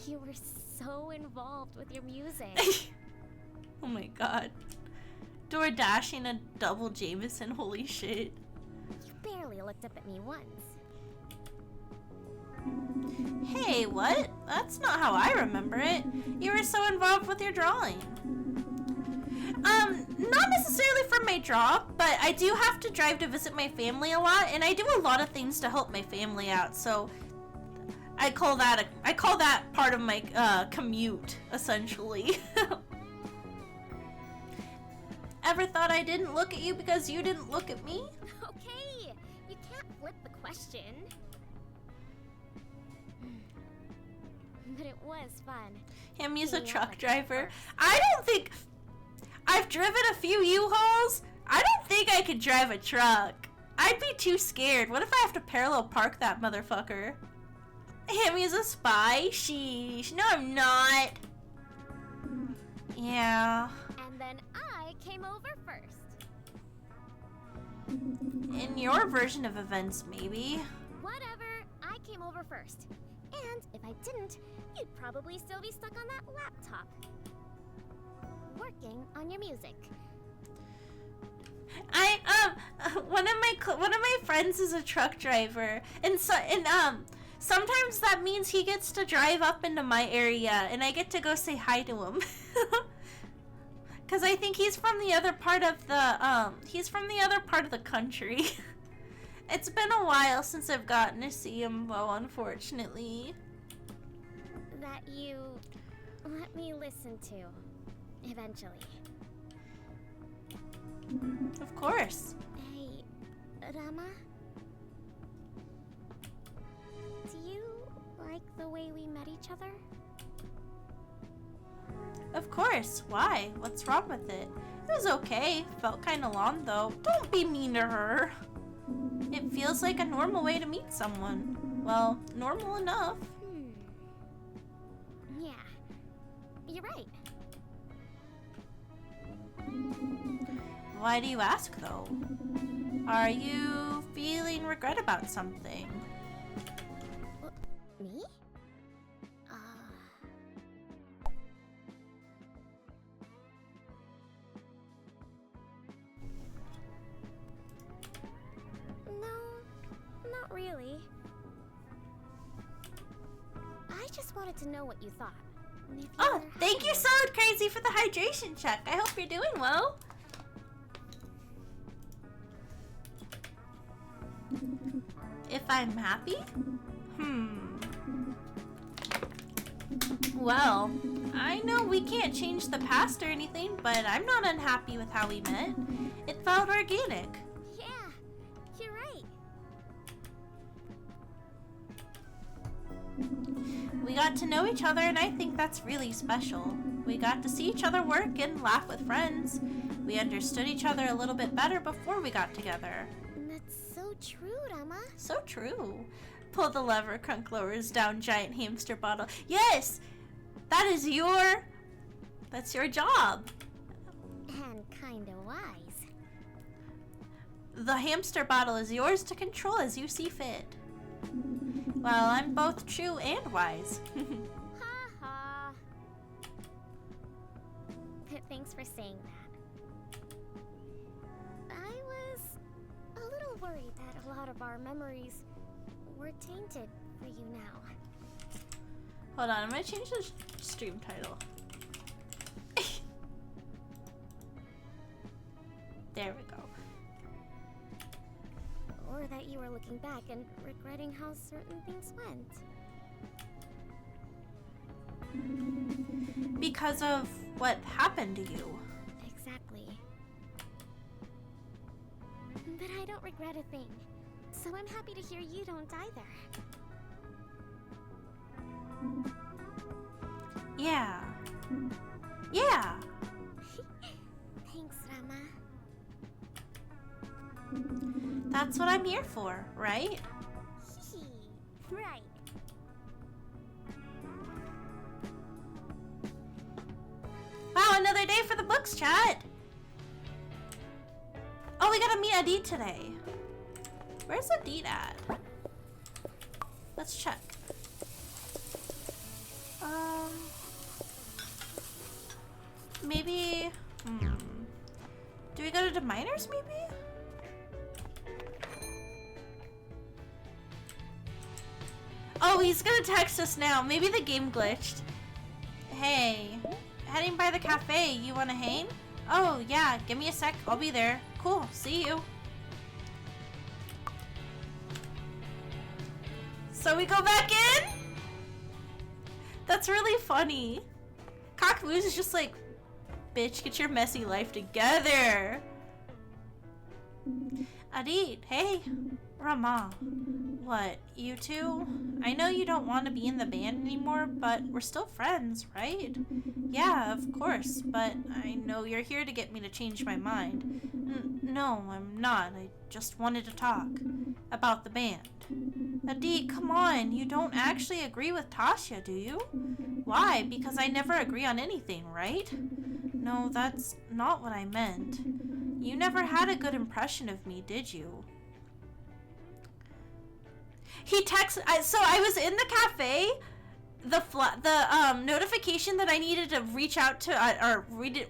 You were so involved with your music.
Oh my god. Door dashing a double Jameson, holy shit.
You barely looked up at me once.
Hey, what? That's not how I remember it. You were so involved with your drawing. Not necessarily for my job, but I do have to drive to visit my family a lot, and I do a lot of things to help my family out, so I call that part of my commute, essentially. Ever thought I didn't look at you because you didn't look at me?
Okay, you can't flip the question. But it was fun.
Hammie's a truck driver. I don't think... I've driven a few U-Hauls. I don't think I could drive a truck. I'd be too scared. What if I have to parallel park that motherfucker? Hammie's a spy? Sheesh. No, I'm not. Yeah.
And then I came over first.
In your version of events, maybe.
Whatever, I came over first. And if I didn't, you'd probably still be stuck on that laptop. Working on your music.
One of my friends is a truck driver, and sometimes that means he gets to drive up into my area, and I get to go say hi to him. Cause I think he's from the other part of the country. It's been a while since I've gotten to see him though, unfortunately.
That you let me listen to, eventually.
Of course.
Hey, Rama? Do you like the way we met each other?
Of course. Why? What's wrong with it? It was okay. Felt kinda long though. Don't be mean to her. It feels like a normal way to meet someone. Well, normal enough.
Yeah. You're right.
Why do you ask though? Are you feeling regret about something?
Me? No, not really. I just wanted to know what you thought.
Oh, thank you, Solid Crazy, for the hydration check. I hope you're doing well. If I'm happy? Well, I know we can't change the past or anything, but I'm not unhappy with how we met. It felt organic.
Yeah, you're right.
We got to know each other, and I think that's really special. We got to see each other work and laugh with friends. We understood each other a little bit better before we got together.
That's so true, Rama.
So true. Pull the lever, Crunk lowers down giant hamster bottle. Yes! That's your job.
And kinda wise.
The hamster bottle is yours to control as you see fit. Well, I'm both true and wise.
Ha ha. Thanks for saying that. I was a little worried that a lot of our memories were tainted for you now.
Hold on, I'm gonna change the stream title. There we go.
Or that you were looking back and regretting how certain things went.
Because of what happened to you.
Exactly. But I don't regret a thing. So I'm happy to hear you don't either.
Yeah. Yeah.
Thanks, Rama.
That's what I'm here for, right?
Right.
Wow, another day for the books, chat. Oh, we gotta meet Adit today. Where's Adit at? Let's check. Maybe. Do we go to the miners, maybe? Oh, he's gonna text us now. Maybe the game glitched. Hey, heading by the cafe. You wanna hang? Oh, yeah. Give me a sec. I'll be there. Cool. See you. So we go back in? That's really funny. Cockmoose is just like, bitch, get your messy life together. Adit, hey. Rama. What, you two? I know you don't want to be in the band anymore, but we're still friends, right? Yeah, of course, but I know you're here to get me to change my mind. No, I'm not. I just wanted to talk about the band. Adit, come on. You don't actually agree with Tasha, do you? Why? Because I never agree on anything, right? No, that's not what I meant. You never had a good impression of me, did you? He texted, so I was in the cafe, the notification that I needed to reach out to, or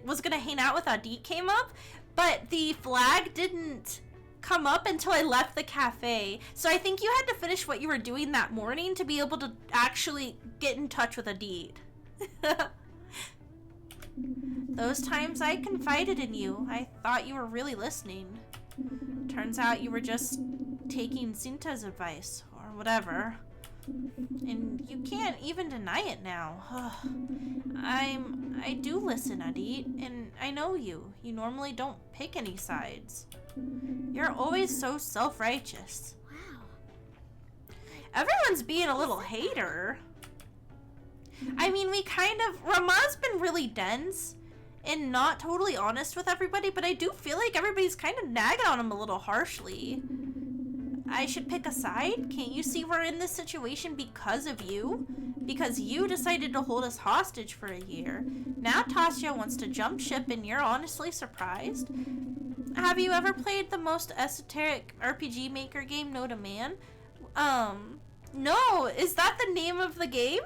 was gonna hang out with Adit came up, but the flag didn't come up until I left the cafe. So I think you had to finish what you were doing that morning to be able to actually get in touch with Adit. Those times I confided in you, I thought you were really listening. Turns out you were just taking Cinta's advice, or whatever. And you can't even deny it now. I do listen, Adit, and I know you. You normally don't pick any sides. You're always so self-righteous.
Wow.
Everyone's being a little hater. I mean, Rama's been really dense and not totally honest with everybody, but I do feel like everybody's kind of nagging on him a little harshly. I should pick a side? Can't you see we're in this situation because of you? Because you decided to hold us hostage for a year. Now Tasya wants to jump ship and you're honestly surprised? Have you ever played the most esoteric RPG Maker game known to man? No. Is that the name of the game?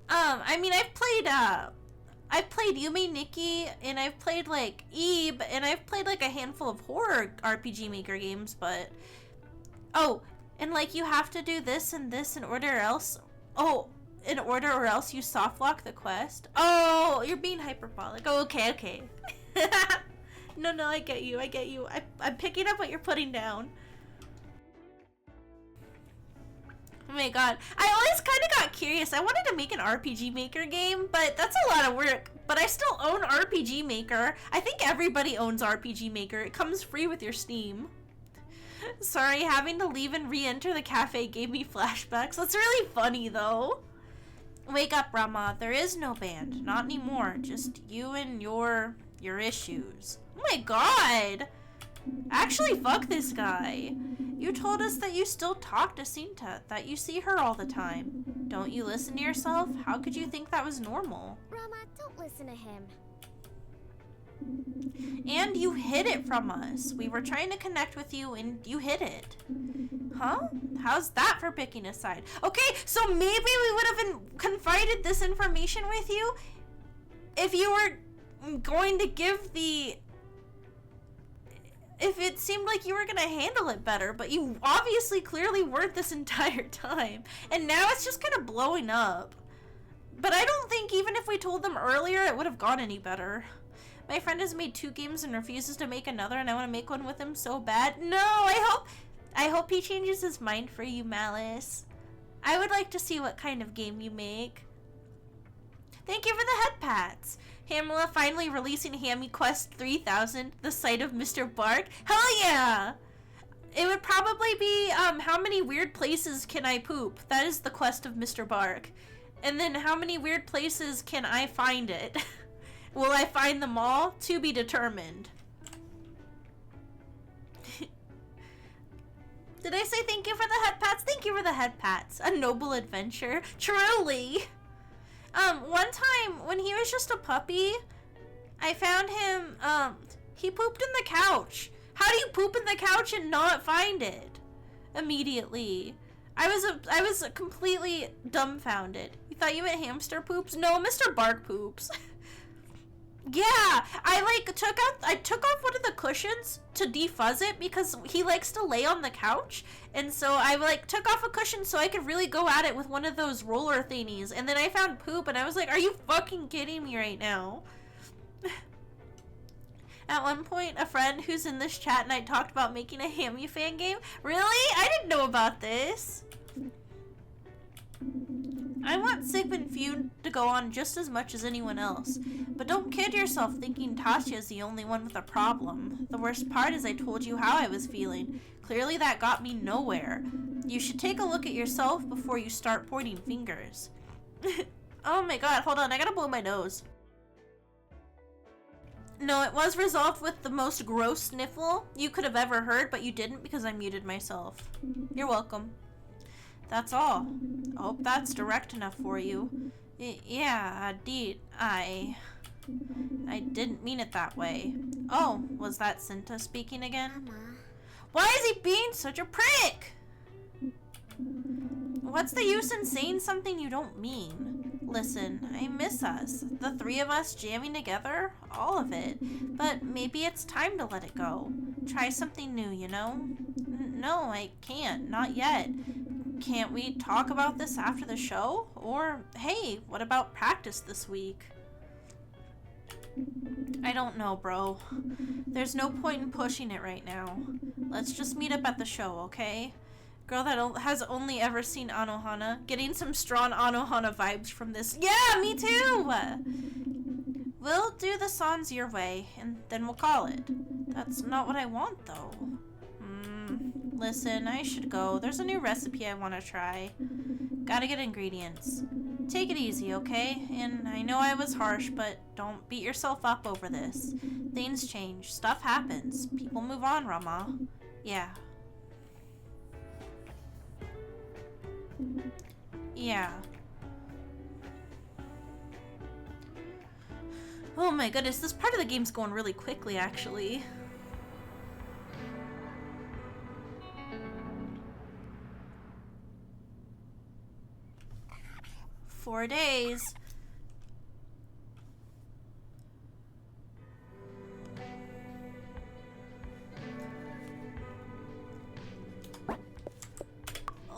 I mean, I've played Yume Nikki, and I've played, like, Ebe, and I've played, like, a handful of horror RPG Maker games, but... Oh, and, like, you have to do this and this in order or else... Oh, in order or else you softlock the quest? Oh, you're being hyperbolic. Oh, okay. No, I get you. I'm picking up what you're putting down. Oh my god. I always kind of got curious. I wanted to make an RPG Maker game, but that's a lot of work. But I still own RPG Maker. I think everybody owns RPG Maker. It comes free with your Steam. Sorry, having to leave and re-enter the cafe gave me flashbacks. That's really funny, though. Wake up, Rama. There is no band. Not anymore. Just you and your issues. Oh my god! Actually, fuck this guy. You told us that you still talk to Cinta, that you see her all the time. Don't you listen to yourself? How could you think that was normal?
Rama, don't listen to him.
And you hid it from us. We were trying to connect with you and you hid it. Huh? How's that for picking a side? Okay, so maybe we would have confided this information with you if you were going to give the... If it seemed like you were gonna handle it better, but you obviously clearly weren't this entire time. And now it's just kind of blowing up. But I don't think even if we told them earlier, it would have gone any better. My friend has made 2 games and refuses to make another, and I want to make one with him so bad. No, I hope he changes his mind for you, Malice. I would like to see what kind of game you make. Thank you for the head pats. Hamela finally releasing Hammie Quest 3000, the site of Mr. Bark. Hell yeah! It would probably be, how many weird places can I poop? That is the quest of Mr. Bark. And then how many weird places can I find it? Will I find them all? To be determined. Did I say thank you for the head pats? Thank you for the head pats. A noble adventure. Truly! One time, when he was just a puppy, I found him, he pooped in the couch. How do you poop in the couch and not find it? Immediately. I was completely dumbfounded. You thought you meant hamster poops? No, Mr. Bark poops. Yeah, I took off one of the cushions to defuzz it because he likes to lay on the couch, and so I took off a cushion so I could really go at it with one of those roller thingies, and then I found poop and I was like, are you fucking kidding me right now? At one point, a friend who's in this chat and I talked about making a Hammie fan game. Really? I didn't know about this. I want Sigmund Feud to go on just as much as anyone else, but don't kid yourself thinking Tasya's the only one with a problem. The worst part is I told you how I was feeling. Clearly that got me nowhere. You should take a look at yourself before you start pointing fingers. Oh my god, hold on, I gotta blow my nose. No, it was resolved with the most gross sniffle you could have ever heard, but you didn't because I muted myself. You're welcome. That's all. I hope that's direct enough for you. Yeah, indeed. I didn't mean it that way. Oh, was that Cinta speaking again?
Mama.
Why is he being such a prick? What's the use in saying something you don't mean? Listen, I miss us. The 3 of us jamming together. All of it. But maybe it's time to let it go. Try something new, you know? No, I can't. Not yet. Can't we talk about this after the show? Or, hey, what about practice this week? I don't know, bro. There's no point in pushing it right now. Let's just meet up at the show, okay? Girl that has only ever seen Anohana. Getting some strong Anohana vibes from this. Yeah, me too! We'll do the songs your way, and then we'll call it. That's not what I want, though. Listen, I should go. There's a new recipe I want to try. Gotta get ingredients. Take it easy, okay? And I know I was harsh, but don't beat yourself up over this. Things change. Stuff happens. People move on, Rama. Yeah. Yeah. Oh my goodness, this part of the game's going really quickly, actually. "4 days.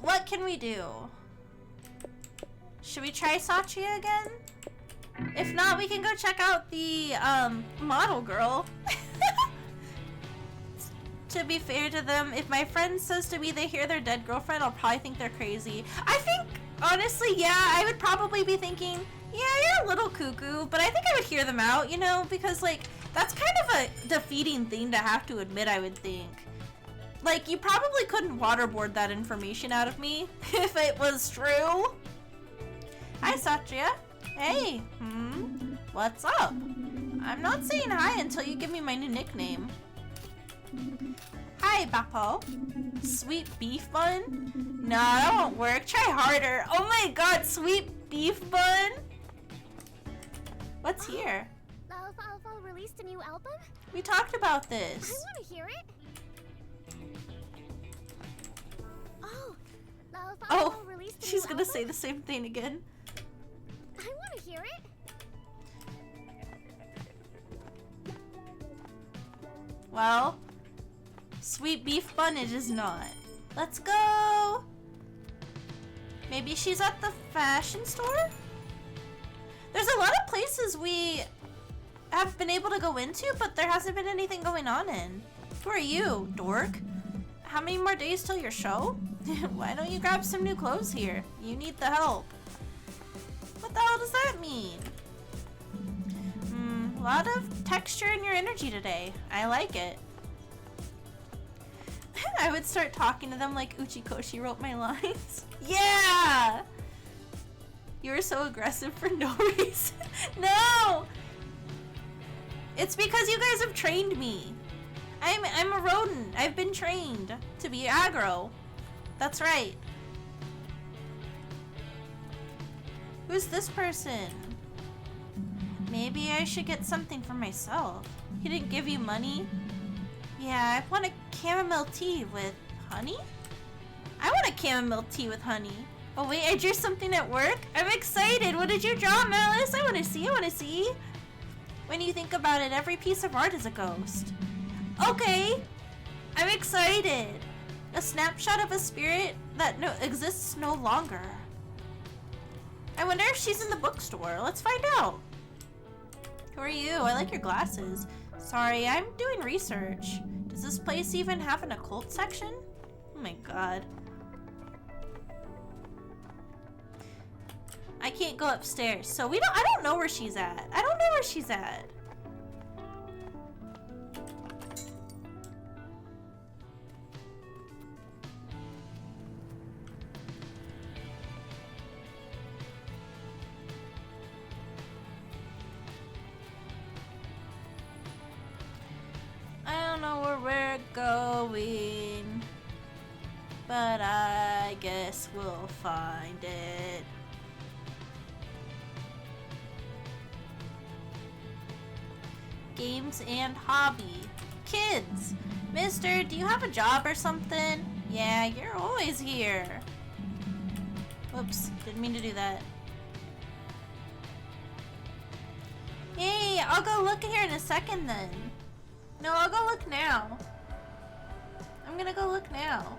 What can we do? Should we try Satya again? If not, we can go check out the model girl. To be fair to them, if my friend says to me they hear their dead girlfriend, I'll probably think they're crazy. I think, honestly, yeah, I would probably be thinking, yeah, you're a little cuckoo, but I think I would hear them out, you know, because, like, that's kind of a defeating thing to have to admit, I would think. Like, you probably couldn't waterboard that information out of me if it was true. Hi, Satya. Hey, what's up? I'm not saying hi until you give me my new nickname. Hi, Bappo. Sweet beef bun? No, that won't work. Try harder. Oh my god, sweet beef bun? What's here?
Love released a new album?
We talked about this.
I want to hear it.
Oh,
released a
she's
new
gonna
album?
say the same thing again.
I want to hear it.
Well, sweet beef bun it is not. Let's go! Maybe she's at the fashion store? There's a lot of places we have been able to go into, but there hasn't been anything going on in. Who are you, dork? How many more days till your show? Why don't you grab some new clothes here? You need the help. What the hell does that mean? A lot of texture in your energy today. I like it. I would start talking to them like Uchikoshi wrote my lines. Yeah! You were so aggressive for no reason. No! It's because you guys have trained me. I'm a rodent. I've been trained to be aggro. That's right. Who's this person? Maybe I should get something for myself. He didn't give you money? Yeah, I want a chamomile tea with honey? I want a chamomile tea with honey. Oh wait, I drew something at work? I'm excited! What did you draw, Malice? I wanna see! When you think about it, every piece of art is a ghost. Okay! I'm excited! A snapshot of a spirit that exists no longer. I wonder if she's in the bookstore. Let's find out. Who are you? I like your glasses. Sorry, I'm doing research. Does this place even have an occult section? Oh my god. I can't go upstairs, so I don't know where she's at. I don't know where she's at. I don't know where we're going, but I guess we'll find it. Games and hobby. Kids! Mister, do you have a job or something? Yeah, you're always here. Whoops, didn't mean to do that. Hey, I'll go look here in a second then. No, I'll go look now. I'm gonna go look now.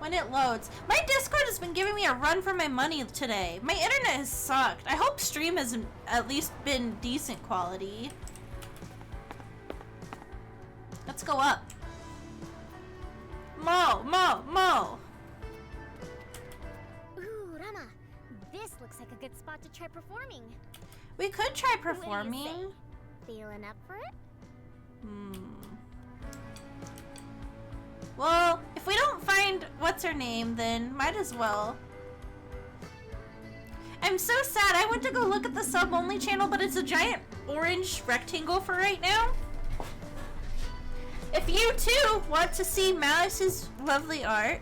When it loads. My Discord has been giving me a run for my money today. My internet has sucked. I hope stream has at least been decent quality. Let's go up. Mo!
Ooh, Rama. This looks like a good spot to try performing.
We could try
What do you
performing.
say? Feeling up for it?
Well, if we don't find what's her name, then might as well. I'm so sad. I went to go look at the sub-only channel, but it's a giant orange rectangle for right now. If you too want to see Malice's lovely art,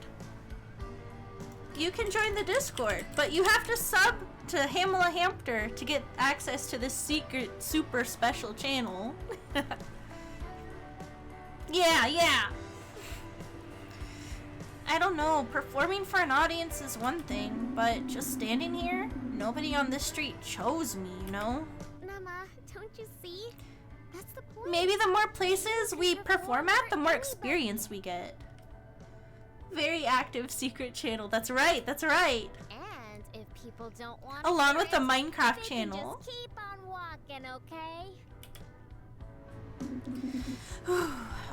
you can join the Discord, but you have to sub to Hamela Hampter to get access to this secret super special channel. Yeah. I don't know, performing for an audience is one thing, but just standing here, nobody on this street chose me, you know?
Rama, don't you see? That's the point.
Maybe the more places we perform at, the more experience we get. Very active secret channel, that's right.
And if people don't want
Along with the
it,
Minecraft
they can
channel.
just keep on walking, okay?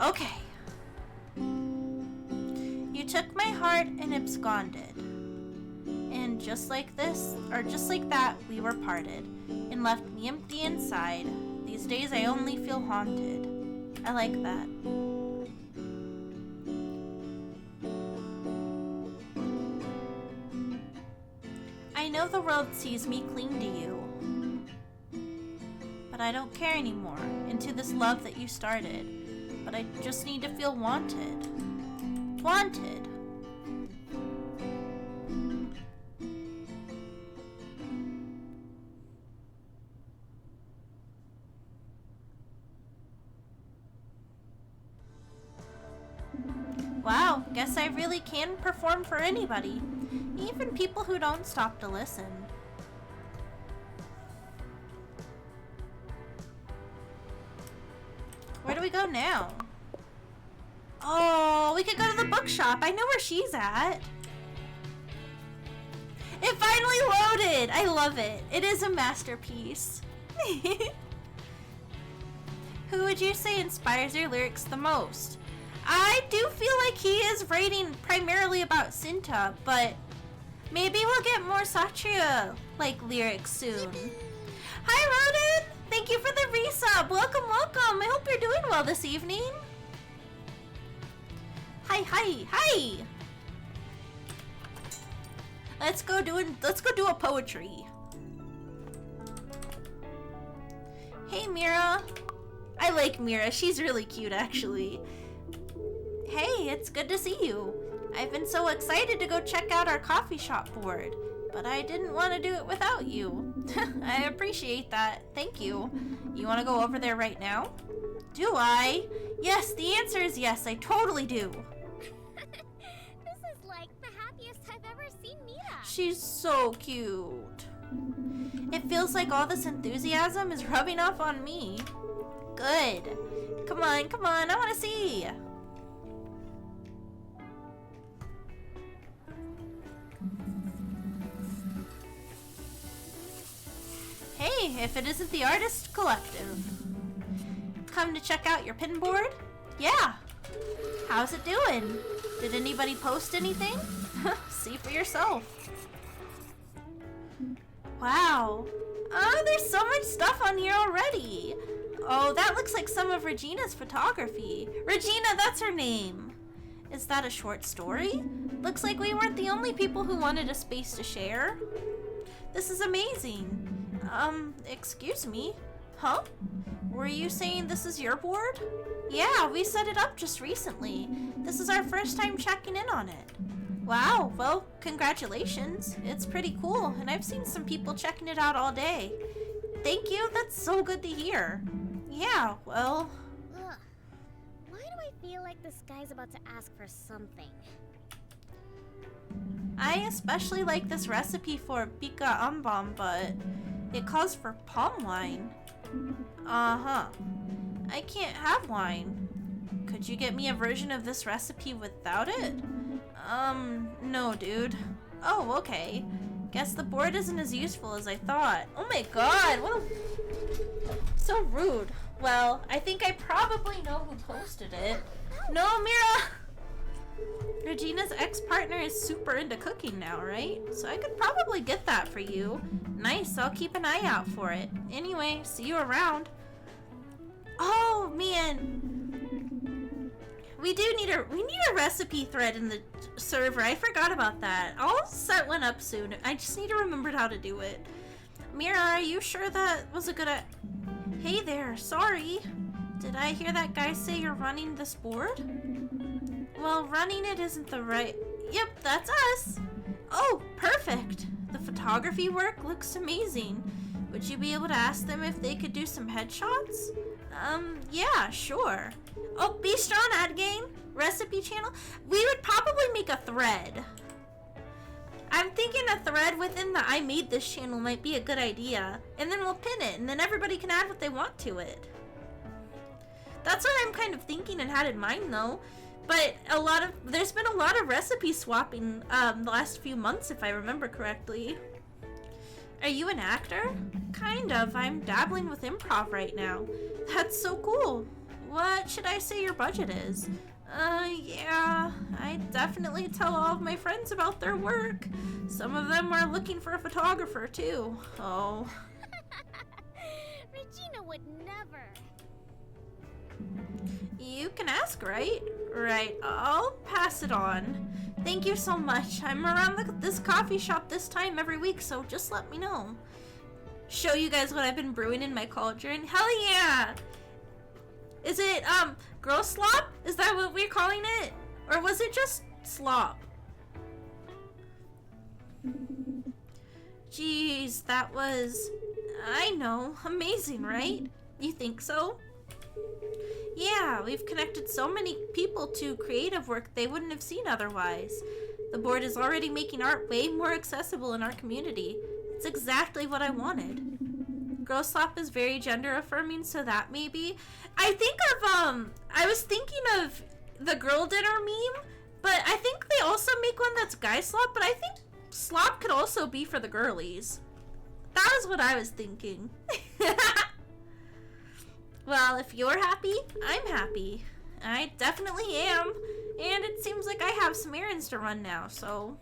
Okay. You took my heart and absconded. And just like this, or just like that, we were parted. And left me empty inside. These days I only feel haunted. I like that. I know the world sees me cling to you. But I don't care anymore, into this love that you started. But I just need to feel wanted. Wanted. Wow, guess I really can perform for anybody. Even people who don't stop to listen. Where do we go now? Oh, we could go to the bookshop. I know where she's at. It finally loaded. I love it. It is a masterpiece. Who would you say inspires your lyrics the most? I do feel like he is writing primarily about Cinta, but maybe we'll get more Satria like lyrics soon. Hi, Ronan! Thank you for the resub. Welcome. I hope you're doing well this evening. Hi. Let's go do a poetry. Hey, Mira. I like Mira. She's really cute, actually. Hey, it's good to see you. I've been so excited to go check out our coffee shop board, but I didn't want to do it without you. I appreciate that. Thank you. You want to go over there right now? Do I? Yes, the answer is yes. I totally do.
This is like the happiest I've ever seen Mira.
She's so cute. It feels like all this enthusiasm is rubbing off on me. Good. Come on, I want to see. Hey, if it isn't the Artist Collective. Come to check out your pin board? Yeah. How's it doing? Did anybody post anything? See for yourself. Wow. Oh, there's so much stuff on here already. Oh, that looks like some of Regina's photography. Regina, that's her name. Is that a short story? Looks like we weren't the only people who wanted a space to share. This is amazing. Excuse me? Huh? Were you saying this is your board? Yeah, we set it up just recently. This is our first time checking in on it. Wow, well, congratulations. It's pretty cool, and I've seen some people checking it out all day. Thank you, that's so good to hear. Yeah, well...
Ugh. Why do I feel like this guy's about to ask for something?
I especially like this recipe for Bika Ambam, but it calls for palm wine. Uh-huh. I can't have wine. Could you get me a version of this recipe without it? No, dude. Oh, okay. Guess the board isn't as useful as I thought. Oh my god, what a... So rude. Well, I think I probably know who posted it. No, Mira! Regina's ex-partner is super into cooking now, right? So I could probably get that for you. Nice, I'll keep an eye out for it. Anyway, see you around. Oh, man. We need a recipe thread in the server. I forgot about that. I'll set one up soon. I just need to remember how to do it. Mira, are you sure that was a good... Hey there, sorry. Did I hear that guy say you're running this board? Well, running it isn't the right... Yep, that's us. Oh, perfect. The photography work looks amazing. Would you be able to ask them if they could do some headshots? Yeah, sure. Oh, be strong, ad game. Recipe channel. We would probably make a thread. I'm thinking a thread within the I made this channel might be a good idea. And then we'll pin it, and then everybody can add what they want to it. That's what I'm kind of thinking and had in mind, though. But there's been a lot of recipe swapping the last few months, if I remember correctly. Are you an actor? Kind of. I'm dabbling with improv right now. That's so cool. What should I say your budget is? Yeah, I definitely tell all of my friends about their work. Some of them are looking for a photographer, too. Oh.
Regina would never.
You can ask, right? Right, I'll pass it on. Thank you so much. I'm around this coffee shop this time every week, so just let me know. Show you guys what I've been brewing in my cauldron. Hell yeah! Is it, girl slop? Is that what we're calling it? Or was it just slop? Jeez, that was... I know. Amazing, right? You think so? Yeah, we've connected so many people to creative work they wouldn't have seen otherwise. The board is already making art way more accessible in our community. It's exactly what I wanted. Girl slop is very gender affirming, so that maybe... I think of, I was thinking of the girl dinner meme, but I think they also make one that's guy slop, but I think slop could also be for the girlies. That was what I was thinking. Well, if you're happy, I'm happy. I definitely am. And it seems like I have some errands to run now, so...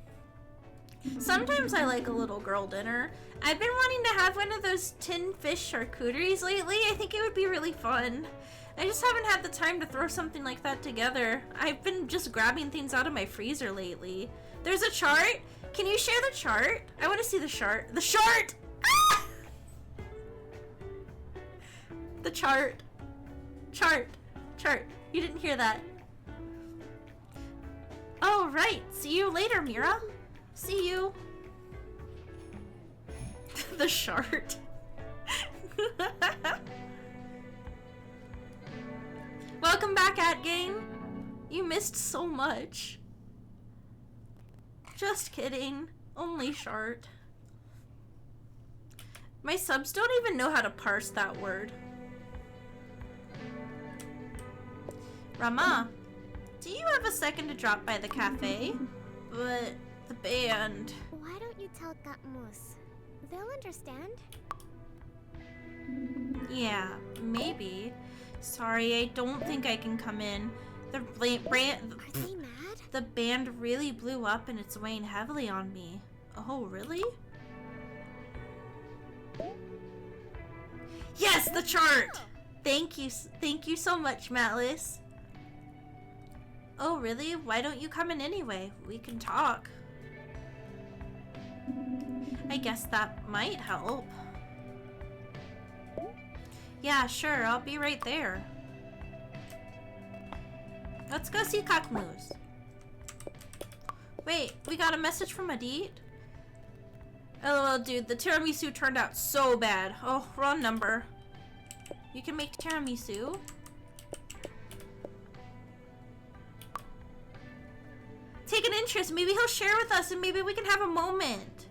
Sometimes I like a little girl dinner. I've been wanting to have one of those tin fish charcuteries lately. I think it would be really fun. I just haven't had the time to throw something like that together. I've been just grabbing things out of my freezer lately. There's a chart? Can you share the chart? I want to see the chart. The chart! Ah! The chart. Chart. You didn't hear that. Oh, right. See you later, Mira. See you. The chart. Welcome back, AtGame. You missed so much. Just kidding. Only shart. My subs don't even know how to parse that word. Rama, do you have a second to drop by the cafe? But the band...
Why don't you tell Katmus? They'll understand.
Yeah, maybe. Sorry, I don't think I can come in. The brand...
Are they mad?
The band really blew up and it's weighing heavily on me. Oh, really? Yes, the chart! Thank you so much, Matlis. Oh, really? Why don't you come in anyway? We can talk. I guess that might help. Yeah, sure, I'll be right there. Let's go see Kakmoos. Wait, we got a message from Adit? LOL, dude, the tiramisu turned out so bad. Oh, wrong number. You can make tiramisu? Take an interest. Maybe he'll share with us and maybe we can have a moment.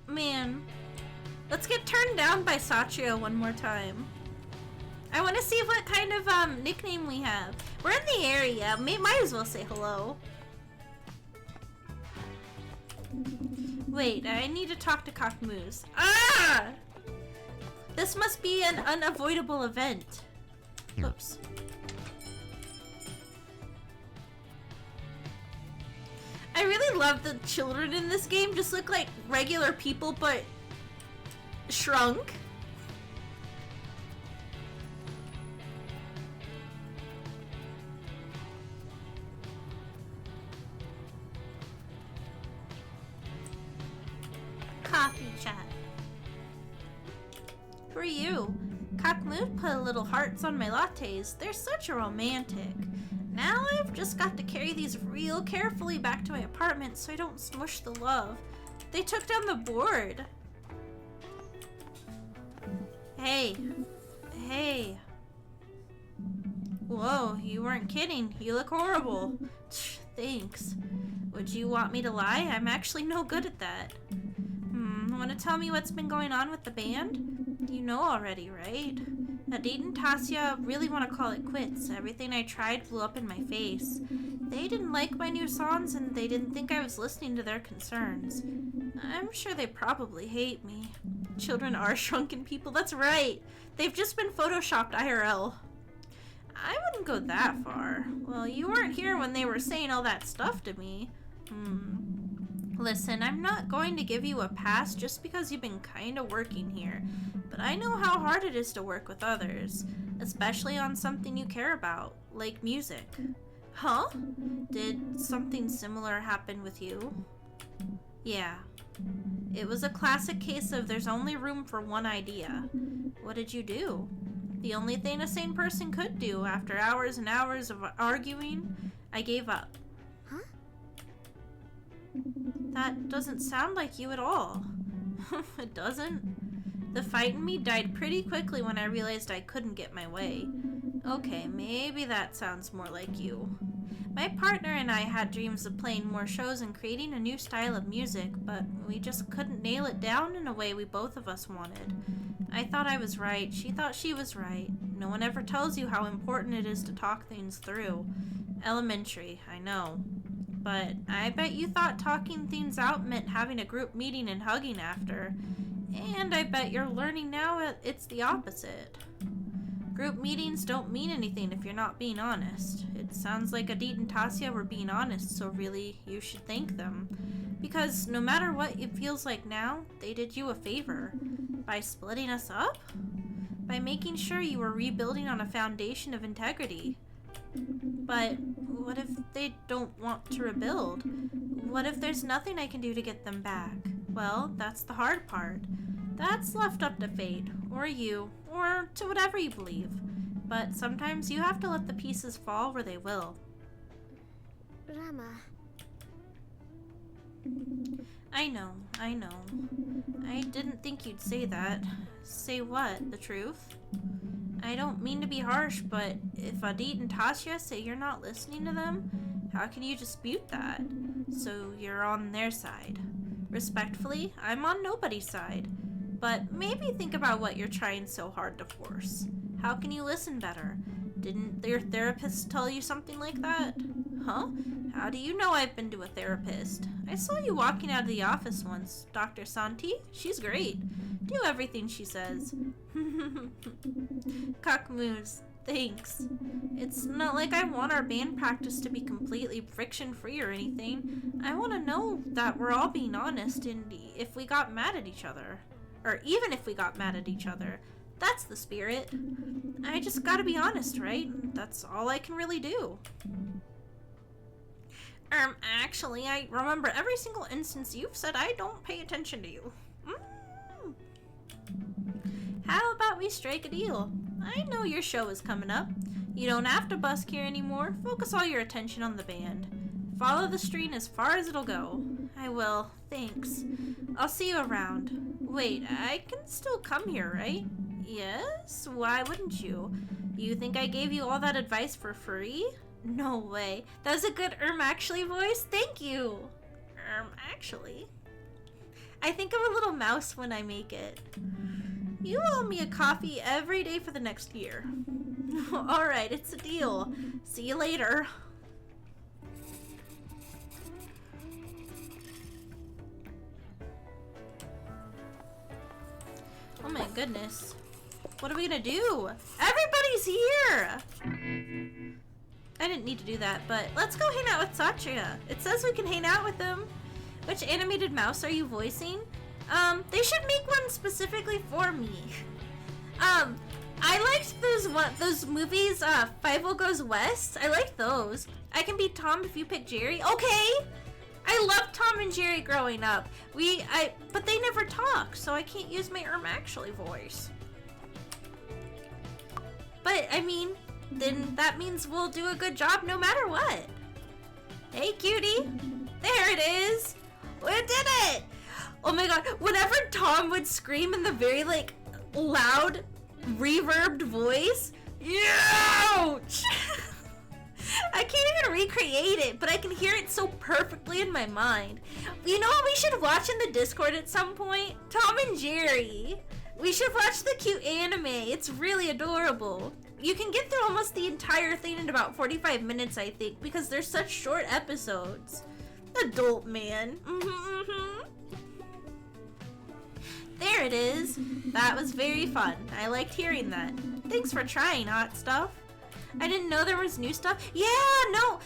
Man. Let's get turned down by Satrio one more time. I want to see what kind of nickname we have. We're in the area. Might as well say hello. Wait, I need to talk to Cockmoose. Ah! This must be an unavoidable event. Oops. I really love the children in this game. Just look like regular people, but shrunk. Coffee chat. Who are you? Cockmoose put little hearts on my lattes. They're such a romantic. Now I've just got to carry these real carefully back to my apartment so I don't smush the love. They took down the board. Hey. Hey. Whoa, you weren't kidding. You look horrible. Thanks. Would you want me to lie? I'm actually no good at that. Want to tell me what's been going on with the band? You know already, right? Adit and Tasya really want to call it quits. Everything I tried blew up in my face. They didn't like my new songs and they didn't think I was listening to their concerns. I'm sure they probably hate me. Children are shrunken people, that's right. They've just been photoshopped IRL. I wouldn't go that far. Well, you weren't here when they were saying all that stuff to me. Listen, I'm not going to give you a pass just because you've been kind of working here, but I know how hard it is to work with others, especially on something you care about, like music. Huh? Did something similar happen with you? Yeah. It was a classic case of there's only room for one idea. What did you do? The only thing a sane person could do after hours and hours of arguing, I gave up. That doesn't sound like you at all. It doesn't? The fight in me died pretty quickly when I realized I couldn't get my way. Okay, maybe that sounds more like you. My partner and I had dreams of playing more shows and creating a new style of music, but we just couldn't nail it down in a way we both of us wanted. I thought I was right. She thought she was right. No one ever tells you how important it is to talk things through. Elementary, I know. But I bet you thought talking things out meant having a group meeting and hugging after. And I bet you're learning now it's the opposite. Group meetings don't mean anything if you're not being honest. It sounds like Adit and Tasya were being honest, so really, you should thank them. Because no matter what it feels like now, they did you a favor. By splitting us up? By making sure you were rebuilding on a foundation of integrity. But what if they don't want to rebuild? What if there's nothing I can do to get them back? Well, that's the hard part. That's left up to fate, or you, or to whatever you believe. But sometimes you have to let the pieces fall where they will.
Rama.
I know. I didn't think you'd say that. Say what? The truth? I don't mean to be harsh, but if Adit and Tasya say you're not listening to them, how can you dispute that? So you're on their side. Respectfully, I'm on nobody's side. But maybe think about what you're trying so hard to force. How can you listen better? Didn't your therapist tell you something like that? Huh? How do you know I've been to a therapist? I saw you walking out of the office once. Dr. Santi? She's great. Do everything she says. Cockmoose, thanks. It's not like I want our band practice to be completely friction-free or anything. I want to know that we're all being honest and if we got mad at each other. Or even if we got mad at each other. That's the spirit. I just gotta be honest, right? That's all I can really do. Actually, I remember every single instance you've said I don't pay attention to you. How about we strike a deal? I know your show is coming up. You don't have to busk here anymore. Focus all your attention on the band. Follow the stream as far as it'll go. I will. Thanks. I'll see you around. Wait, I can still come here, right? Yes? Why wouldn't you? You think I gave you all that advice for free? No way. That was a good actually voice. Thank you. Actually. I think of a little mouse when I make it. You owe me a coffee every day for the next year. Alright, it's a deal. See you later. Oh my goodness. What are we gonna do? Everybody's here! I didn't need to do that, but let's go hang out with Satya. It says we can hang out with him. Which animated mouse are you voicing? They should make one specifically for me. I liked those movies, 5 Goes West. I liked those. I can be Tom if you pick Jerry. Okay! I loved Tom and Jerry growing up. But they never talk, so I can't use my Actually voice. But, I mean, then that means we'll do a good job no matter what. Hey, cutie. There it is. We did it! Oh my god, whenever Tom would scream in the very, like, loud, reverbed voice, ouch! I can't even recreate it, but I can hear it so perfectly in my mind. You know what we should watch in the Discord at some point? Tom and Jerry. We should watch the cute anime. It's really adorable. You can get through almost the entire thing in about 45 minutes, I think, because they're such short episodes. Adult man. There it is. That was very fun. I liked hearing that. Thanks for trying, Hot Stuff. I didn't know there was new stuff. Yeah, no.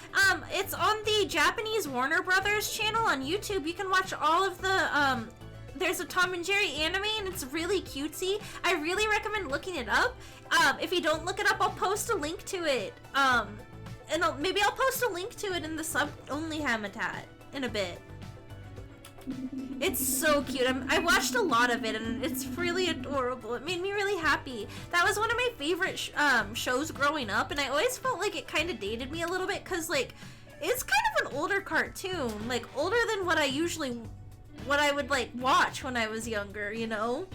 It's on the Japanese Warner Brothers channel on YouTube. You can watch all of the, there's a Tom and Jerry anime and it's really cutesy. I really recommend looking it up. If you don't look it up, I'll post a link to it. And maybe I'll post a link to it in the sub-only habitat in a bit. It's so cute. I watched a lot of it and it's really adorable. It made me really happy. That was one of my favorite shows growing up, and I always felt like it kind of dated me a little bit because, like, it's kind of an older cartoon, like older than what I would like watch when I was younger, you know?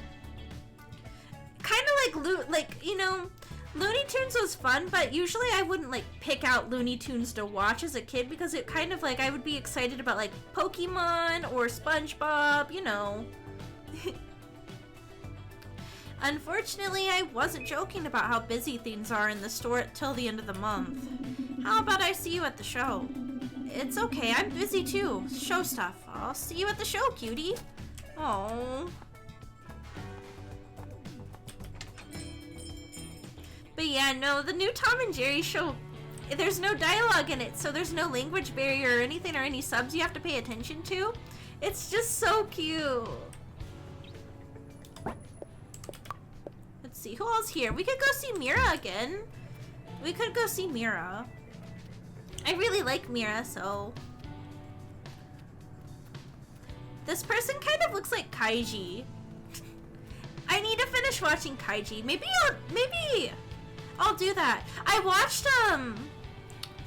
Kind of like, you know, Looney Tunes was fun, but usually I wouldn't like pick out Looney Tunes to watch as a kid because it kind of like I would be excited about like Pokemon or SpongeBob, you know. Unfortunately, I wasn't joking about how busy things are in the store till the end of the month. How about I see you at the show? It's okay, I'm busy too. Show stuff. I'll see you at the show, cutie. Oh. But yeah, no, the new Tom and Jerry show, there's no dialogue in it, so there's no language barrier or anything or any subs you have to pay attention to. It's just so cute. Let's see, who else here? We could go see Mira again. We could go see Mira. I really like Mira, so... This person kind of looks like Kaiji. I need to finish watching Kaiji. Maybe I'll do that. I watched,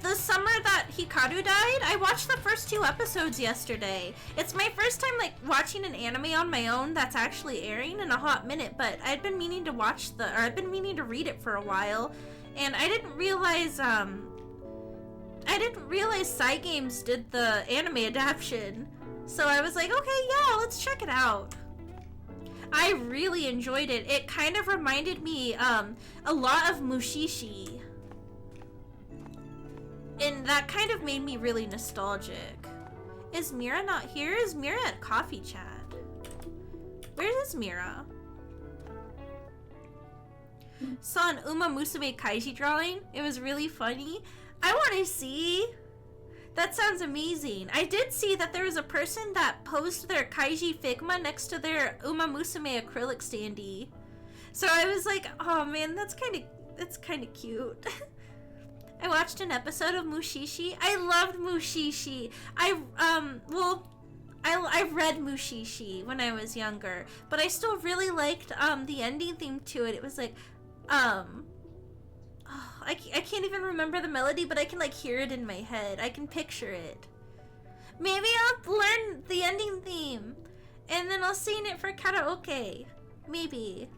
the summer that Hikaru died, I watched the first 2 episodes yesterday. It's my first time, like, watching an anime on my own that's actually airing in a hot minute, but I'd been meaning to I'd been meaning to read it for a while, and I didn't realize Cygames did the anime adaptation. So I was like, okay, yeah, let's check it out. I really enjoyed it. It kind of reminded me a lot of Mushishi. And that kind of made me really nostalgic. Is Mira not here? Is Mira at Coffee Chat? Where is Mira? Saw an Uma Musume Kaiji drawing. It was really funny. I want to see. That sounds amazing. I did see that there was a person that posed their Kaiji Figma next to their Uma Musume acrylic standee. So I was like, oh man, that's kind of cute. I watched an episode of Mushishi. I loved Mushishi. I read Mushishi when I was younger, but I still really liked the ending theme to it. It was like I can't even remember the melody, but I can like hear it in my head. I can picture it. Maybe I'll learn the ending theme and then I'll sing it for karaoke. Maybe.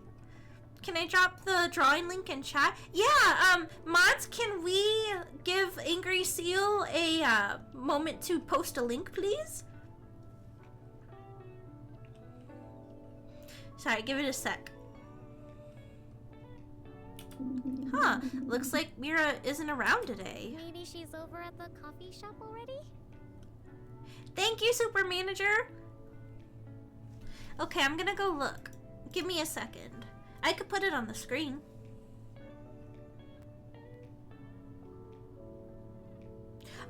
Can I drop the drawing link in chat? Yeah, mods, can we give Angry Seal a moment to post a link, please? Sorry, give it a sec. Huh, looks like Mira isn't around today.
Maybe she's over at the coffee shop already?
Thank you, Super Manager. Okay, I'm gonna go look. Give me a second. I could put it on the screen.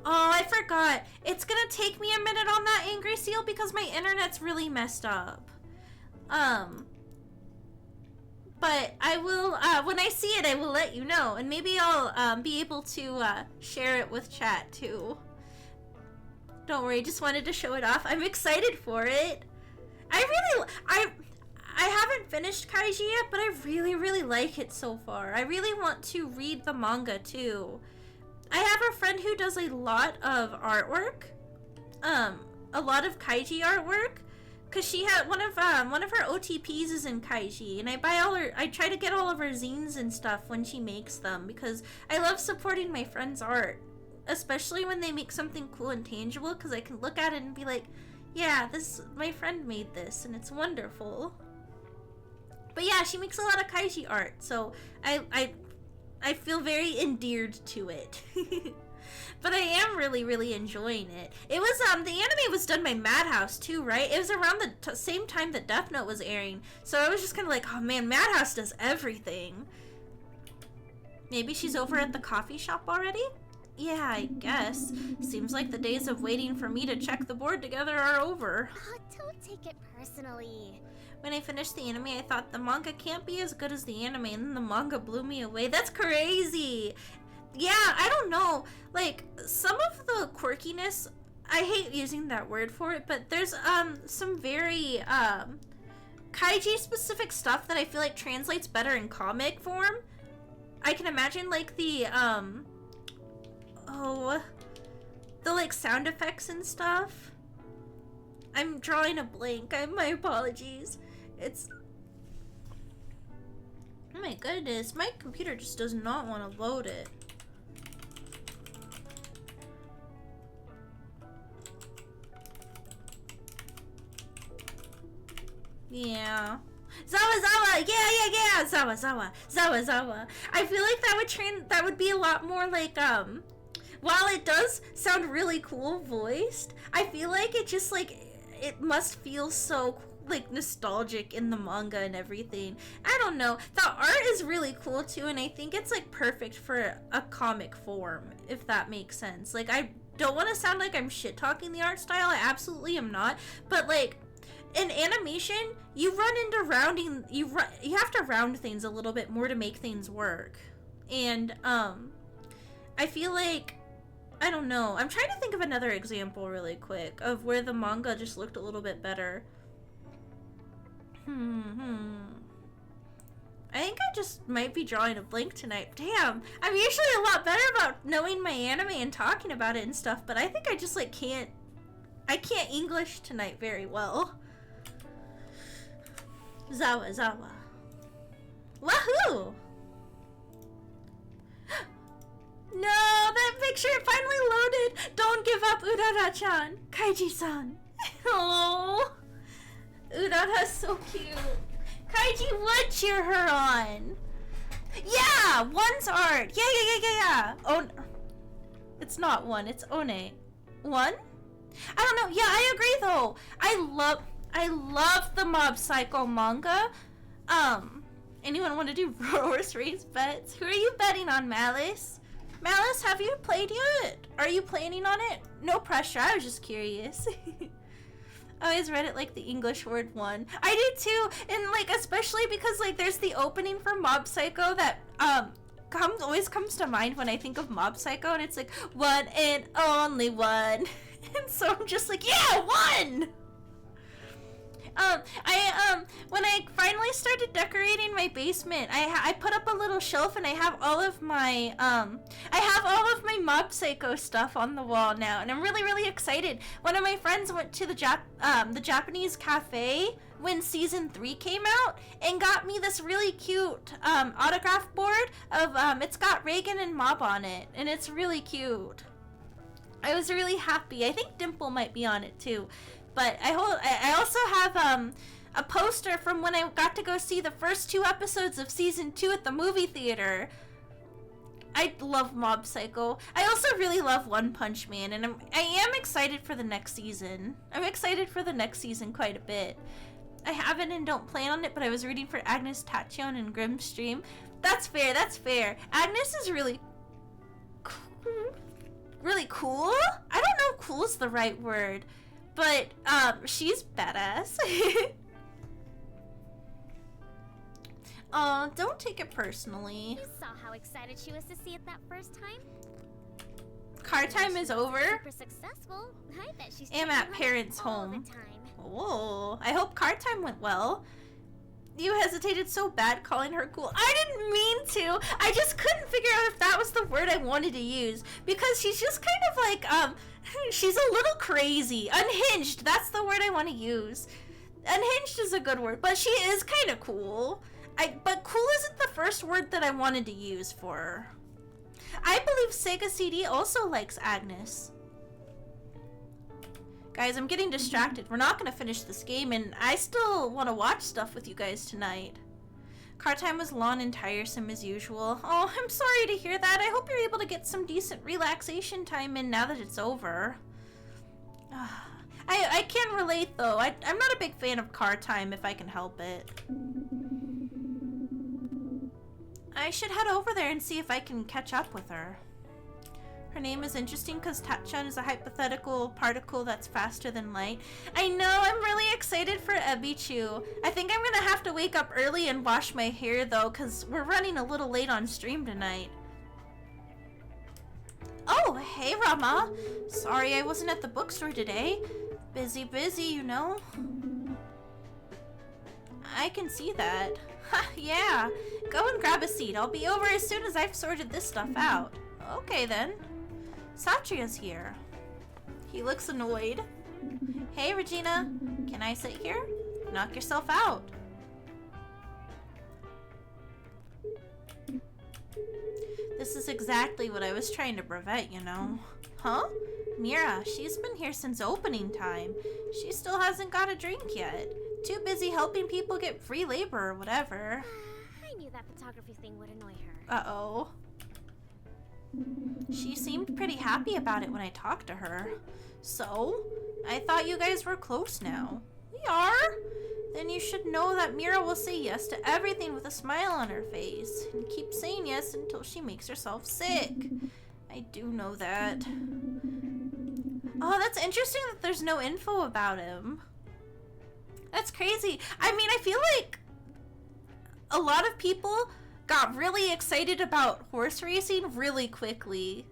Oh, I forgot. It's gonna take me a minute on that angry seal because my internet's really messed up. But I will, when I see it, I will let you know. And maybe I'll be able to share it with chat too. Don't worry, just wanted to show it off. I'm excited for it. I haven't finished Kaiji yet, but I really like it so far. I really want to read the manga too. I have a friend who does a lot of artwork, a lot of Kaiji artwork, cause she had one of her OTPs is in Kaiji, and I try to get all of her zines and stuff when she makes them because I love supporting my friends' art, especially when they make something cool and tangible, cause I can look at it and be like, yeah, my friend made this and it's wonderful. But yeah, she makes a lot of Kaiji art, so I feel very endeared to it. But I am really enjoying it. It was, the anime was done by Madhouse too, right? It was around the same time that Death Note was airing. So I was just kind of like, oh man, Madhouse does everything. Maybe she's over at the coffee shop already? Yeah, I guess. Seems like the days of waiting for me to check the board together are over.
Oh, don't take it personally.
When I finished the anime, I thought the manga can't be as good as the anime, and then the manga blew me away. That's crazy! Yeah, I don't know. Like, some of the quirkiness, I hate using that word for it, but there's some very Kaiji-specific stuff that I feel like translates better in comic form. I can imagine, like, the like, sound effects and stuff. I'm drawing a blank. My apologies. Oh my goodness, my computer just does not want to load it. Yeah. Zawa! Yeah! Zawa! I feel like that would be a lot more like, while it does sound really cool voiced, I feel like it just, like, it must feel so, like, nostalgic in the manga and everything. I don't know. The art is really cool too, and I think it's, like, perfect for a comic form, if that makes sense. Like, I don't want to sound like I'm shit-talking the art style. I absolutely am not. But, like, in animation, you run into rounding, you have to round things a little bit more to make things work. And, I feel like, I don't know. I'm trying to think of another example really quick of where the manga just looked a little bit better. I think I just might be drawing a blank tonight. Damn, I'm usually a lot better about knowing my anime and talking about it and stuff, but I think I just, like, I can't English tonight very well. Zawa. Wahoo! No, that picture finally loaded! Don't give up, Urara-chan! Kaiji-san! Oh, Urara's so cute. Kaiji would cheer her on! Yeah! One's art! Yeah! Oh, it's not one, it's One? One? I don't know. Yeah, I agree though. I love the Mob Psycho manga. Anyone want to do horse race bets? Who are you betting on, Malice? Malice, have you played yet? Are you planning on it? No pressure, I was just curious. I always read it like the English word one. I did too, and like especially because like there's the opening for Mob Psycho that always comes to mind when I think of Mob Psycho, and it's like one and only one. And so I'm just like, yeah, one! When I finally started decorating my basement, I put up a little shelf and I have all of my, Mob Psycho stuff on the wall now, and I'm really excited. One of my friends went to the Japanese cafe when season 3 came out and got me this really cute, autograph board of, it's got Reagan and Mob on it, and it's really cute. I was really happy. I think Dimple might be on it too. But I also have a poster from when I got to go see the first 2 episodes of season 2 at the movie theater. I love Mob Psycho. I also really love One Punch Man, and I am excited for the next season. I'm excited for the next season quite a bit. I haven't and don't plan on it, but I was reading for Agnes Tachyon and Grimm's stream. That's fair, that's fair. Agnes is really cool? I don't know if cool is the right word, but she's badass. Don't take it personally.
You saw how excited she was to see it that first time?
Car time is over.
Super successful. I bet she's
am at parents'
all
home.
the time.
Oh, I hope car time went well. You hesitated so bad calling her cool. I didn't mean to. I just couldn't figure out if that was the word I wanted to use, because she's just kind of like, she's a little crazy. Unhinged, that's the word I want to use. Unhinged is a good word, but she is kind of cool. But cool isn't the first word that I wanted to use for her. I believe Sega CD also likes Agnes. Guys, I'm getting distracted. We're not going to finish this game, and I still want to watch stuff with you guys tonight. Car time was long and tiresome as usual. Oh, I'm sorry to hear that. I hope you're able to get some decent relaxation time in now that it's over. I can relate, though. I'm not a big fan of car time if I can help it. I should head over there and see if I can catch up with her. Her name is interesting because Tachyon is a hypothetical particle that's faster than light. I know, I'm really excited for Ebichu. I think I'm gonna have to wake up early and wash my hair though, because we're running a little late on stream tonight. Oh, hey Rama. Sorry I wasn't at the bookstore today. Busy, you know. I can see that. Ha, yeah. Go and grab a seat. I'll be over as soon as I've sorted this stuff out. Okay then. Satria's here. He looks annoyed. Hey Regina, can I sit here? Knock yourself out. This is exactly what I was trying to prevent, you know. Huh? Mira, she's been here since opening time. She still hasn't got a drink yet. Too busy helping people get free labor or whatever.
I knew that photography thing would annoy her.
Uh-oh. She seemed pretty happy about it when I talked to her. So, I thought you guys were close now. We are? Then you should know that Mira will say yes to everything with a smile on her face, and keep saying yes until she makes herself sick. I do know that. Oh, that's interesting that there's no info about him. That's crazy. I mean, I feel like a lot of people got really excited about horse racing really quickly.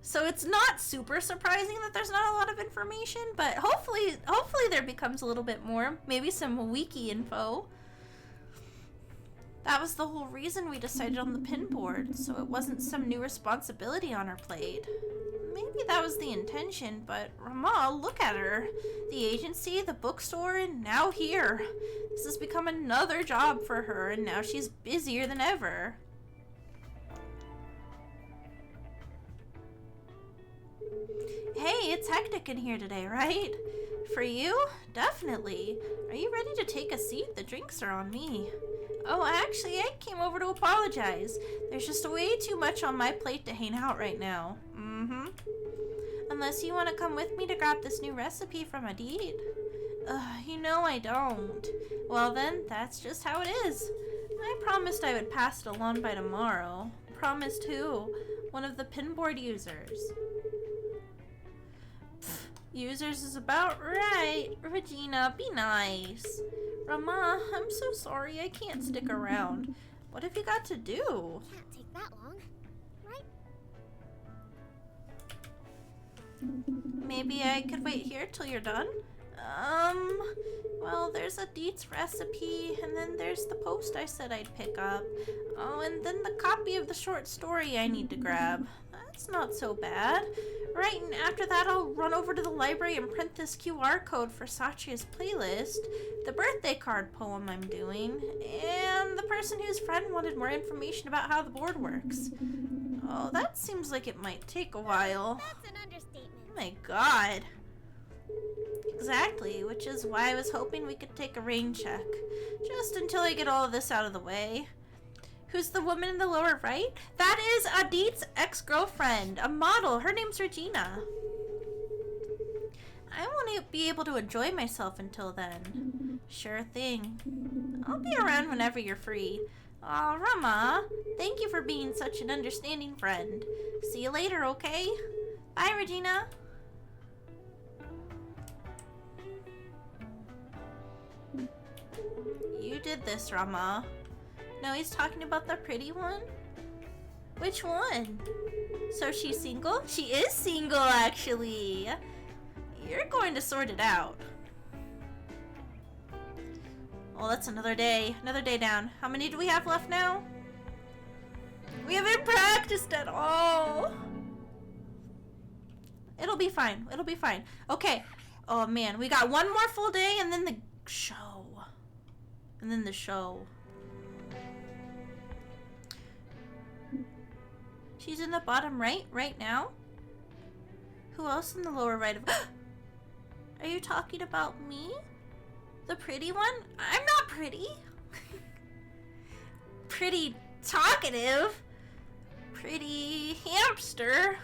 So it's not super surprising that there's not a lot of information, but hopefully there becomes a little bit more. Maybe some wiki info. That was the whole reason we decided on the pin board, so it wasn't some new responsibility on our plate. Maybe that was the intention, but Rama, look at her. The agency, the bookstore, and now here. This has become another job for her, and now she's busier than ever. Hey, it's hectic in here today, right? For you? Definitely. Are you ready to take a seat? The drinks are on me. Oh, actually, I came over to apologize. There's just way too much on my plate to hang out right now. Unless you want to come with me to grab this new recipe from Adid. You know I don't. Well then, that's just how it is. I promised I would pass it along by tomorrow. Promised who? One of the pinboard users. Pfft, users is about right. Regina, be nice. Rama, I'm so sorry I can't stick around. What have you got to do?
Can't take that long, right?
Maybe I could wait here till you're done? Well, there's a Deets recipe, and then there's the post I said I'd pick up. Oh, and then the copy of the short story I need to grab. That's not so bad. Right, and after that I'll run over to the library and print this QR code for Satria's playlist, the birthday card poem I'm doing, and the person whose friend wanted more information about how the board works. Oh, that seems like it might take a while.
That's an understatement.
Oh my god. Exactly, which is why I was hoping we could take a rain check. Just until I get all of this out of the way. Who's the woman in the lower right? That is Adit's ex-girlfriend, a model. Her name's Regina. I want to be able to enjoy myself until then. Sure thing. I'll be around whenever you're free. Aw, Rama, thank you for being such an understanding friend. See you later, okay? Bye, Regina. You did this, Rama. No, he's talking about the pretty one? Which one? So she's single? She is single, actually. You're going to sort it out. Oh, that's another day. Another day down. How many do we have left now? We haven't practiced at all. It'll be fine. It'll be fine. Okay. Oh, man. We got one more full day and then the show. And then the show. She's in the bottom right now? Who else in the lower right of... Are you talking about me? The pretty one? I'm not pretty. Pretty talkative. Pretty hamster.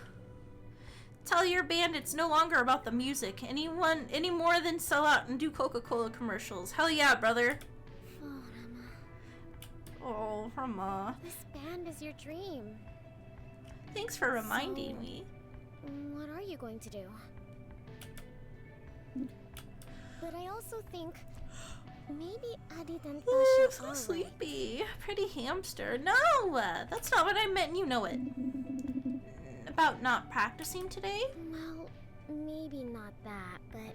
Tell your band it's no longer about the music. Any more than sell out and do Coca-Cola commercials. Hell yeah, brother. Oh, Rama.
This band is your dream.
Thanks for reminding me.
What are you going to do? But I also think maybe Adi and
Ooh,
Tasha
I'm so sleepy. Pretty hamster. No, that's not what I meant. You know it. About not practicing today?
Well, maybe not that, but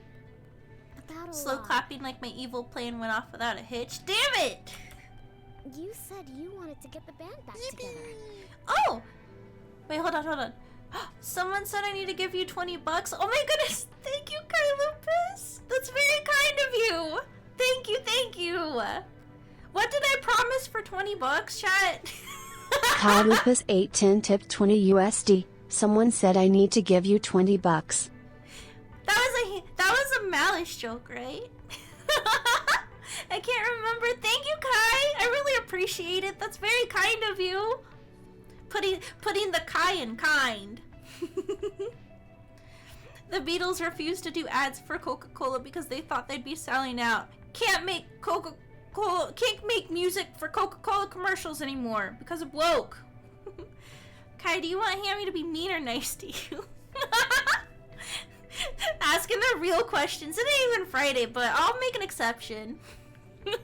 about a
Slow
lot.
clapping like my evil plan went off without a hitch. Damn it!
You said you wanted to get the band back together.
Oh! Wait, hold on. Someone said I need to give you 20 bucks. Oh my goodness! Thank you, Kai Lupus! That's very kind of you! Thank you! What did I promise for 20 bucks, chat?
Kai Lupus 810 tip 20 USD. Someone said I need to give you 20 bucks.
That was a malice joke, right? I can't remember. Thank you, Kai. I really appreciate it. That's very kind of you. Putting the Kai in kind. The Beatles refused to do ads for Coca-Cola because they thought they'd be selling out. Can't make music for Coca-Cola commercials anymore because of woke. Kai, do you want Hammie to be mean or nice to you? Asking the real questions. It ain't even Friday, but I'll make an exception.
And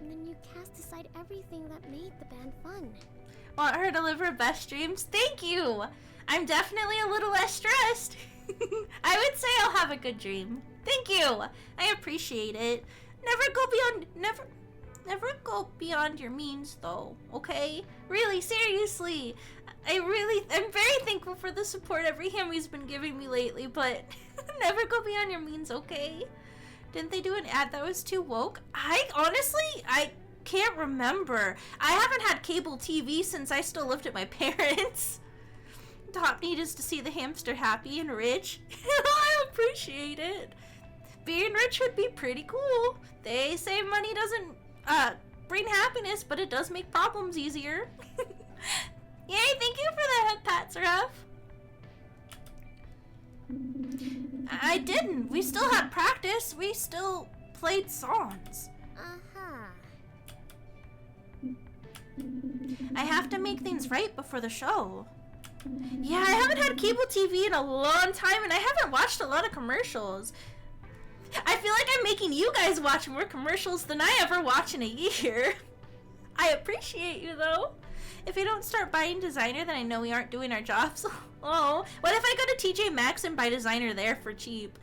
then you cast aside everything that made the band fun.
Want her to live her best dreams? Thank you! I'm definitely a little less stressed. I would say I'll have a good dream. Thank you! I appreciate it. Never go beyond your means though, okay? Really, seriously. I'm very thankful for the support every Hammie's been giving me lately, but never go beyond your means, okay? Didn't they do an ad that was too woke? I can't remember. I haven't had cable TV since I still lived at my parents'. Top need is to see the hamster happy and rich. I appreciate it. Being rich would be pretty cool. They say money doesn't bring happiness, but it does make problems easier. Yay, thank you for the head pats, Ref. I didn't. We still had practice. We still played songs. I have to make things right before the show. Yeah, I haven't had cable TV in a long time, and I haven't watched a lot of commercials. I feel like I'm making you guys watch more commercials than I ever watch in a year. I appreciate you, though. If we don't start buying designer, then I know we aren't doing our jobs. Oh, what if I go to TJ Maxx and buy designer there for cheap?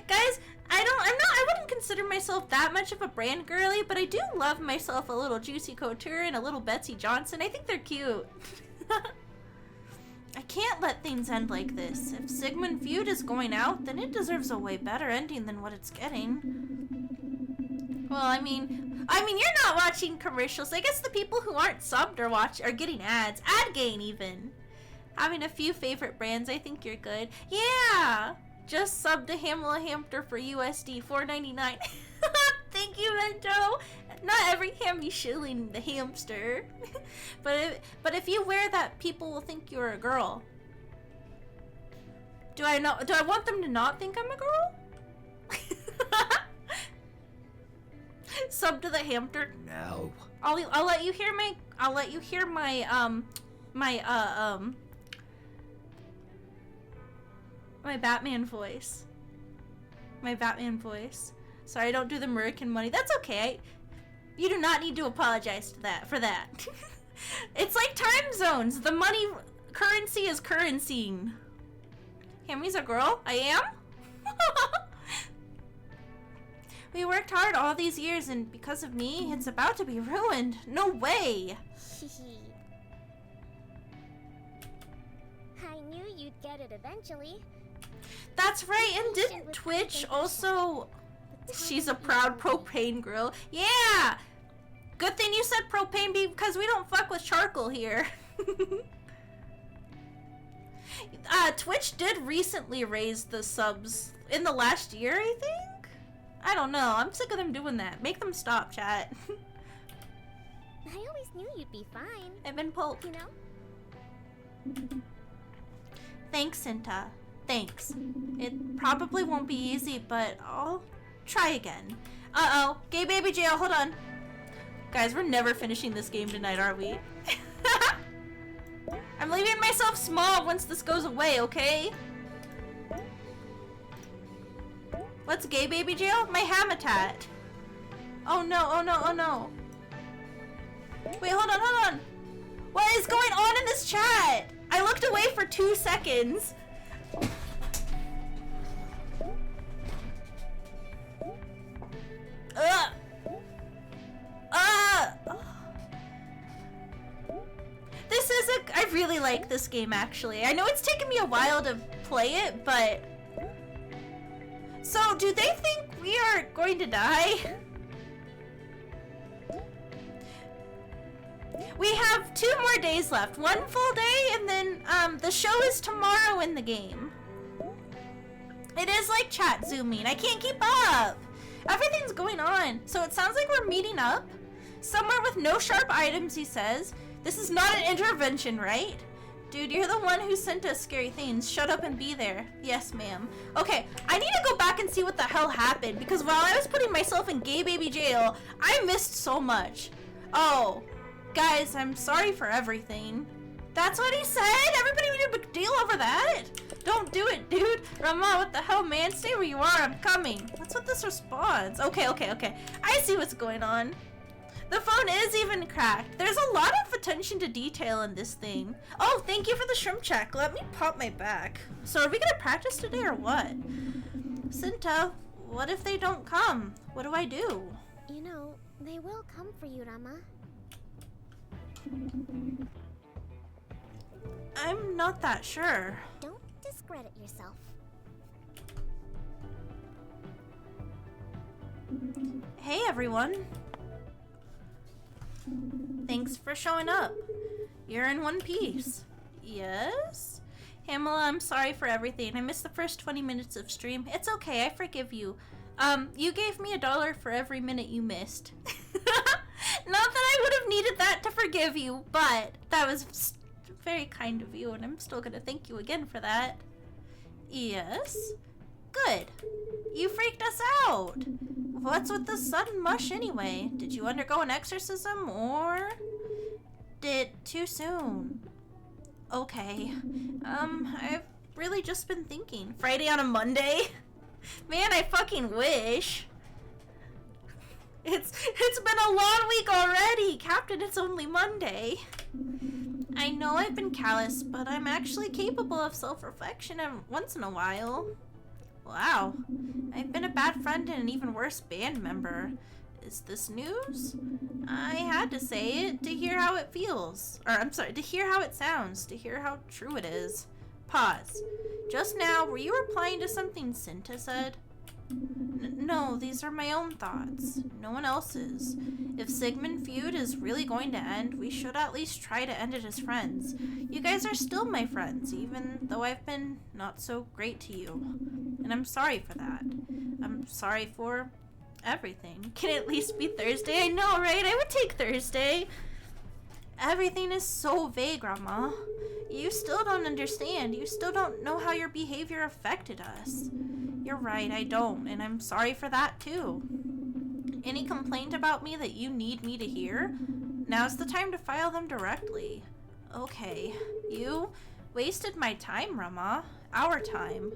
Guys, I wouldn't consider myself that much of a brand girly, but I do love myself a little Juicy Couture and a little Betsy Johnson. I think they're cute. I can't let things end like this. If Sigmund Feud is going out, then it deserves a way better ending than what it's getting. Well, I mean, you're not watching commercials. I guess the people who aren't subbed are getting ads. Ad gain, even. Having a few favorite brands, I think you're good. Yeah! Just sub to Hamela Hampter for USD $4.99. Thank you, Mento. Not every Hammie shilling the hamster. but if you wear that, people will think you're a girl. Do I want them to not think I'm a girl? Sub to the hamster? No. I'll let you hear my my Batman voice. My Batman voice. Sorry, I don't do the American money. That's okay. You do not need to apologize for that. It's like time zones. The money currency is currencying. Hammie's a girl? I am? We worked hard all these years, and because of me, it's about to be ruined. No way!
I knew you'd get it eventually.
That's right, and didn't Twitch also... She's a proud propane girl. Yeah! Good thing you said propane because we don't fuck with charcoal here. Twitch did recently raise the subs in the last year, I think? I don't know. I'm sick of them doing that. Make them stop, chat.
I always knew you'd be fine.
I've been poked.
You know?
Thanks, Cinta. Thanks. It probably won't be easy, but I'll try again. Uh-oh. Gay baby jail. Hold on. Guys, we're never finishing this game tonight, are we? I'm leaving myself small once this goes away, okay? What's gay baby jail? My habitat. Oh no, oh no, oh no. Wait, hold on, hold on. What is going on in this chat? I looked away for 2 seconds. This is I really like this game, actually. I know it's taken me a while to play it, but... So, do they think we are going to die? We have 2 more days left. 1 full day, and then the show is tomorrow in the game. It is like chat zooming. I can't keep up. Everything's going on. So it sounds like we're meeting up. Somewhere with no sharp items, he says. This is not an intervention, right? Dude, you're the one who sent us scary things. Shut up and be there. Yes, ma'am. Okay, I need to go back and see what the hell happened, because while I was putting myself in gay baby jail, I missed so much. Oh, guys, I'm sorry for everything. That's what he said? Everybody made a big deal over that? Don't do it, dude. Rama, what the hell, man? Stay where you are. I'm coming. What's with this response? Okay. I see what's going on. The phone is even cracked. There's a lot of attention to detail in this thing. Oh, thank you for the shrimp check. Let me pop my back. So are we gonna practice today or what? Cinta, what if they don't come? What do I do?
You know, they will come for you, Rama.
I'm not that sure.
Don't discredit yourself.
Hey, everyone. Thanks for showing up. You're in one piece. Yes? Hamela, I'm sorry for everything. I missed the first 20 minutes of stream. It's okay, I forgive you. You gave me $1 for every minute you missed. Not that I would have needed that to forgive you, but that was very kind of you, and I'm still gonna thank you again for that. Yes? Good. You freaked us out. What's with the sudden mush anyway? Did you undergo an exorcism, or did too soon? Okay. I've really just been thinking. Friday on a Monday? Man, I fucking wish. It's been a long week already. Captain, it's only Monday. I know I've been callous, but I'm actually capable of self-reflection once in a while. Wow. I've been a bad friend and an even worse band member. Is this news? I had to say it to hear how it feels. Or, I'm sorry, to hear how it sounds, to hear how true it is. Pause. Just now, were you replying to something Cinta said? No, these are my own thoughts. No one else's. If Sigmund feud is really going to end, we should at least try to end it as friends. You guys are still my friends, even though I've been not so great to you. and I'm sorry for that. I'm sorry for everything. Can it at least be Thursday? I know, right? I would take Thursday. Everything is so vague, Rama. You still don't understand. You still don't know how your behavior affected us. You're right, I don't, and I'm sorry for that too. Any complaint about me that you need me to hear? Now's the time to file them directly. Okay, you wasted my time, Rama. Our time.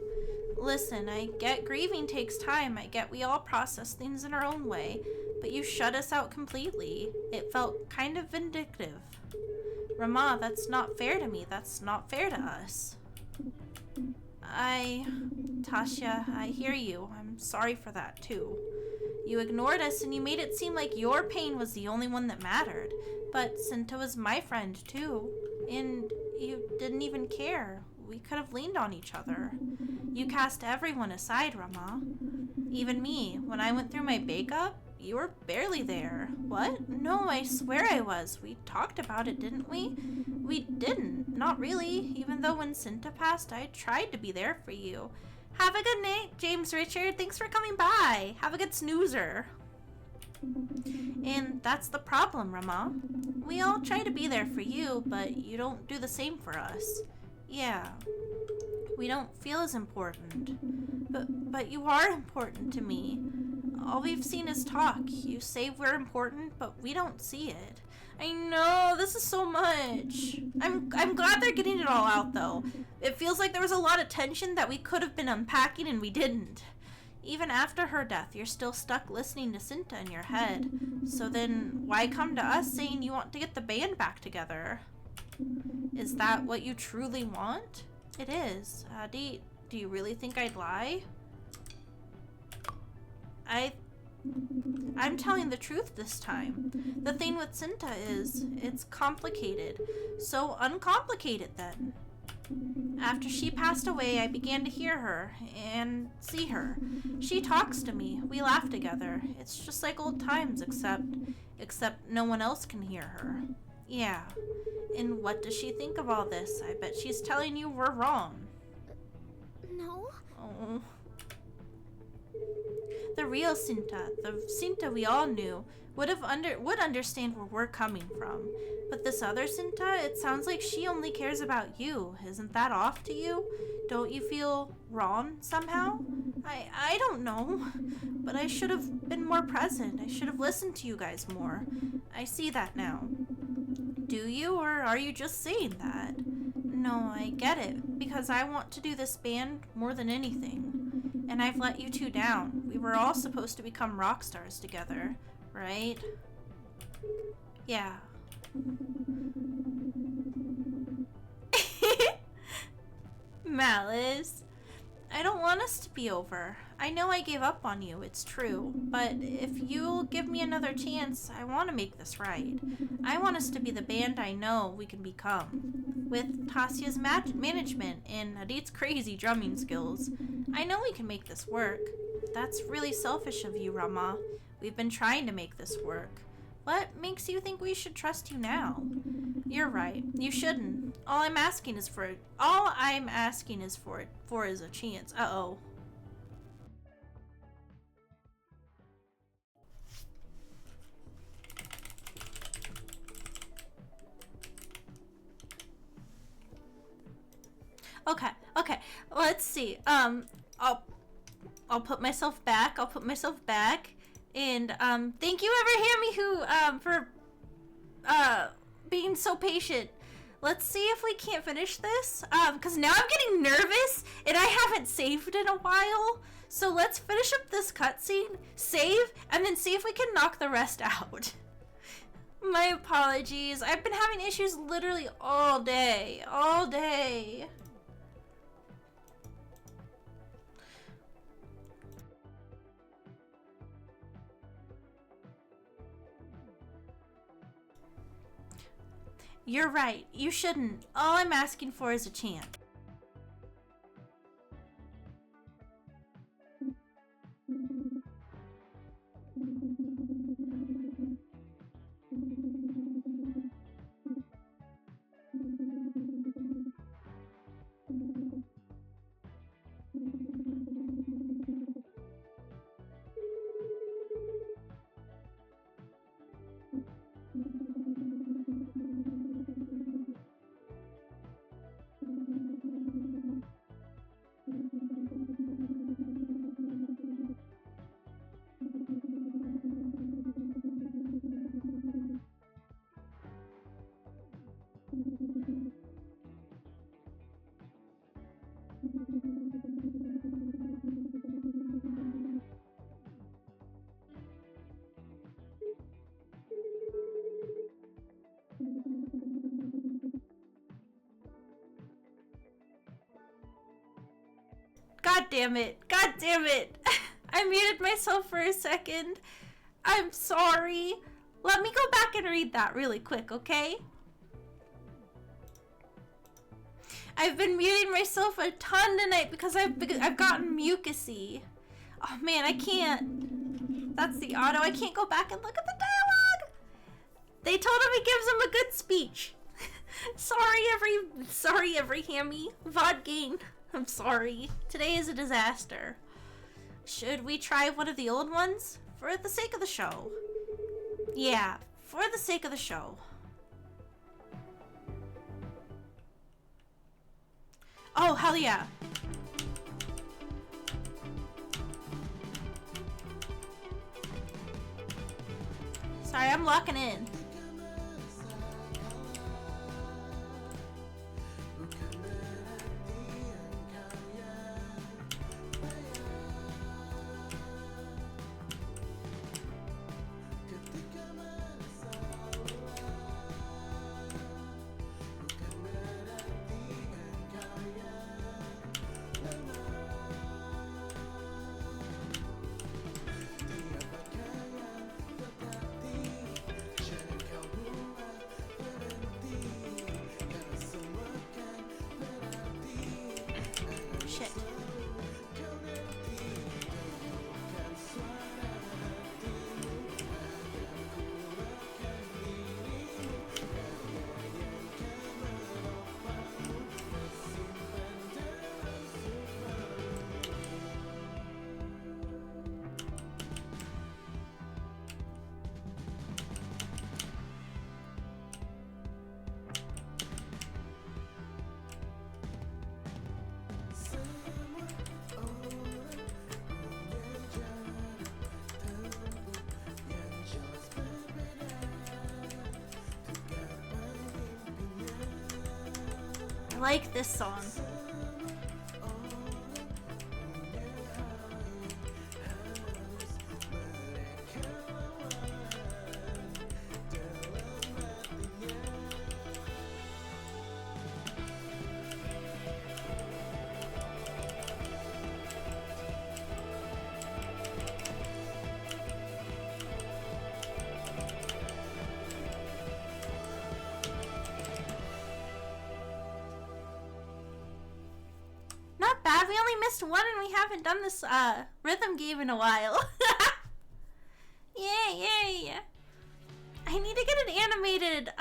Listen, I get grieving takes time. I get we all process things in our own way, but you shut us out completely. It felt kind of vindictive. Rama, that's not fair to me. That's not fair to us. Tasha, I hear you. I'm sorry for that too. You ignored us and you made it seem like your pain was the only one that mattered. But Sinta was my friend too. And you didn't even care. We could have leaned on each other. You cast everyone aside, Rama. Even me. When I went through my breakup, you were barely there. What? No, I swear I was. We talked about it, didn't we? We didn't. Not really. Even though when Sinta passed, I tried to be there for you. Have a good night, James Richard. Thanks for coming by. Have a good snoozer. And that's the problem, Rama. We all try to be there for you, but you don't do the same for us. Yeah. We don't feel as important. But you are important to me. All we've seen is talk. You say we're important, but we don't see it. I know, this is so much. I'm glad they're getting it all out, though. It feels like there was a lot of tension that we could have been unpacking and we didn't. Even after her death, you're still stuck listening to Sinta in your head. So then, why come to us saying you want to get the band back together? Is that what you truly want? It is. Do you really think I'd lie? I'm telling the truth this time. The thing with Sinta is, it's complicated. So uncomplicated then. After she passed away, I began to hear her and see her. She talks to me. We laugh together. It's just like old times, except no one else can hear her. Yeah. And what does she think of all this? I bet she's telling you we're wrong.
No.
Oh. The real Sinta, the Sinta we all knew, would understand where we're coming from. But this other Sinta, it sounds like she only cares about you. Isn't that off to you? Don't you feel wrong somehow? I don't know. But I should have been more present. I should have listened to you guys more. I see that now. Do you, or are you just saying that? No, I get it. Because I want to do this band more than anything. And I've let you two down. We were all supposed to become rock stars together, right? Yeah. Malice. I don't want us to be over. I know I gave up on you, it's true. But if you'll give me another chance, I want to make this right. I want us to be the band I know we can become. With Tasia's management and Adit's crazy drumming skills, I know we can make this work. That's really selfish of you, Rama. We've been trying to make this work. What makes you think we should trust you now? You're right. You shouldn't. All I'm asking is for is a chance. Uh-oh. Okay. Let's see. I'll put myself back. And thank you, Hammy, who for being so patient. Let's see if we can't finish this. Because now I'm getting nervous and I haven't saved in a while. So let's finish up this cutscene, save, and then see if we can knock the rest out. My apologies. I've been having issues literally all day. You're right. You shouldn't. All I'm asking for is a chance. damn it. God damn it. I muted myself for a second. I'm sorry. Let me go back and read that really quick, okay? I've been muting myself a ton tonight because I've gotten mucusy. Oh man, I can't. That's the auto. I can't go back and look at the dialogue. They told him he gives him a good speech. sorry every Hammie. VOD gain. I'm sorry. Today is a disaster. Should we try one of the old ones? For the sake of the show. Yeah, for the sake of the show. Oh, hell yeah. Sorry, I'm locking in. I like this song. We only missed one and we haven't done this rhythm game in a while. Yay. I need to get an animated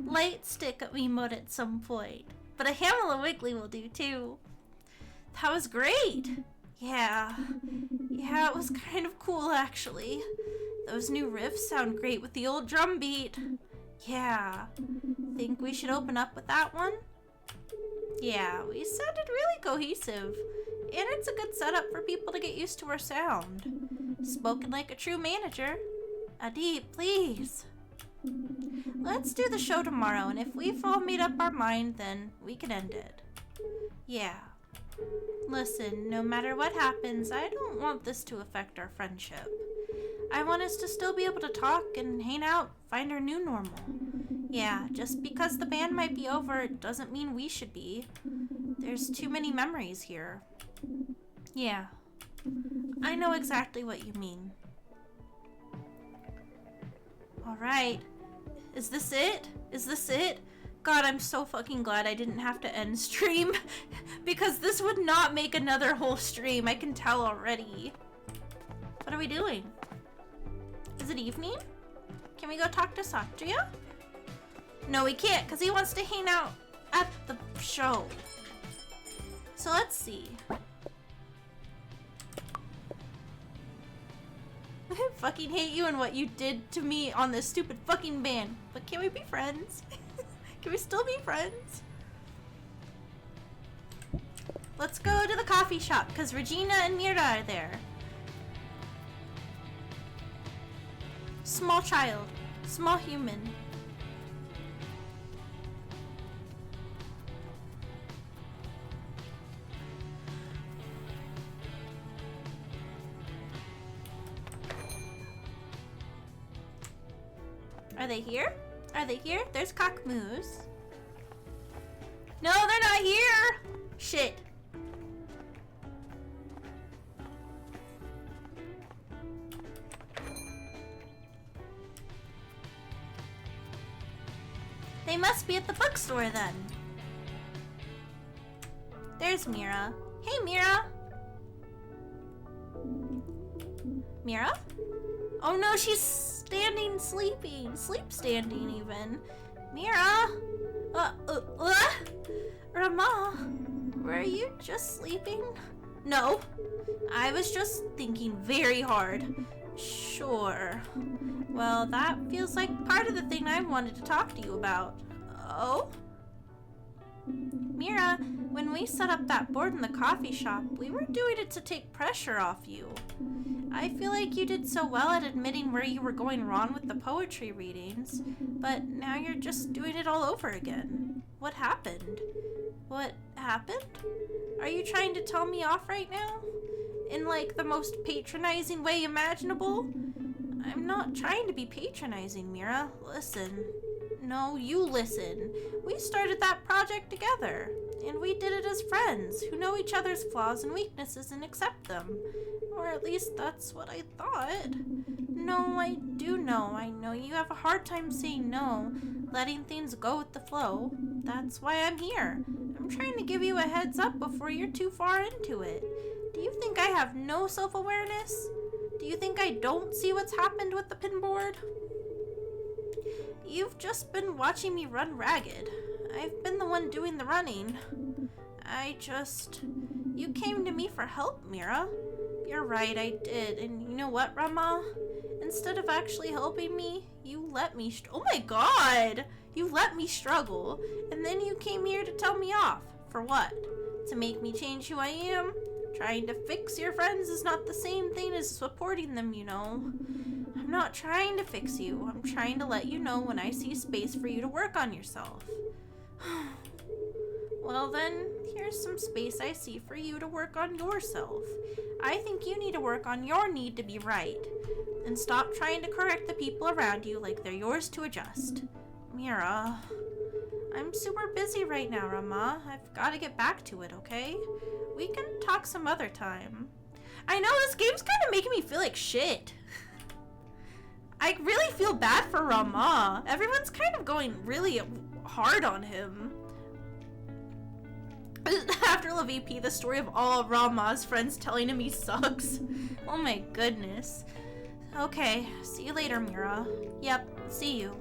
light stick emote at some point. But a Hamela Wiggly will do too. That was great. Yeah, it was kind of cool actually. Those new riffs sound great with the old drum beat. Yeah, think we should open up with that one? Yeah, we sounded really cohesive, and it's a good setup for people to get used to our sound. Spoken like a true manager. Adib, please. Let's do the show tomorrow, and if we've all made up our mind, then we can end it. Yeah. Listen, no matter what happens, I don't want this to affect our friendship. I want us to still be able to talk and hang out, find our new normal. Yeah, just because the band might be over, it doesn't mean we should be. There's too many memories here. Yeah, I know exactly what you mean. Alright, is this it? Is this it? God, I'm so fucking glad I didn't have to end stream, because this would not make another whole stream, I can tell already. What are we doing? Is it evening? Can we go talk to Satria? No, we can't, because he wants to hang out at the show. So let's see. I fucking hate you and what you did to me on this stupid fucking band. But can we be friends? Can we still be friends? Let's go to the coffee shop, because Regina and Mira are there. Small child. Small human. Are they here? Are they here? There's Cockmoose. No, they're not here! Shit. They must be at the bookstore then. There's Mira. Hey, Mira. Mira? Oh no, she's standing, sleeping. Sleep standing, even. Mira? Rama? Were you just sleeping? No. I was just thinking very hard. Sure. Well, that feels like part of the thing I wanted to talk to you about. Oh? Mira, when we set up that board in the coffee shop, we were doing it to take pressure off you. I feel like you did so well at admitting where you were going wrong with the poetry readings, but now you're just doing it all over again. What happened? What happened? Are you trying to tell me off right now? In like the most patronizing way imaginable? I'm not trying to be patronizing, Mira. Listen. No, you listen. We started that project together, and we did it as friends who know each other's flaws and weaknesses and accept them. Or at least that's what I thought. No, I do know. I know you have a hard time saying no, letting things go with the flow. That's why I'm here. I'm trying to give you a heads up before you're too far into it. Do you think I have no self-awareness? Do you think I don't see what's happened with the pinboard? You've just been watching me run ragged. I've been the one doing the running. You came to me for help, Mira. You're right, I did. And you know what, Rama? Instead of actually helping me, you let me oh my god! You let me struggle. And then you came here to tell me off. For what? To make me change who I am? Trying to fix your friends is not the same thing as supporting them, you know. I'm not trying to fix you. I'm trying to let you know when I see space for you to work on yourself. Well then, here's some space I see for you to work on yourself. I think you need to work on your need to be right. And stop trying to correct the people around you like they're yours to adjust. Mira, I'm super busy right now, Rama. I've got to get back to it, okay? We can talk some other time. I know, this game's kind of making me feel like shit. I really feel bad for Rama. Everyone's kind of going really hard on him. AfterLove EP, the story of all of Rama's friends telling him he sucks. Oh my goodness. Okay, see you later, Mira. Yep, see you.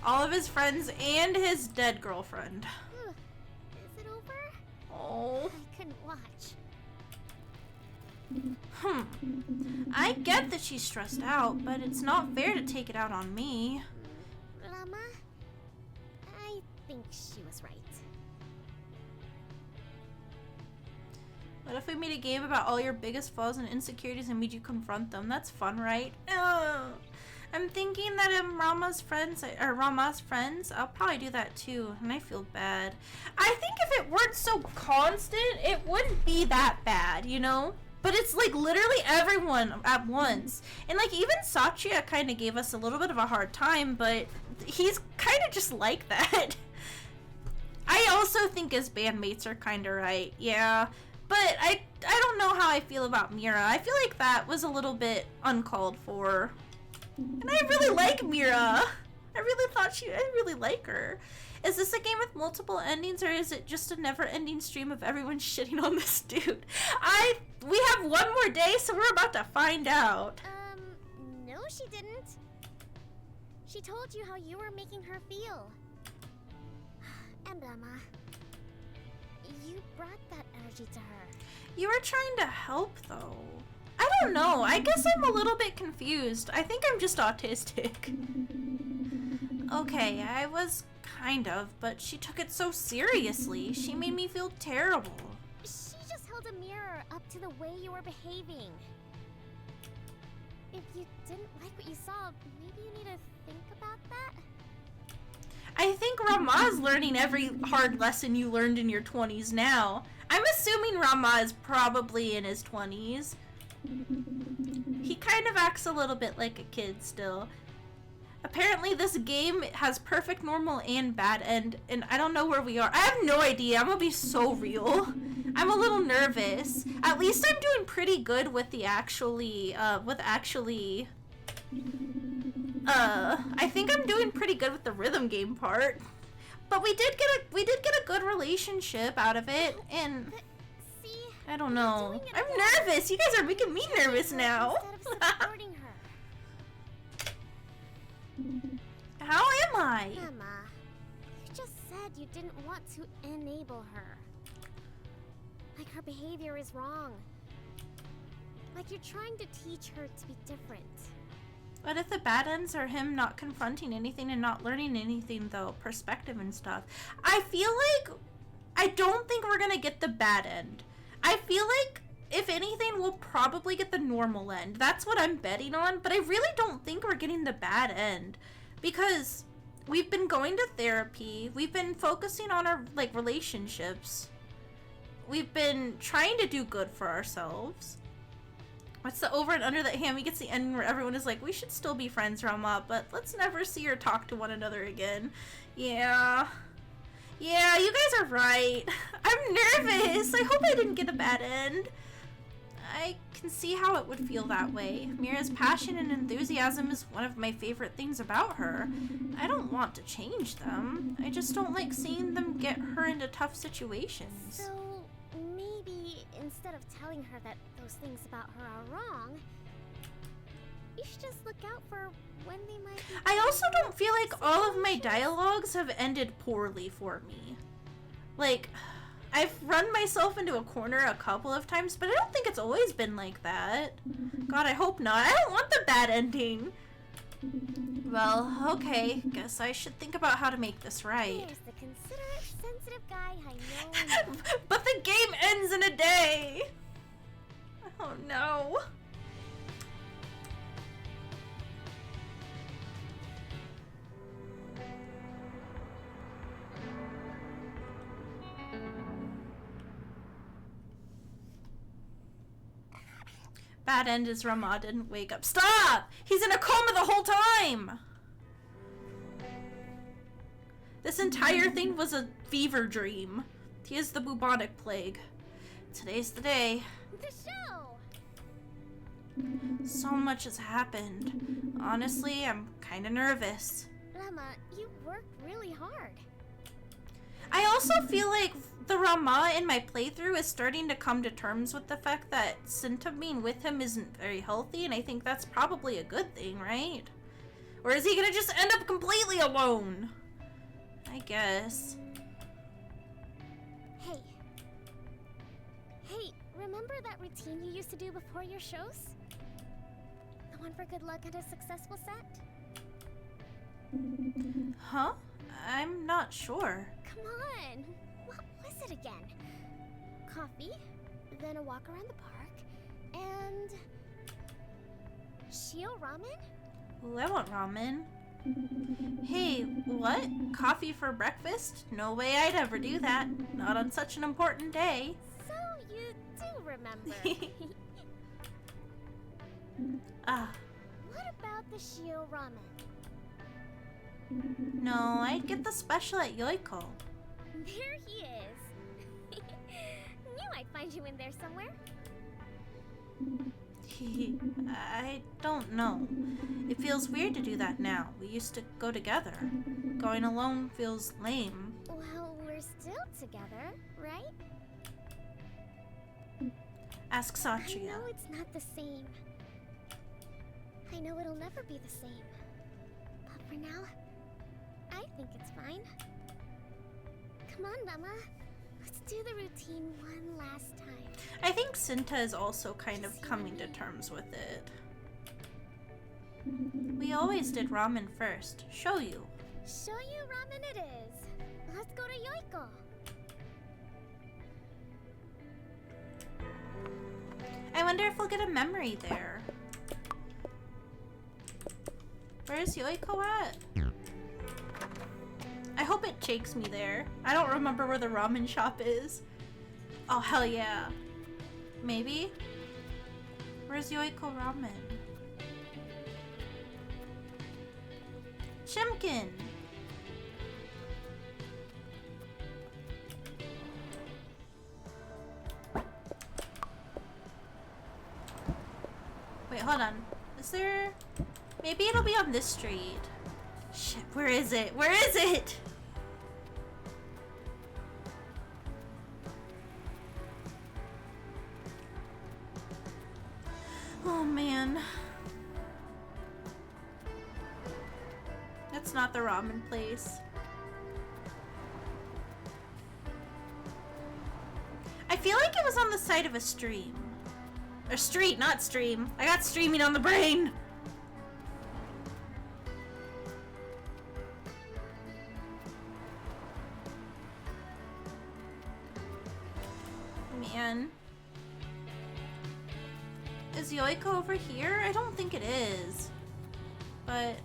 All of his friends and his dead girlfriend.
Is it over?
Oh.
I couldn't watch.
I get that she's stressed out, but it's not fair to take it out on me.
Rama, I think she was right.
What if we made a game about all your biggest flaws and insecurities and made you confront them? That's fun, right? Ugh. I'm thinking that in Rama's friends, I'll probably do that too, and I feel bad. I think if it weren't so constant, it wouldn't be that bad, you know? But it's like literally everyone at once. And like even Satya kind of gave us a little bit of a hard time, but he's kind of just like that. I also think his bandmates are kind of right, yeah. But I don't know how I feel about Mira. I feel like that was a little bit uncalled for. And I really like Mira. I really like her. Is this a game with multiple endings, or is it just a never-ending stream of everyone shitting on this dude? We have one more day, so we're about to find out.
No she didn't. She told you how you were making her feel. Emblema, you brought that energy to her.
You were trying to help, though. I don't know. I guess I'm a little bit confused. I think I'm just autistic. Okay, I was kind of, but she took it so seriously. She made me feel terrible.
She just held a mirror up to the way you were behaving. If you didn't like what you saw, maybe you need to think about that?
I think Rama's learning every hard lesson you learned in your 20s now. I'm assuming Rama is probably in his 20s. He kind of acts a little bit like a kid still. Apparently this game has perfect, normal, and bad end, and I don't know where we are. I have no idea. I'm gonna be so real. I'm a little nervous. At least I'm doing pretty good with the actually I think I'm doing pretty good with the rhythm game part. But we did get a good relationship out of it, and
But see,
I don't know.
doing it
I'm
again.
nervous. You guys are making me nervous now.
Instead of supporting her.
How am I?
Emma, you just said you didn't want to enable her. Like her behavior is wrong. Like you're trying to teach her to be different.
But if the bad ends are him not confronting anything and not learning anything, though, perspective and stuff, I feel like I don't think we're gonna get the bad end. I feel like, if anything, we'll probably get the normal end. That's what I'm betting on, but I really don't think we're getting the bad end. Because we've been going to therapy, we've been focusing on our, like, relationships. We've been trying to do good for ourselves. What's the over and under that Hammie gets the ending where everyone is like, we should still be friends, Rama, but let's never see or talk to one another again. Yeah. Yeah, you guys are right. I'm nervous. I hope I didn't get a bad end. I can see how it would feel that way. Mira's passion and enthusiasm is one of my favorite things about her. I don't want to change them. I just don't like seeing them get her into tough situations.
So maybe instead of telling her that those things about her are wrong, you should just look out for when they might be.
I also don't feel like all of my dialogues have ended poorly for me. Like, I've run myself into a corner a couple of times, but I don't think it's always been like that. God, I hope not. I don't want the bad ending. Well, okay. Guess I should think about how to make this right.
Here's the considerate, sensitive guy I know.
But the game ends in a day! Oh no. Bad end is Rama didn't wake up. Stop! He's in a coma the whole time! This entire thing was a fever dream. He is the bubonic plague. Today's the day.
The show!
So much has happened. Honestly, I'm kinda nervous.
Rama, you worked really hard.
I also feel like the Rama in my playthrough is starting to come to terms with the fact that Sinta being with him isn't very healthy, and I think that's probably a good thing, right? Or is he gonna just end up completely alone? I guess.
Hey. Hey, remember that routine you used to do before your shows? The one for good luck and a successful set?
Huh? I'm not sure.
Come on! What was it again? Coffee, then a walk around the park, and... Shio ramen?
Ooh, I want ramen. Hey, what? Coffee for breakfast? No way I'd ever do that. Not on such an important day.
So you do remember.
Ah,
What about the Shio ramen?
no, I'd get the special at Yoiko.
There he is. Knew I'd find you in there somewhere.
I don't know. It feels weird to do that now. We used to go together. Going alone feels lame.
Well, we're still together, right?
Ask
I
Satria.
know it's not the same. I know it'll never be the same. But for now, I think it's fine. Come on, Mama. Let's do the routine one last time.
I think Sinta is also kind of coming to terms with it. We always did ramen first. Show you.
Show you ramen it is. Let's go to Yoiko.
I wonder if we'll get a memory there. Where's Yoiko at? I hope it takes me there. I don't remember where the ramen shop is. Oh, hell yeah. Maybe? Where's Yoiko Ramen? Chimkin! Wait, hold on. Is there... Maybe it'll be on this street. Shit, where is it? Where is it? Oh man. That's not the ramen place. I feel like it was on the side of a stream. Or street, not stream. I got streaming on the brain. Man. Is Yoiko over here? I don't think it is. But...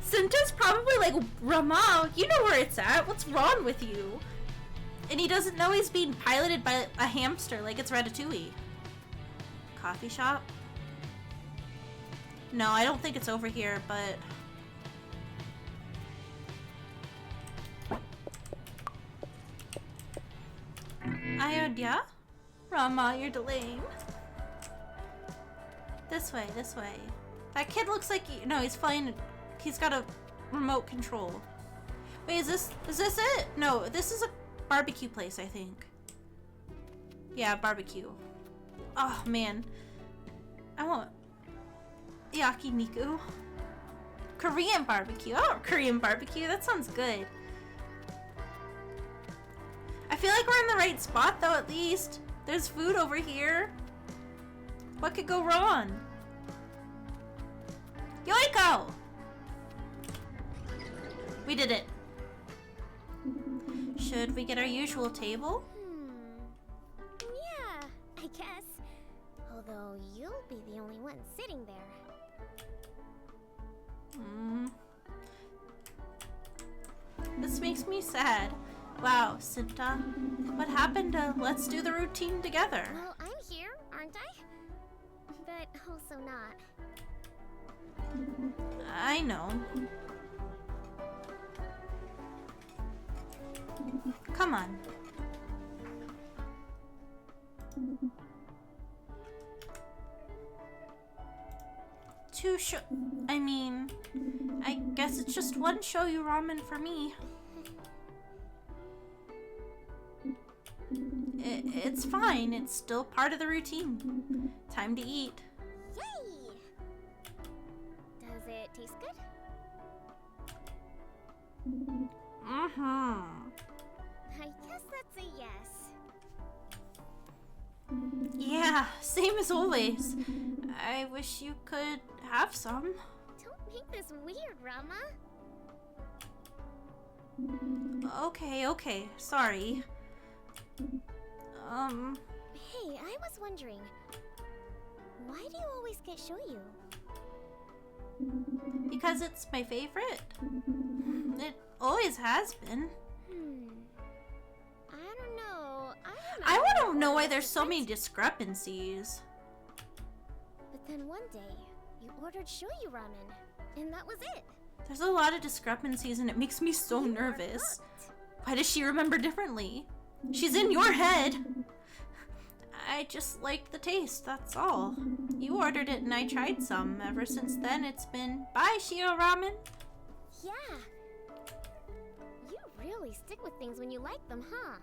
Sinta's probably like, Rama, you know where it's at. What's wrong with you? And he doesn't know he's being piloted by a hamster like it's Ratatouille. Coffee shop? No, I don't think it's over here, but... Ayodhya? Rama, you're delaying. This way, this way. That kid looks like no, he's flying. He's got a remote control. Wait, is this it? No, this is a barbecue place, I think. Yeah, barbecue. Oh man, I want yakiniku. Korean barbecue. Oh, Korean barbecue. That sounds good. I feel like we're in the right spot though, at least. There's food over here. What could go wrong? Yoiko! We did it. Should we get our usual table?
Yeah, I guess. Although you'll be the only one sitting there.
This makes me sad. Wow, Sinta. What happened to let's do the routine together?
Well, I'm here, aren't I? But also not.
I know. Come on. I mean, I guess it's just one shoyu ramen for me. It's fine. It's still part of the routine. Time to eat.
Yay! Does it taste good?
Mm-hmm.
I guess that's a yes.
Yeah, same as always. I wish you could have some.
Don't make this weird, Rama.
Okay, sorry.
Hey, I was wondering, why do you always get shoyu?
Because it's my favorite. It always has been.
I don't know.
I want to know why there's so many discrepancies.
But then one day, you ordered shoyu ramen, and that was it.
There's a lot of discrepancies and it makes me so nervous. Why does she remember differently? She's in your head. I just liked the taste, that's all. You ordered it and I tried some. Ever since then, it's been bye, Shio Ramen.
Yeah. You really stick with things when you like them, huh?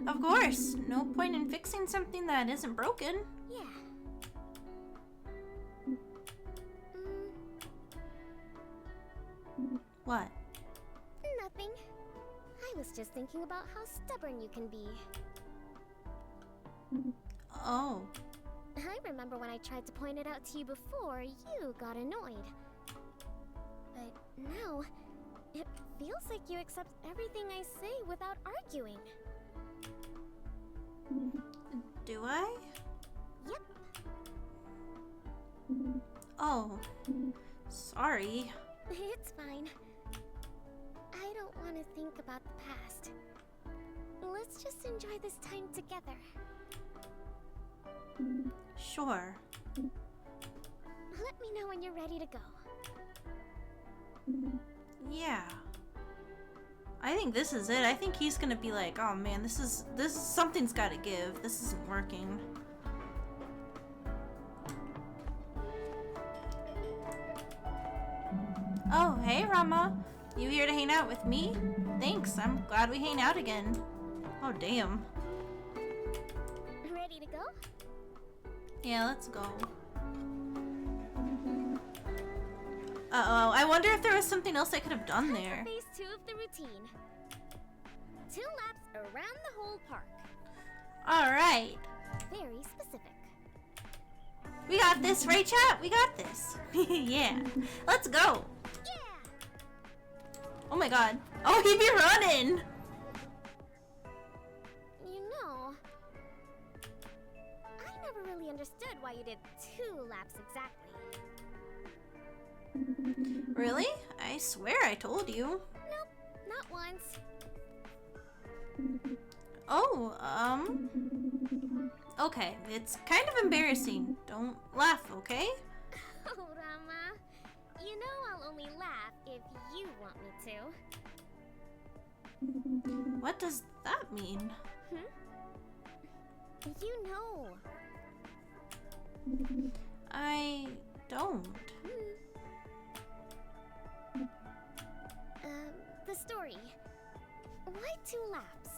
Of course. No point in fixing something that isn't broken.
Yeah.
What?
Nothing. I was just thinking about how stubborn you can be.
Oh.
I remember when I tried to point it out to you before, you got annoyed. But now, it feels like you accept everything I say without arguing.
Do I?
Yep.
Oh. Sorry.
It's fine. I don't want to think about the past. Let's just enjoy this time together.
Sure.
Let me know when you're ready to go.
Yeah. I think this is it. I think he's gonna be like, oh man, this is something's gotta give. This isn't working. Oh, hey Rama. You here to hang out with me? Thanks, I'm glad we hang out again. Oh damn.
Ready to go?
Yeah, let's go. Uh-oh, I wonder if there was something else I could have done there.
Phase 2 of the routine. 2 laps around the whole park.
Alright.
Very specific.
We got this, right chat? We got this. Yeah. Let's go.
Yeah!
Oh my god. Oh, he be running!
You know, I never really understood why you did 2 laps exactly.
Really? I swear I told you.
Nope, not once.
Oh, okay, it's kind of embarrassing. Don't laugh, okay?
Oh, Rama. You know I'll only laugh if you want me to.
What does that mean?
You know.
I don't.
The story. Why 2 laps?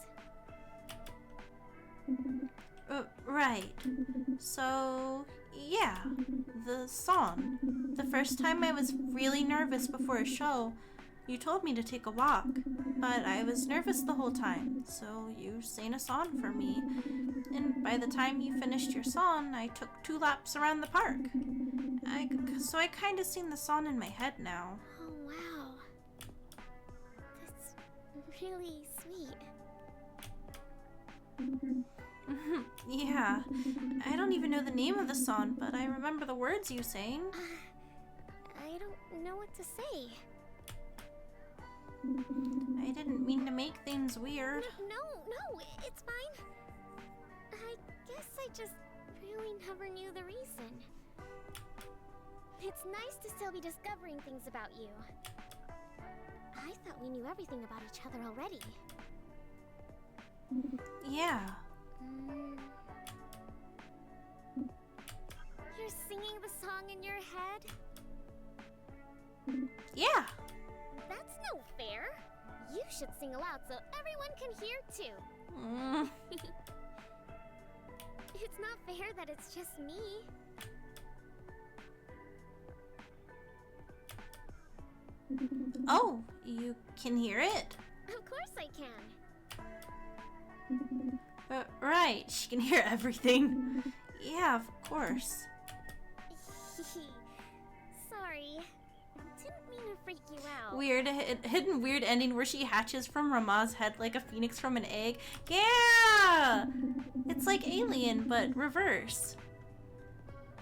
Right. So, yeah, the song. The first time I was really nervous before a show, you told me to take a walk, but I was nervous the whole time, so you sang a song for me. And by the time you finished your song, I took 2 laps around the park. So I kind of sing the song in my head now.
Oh, wow. That's really sweet.
Yeah, I don't even know the name of the song, but I remember the words you sang.
I don't know what to say.
I didn't mean to make things weird.
No, it's fine. I guess I just really never knew the reason. It's nice to still be discovering things about you. I thought we knew everything about each other already.
Yeah.
You're singing the song in your head?
Yeah.
That's no fair. You should sing aloud so everyone can hear too. It's not fair that it's just me.
Oh, you can hear it?
Of course I can.
Right, she can hear everything. Yeah, of course.
Sorry. Didn't mean to freak you out.
Weird, hidden weird ending where she hatches from Rama's head like a phoenix from an egg. Yeah! It's like Alien, but reverse.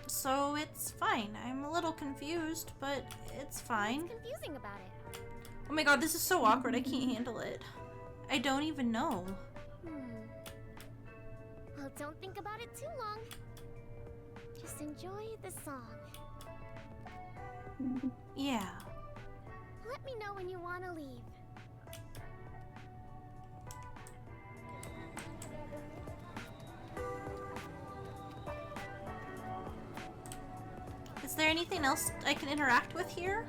So it's fine. I'm a little confused, but it's fine.
What's confusing about it?
Oh my god, this is so awkward. I can't handle it. I don't even know.
Well, don't think about it too long. Just enjoy the song.
Yeah.
Let me know when you want to leave.
Is there anything else I can interact with here?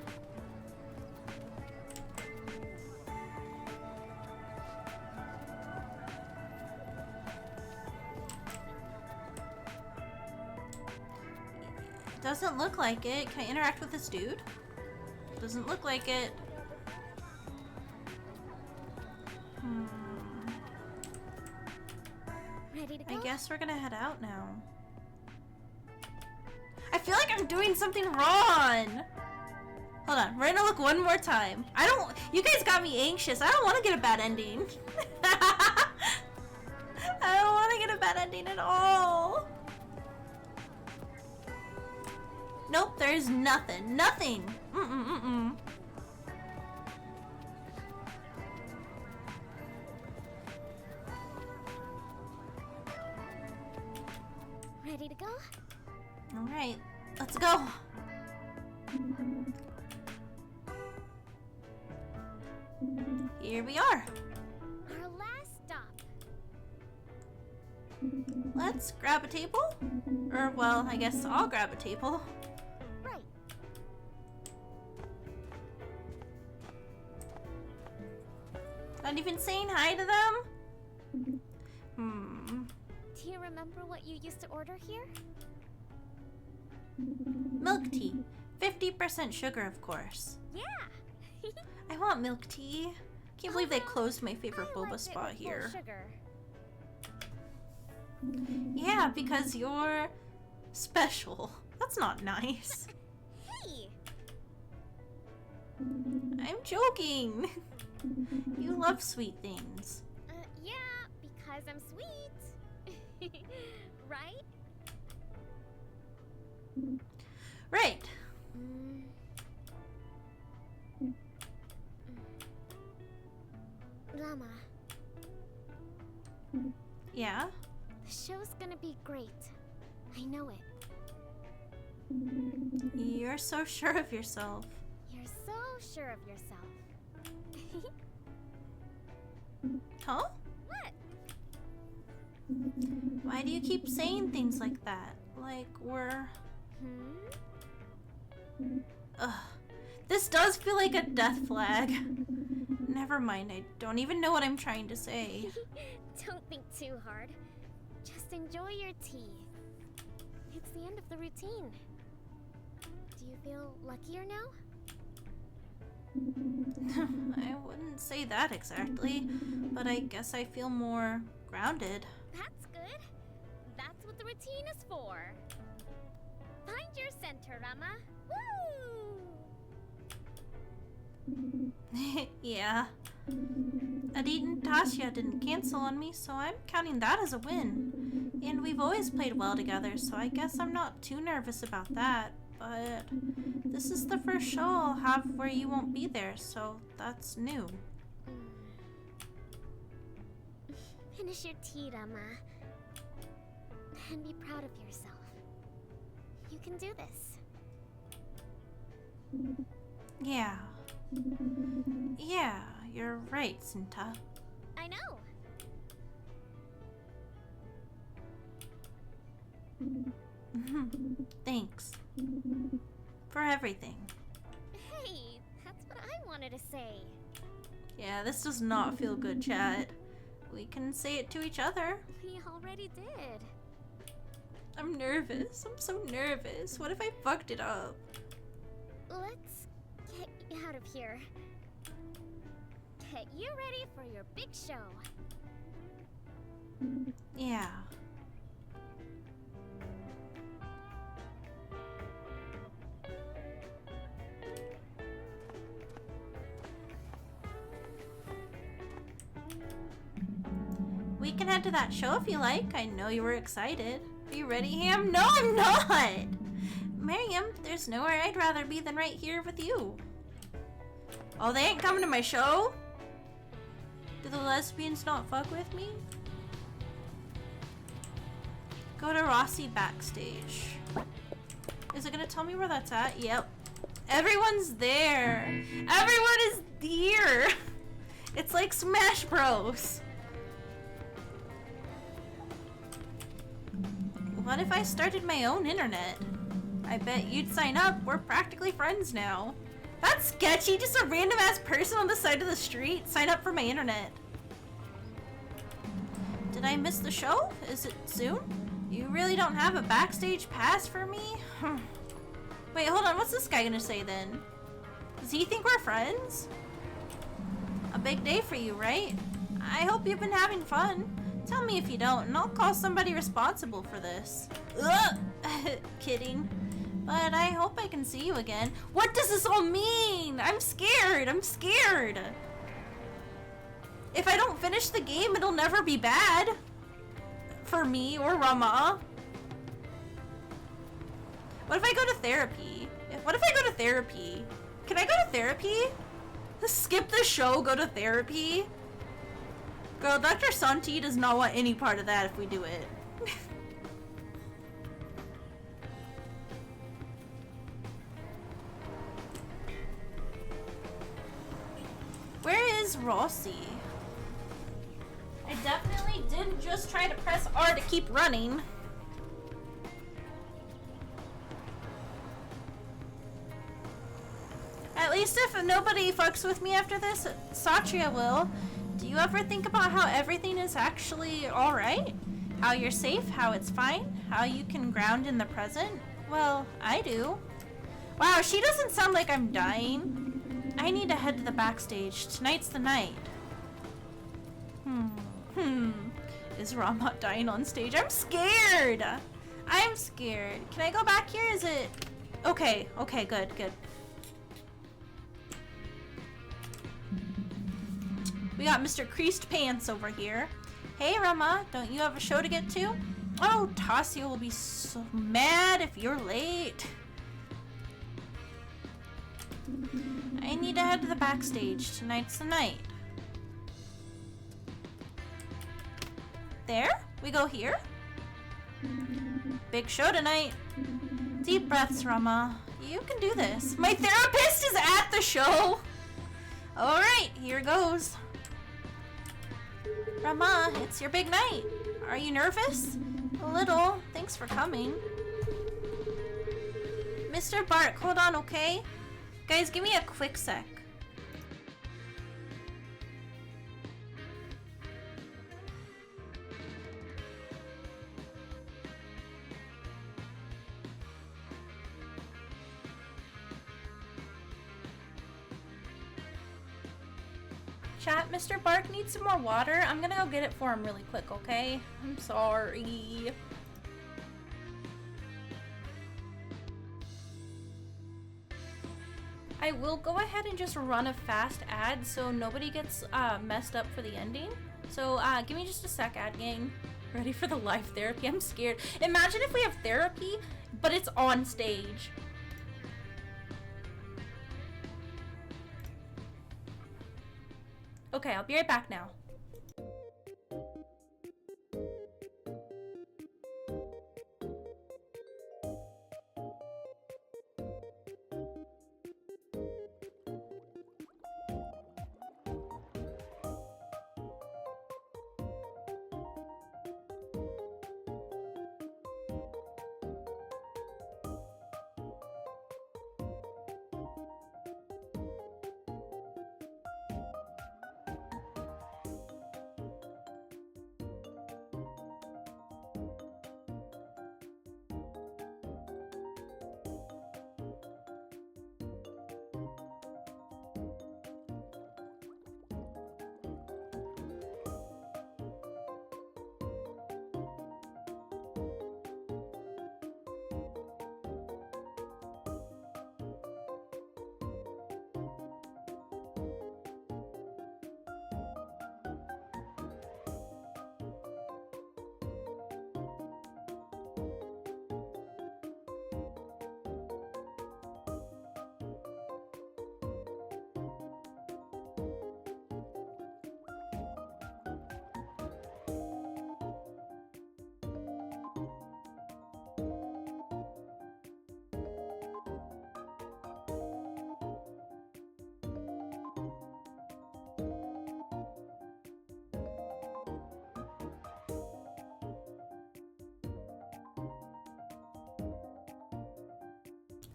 Doesn't look like it. Can I interact with this dude? Doesn't look like it.
Ready to go?
I guess we're gonna head out now. I feel like I'm doing something wrong. Hold on, we're gonna look one more time. You guys got me anxious. I don't want to get a bad ending. I don't want to get a bad ending at all. Nope, there's nothing. Nothing.
Ready to go?
Alright, let's go. here we are.
Our last stop.
Let's grab a table. Or, well, I guess I'll grab a table.
Right.
Not even saying hi to them?
Do you remember what you used to order here?
Milk tea. 50% sugar, of course.
Yeah.
I want milk tea. Can't believe they closed my favorite
I
boba
liked it
spot
with full
here.
Sugar.
Yeah, because you're special. That's not nice.
Hey.
I'm joking. You love sweet things.
Yeah, because I'm sweet. Right?
Right.
Llama,
Yeah?
the show's gonna be great. I know it.
You're so sure of yourself.
You're so sure of yourself.
Huh?
What?
Why do you keep saying things like that? Like we're... Ugh. This does feel like a death flag. Never mind, I don't even know what I'm trying to say.
Don't think too hard. Just enjoy your tea. It's the end of the routine. Do you feel luckier now?
I wouldn't say that exactly, but I guess I feel more grounded.
That's good. That's what the routine is for. Find your center, Rama. Woo!
Yeah. Adit and Tasha didn't cancel on me, so I'm counting that as a win. And we've always played well together, so I guess I'm not too nervous about that. But this is the first show I'll have where you won't be there, so that's new.
Finish your tea, Rama. And be proud of yourself. You can do this.
Yeah. Yeah, you're right, Sinta.
I know.
Thanks. For everything.
Hey, that's what I wanted to say.
Yeah, this does not feel good, chat. We can say it to each other.
We already did.
I'm nervous. I'm so nervous. What if I fucked it up?
Let's get you out of here. Get you ready for your big show.
Yeah. We can head to that show if you like. I know you were excited. Are you ready, Ham? No, I'm not! Miriam, there's nowhere I'd rather be than right here with you. Oh, they ain't coming to my show? Do the lesbians not fuck with me? Go to Rossi backstage. Is it gonna tell me where that's at? Yep. Everyone's there. Everyone is here. It's like Smash Bros. What if I started my own internet? I bet you'd sign up. We're practically friends now. That's sketchy. Just a random ass person on the side of the street sign up for my internet. Did I miss the show? Is it soon? You really don't have a backstage pass for me? Wait, hold on. What's this guy gonna say then? Does he think we're friends? A big day for you, right? I hope you've been having fun. Tell me if you don't, and I'll call somebody responsible for this. Ugh! Kidding. But I hope I can see you again. What does this all mean? I'm scared. I'm scared. If I don't finish the game, it'll never be bad. For me or Rama. What if I go to therapy? What if I go to therapy? Can I go to therapy? Skip the show, go to therapy? Girl, Dr. Santi does not want any part of that if we do it. Where is is Rossi? I definitely didn't just try to press R to keep running. At least if nobody fucks with me after this, Satria will. Do you ever think about how everything is actually alright? How you're safe, how it's fine, how you can ground in the present? Well, I do. Wow, she doesn't sound like I'm dying. I need to head to the backstage. Tonight's the night. Is Ramat dying on stage? I'm scared! I'm scared. Can I go back here? Is it... Okay, okay, good, good. We got Mr. Creased Pants over here. Hey, Rama, don't you have a show to get to? Oh, Tassia will be so mad if you're late. I need to head to the backstage. Tonight's the night. There? We go here? Big show tonight. Deep breaths, Rama. You can do this. My therapist is at the show! Alright, here goes. Rama, it's your big night. Are you nervous? A little. Thanks for coming. Mr. Bark, hold on, okay? Guys, give me a quick sec. Chat, Mr. Bark needs some more water. I'm gonna go get it for him really quick, okay? I'm sorry. I will go ahead and just run a fast ad so nobody gets messed up for the ending. So give me just a sec, ad gang. Ready for the live therapy? I'm scared. Imagine if we have therapy, but it's on stage. Okay, I'll be right back now.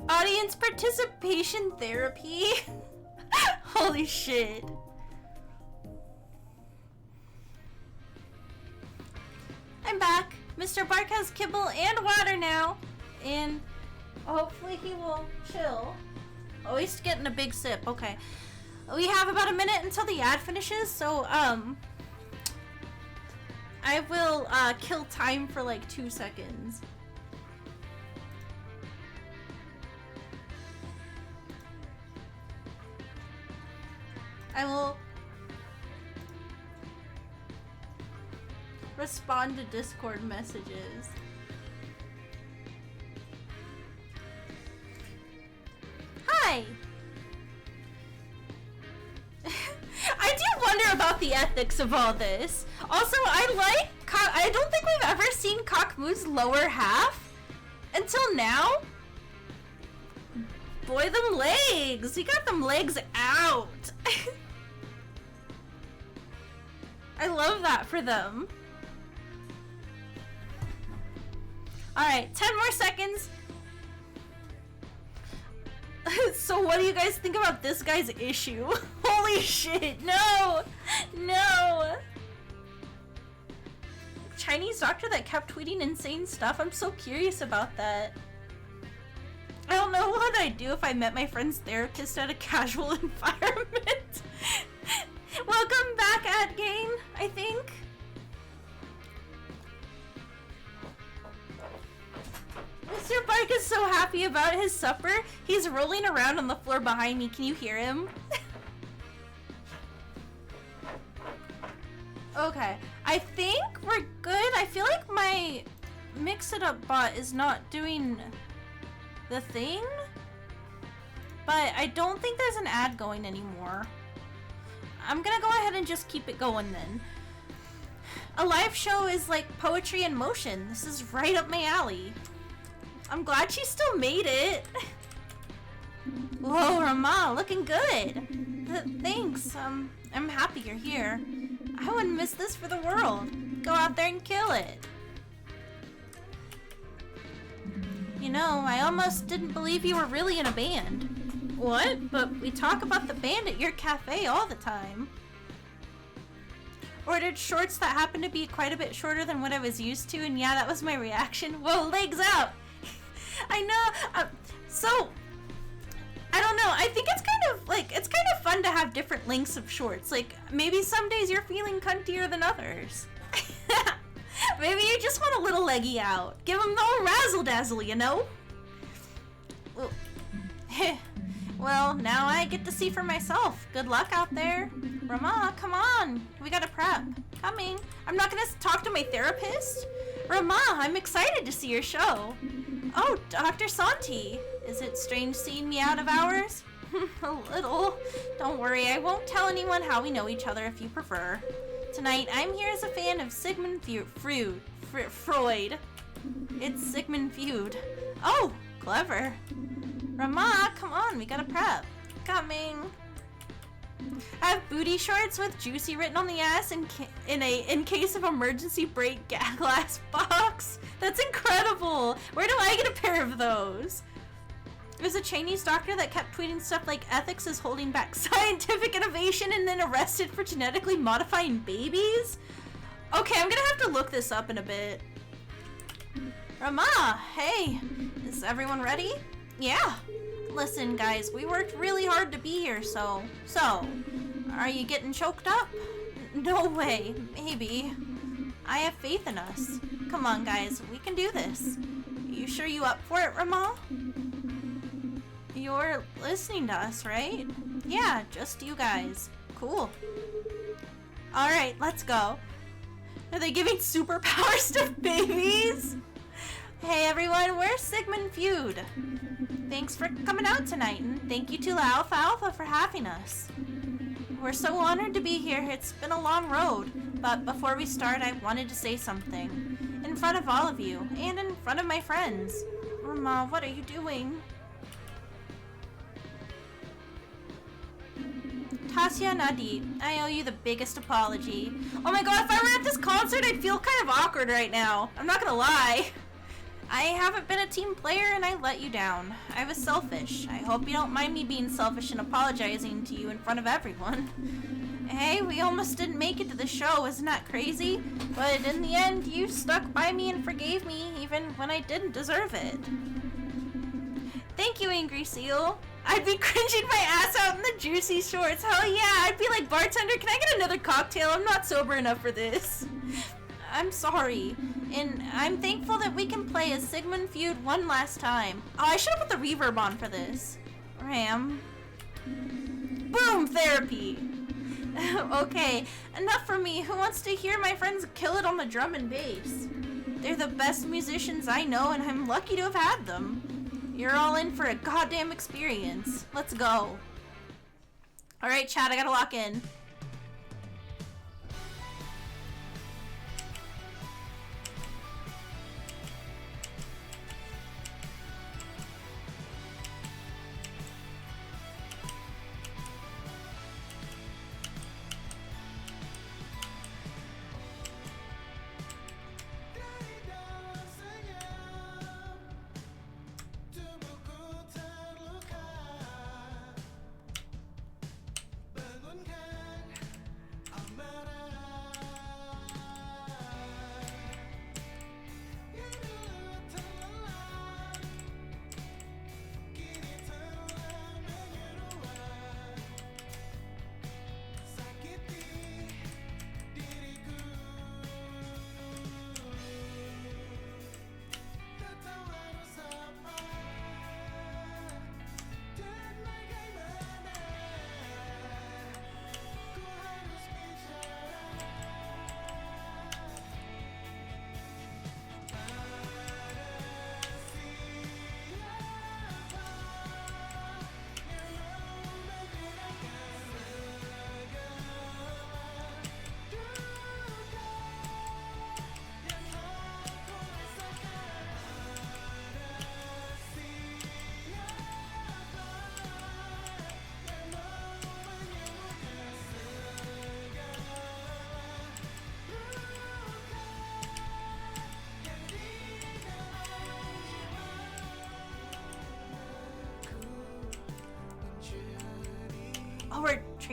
Audience participation therapy? Holy shit. I'm back. Mr. Bark has kibble and water now. And hopefully he will chill. Oh, he's getting a big sip. Okay. We have about a minute until the ad finishes, so I will kill time for like 2 seconds. I will respond to Discord messages. Hi! I do wonder about the ethics of all this. Also, I don't think we've ever seen Kakmu's lower half until now. Boy, them legs! He got them legs out! I love that for them. Alright, 10 more seconds. So what do you guys think about this guy's issue? Holy shit, no! No! Chinese doctor that kept tweeting insane stuff? I'm so curious about that. I don't know what I'd do if I met my friend's therapist at a casual environment. Welcome back, AdGain, I think. Mr. Bark is so happy about his supper. He's rolling around on the floor behind me. Can you hear him? Okay, I think we're good. I feel like my Mix It Up bot is not doing the thing, but I don't think there's an ad going anymore. I'm gonna go ahead and just keep it going then. A live show is like poetry in motion. This is right up my alley. I'm glad she still made it. Whoa, Rama, looking good. Thanks, I'm happy you're here. I wouldn't miss this for the world. Go out there and kill it. You know, I almost didn't believe you were really in a band. What? But we talk about the band at your cafe all the time. Ordered shorts that happened to be quite a bit shorter than what I was used to, and yeah, that was my reaction. Whoa, legs out! I know, so, I don't know, I think it's kind of fun to have different lengths of shorts. Like, maybe some days you're feeling cuntier than others. Maybe you just want a little leggy out. Give them the old razzle-dazzle, you know? Well, now I get to see for myself. Good luck out there. Rama, come on. We gotta prep. Coming. I'm not gonna talk to my therapist. Rama, I'm excited to see your show. Oh, Dr. Santi. Is it strange seeing me out of hours? A little. Don't worry, I won't tell anyone how we know each other if you prefer. Tonight, I'm here as a fan of Sigmund Freud. It's Sigmund Freud. Oh, clever. Rama, come on, we gotta prep. Coming. I have booty shorts with juicy written on the ass in case of emergency break glass box. That's incredible. Where do I get a pair of those? It was a Chinese doctor that kept tweeting stuff like ethics is holding back scientific innovation and then arrested for genetically modifying babies? Okay, I'm gonna have to look this up in a bit. Rama, hey, is everyone ready? Yeah. Listen, guys, we worked really hard to be here, so, are you getting choked up? No way, maybe. I have faith in us. Come on, guys, we can do this. You sure you up for it, Rama? You're listening to us, right? Yeah, just you guys. Cool. Alright, let's go. Are they giving superpowers to babies? Hey everyone, we're Sigmund Feud. Thanks for coming out tonight, and thank you to Alpha Alpha for having us. We're so honored to be here. It's been a long road, but before we start, I wanted to say something. In front of all of you, and in front of my friends. Rama, what are you doing? Tasya Nadi, I owe you the biggest apology. Oh my god, if I were at this concert, I'd feel kind of awkward right now. I'm not gonna lie. I haven't been a team player and I let you down. I was selfish. I hope you don't mind me being selfish and apologizing to you in front of everyone. Hey, we almost didn't make it to the show, isn't that crazy? But in the end, you stuck by me and forgave me even when I didn't deserve it. Thank you, Angry Seal. I'd be cringing my ass out in the juicy shorts. Hell yeah, I'd be like, bartender, can I get another cocktail? I'm not sober enough for this. I'm sorry. And I'm thankful that we can play as Sigmund Feud one last time. Oh, I should have put the reverb on for this. Ram. Boom! Therapy! Okay, enough for me. Who wants to hear my friends kill it on the drum and bass? They're the best musicians I know, and I'm lucky to have had them. You're all in for a goddamn experience. Let's go. Alright, chat, I gotta lock in.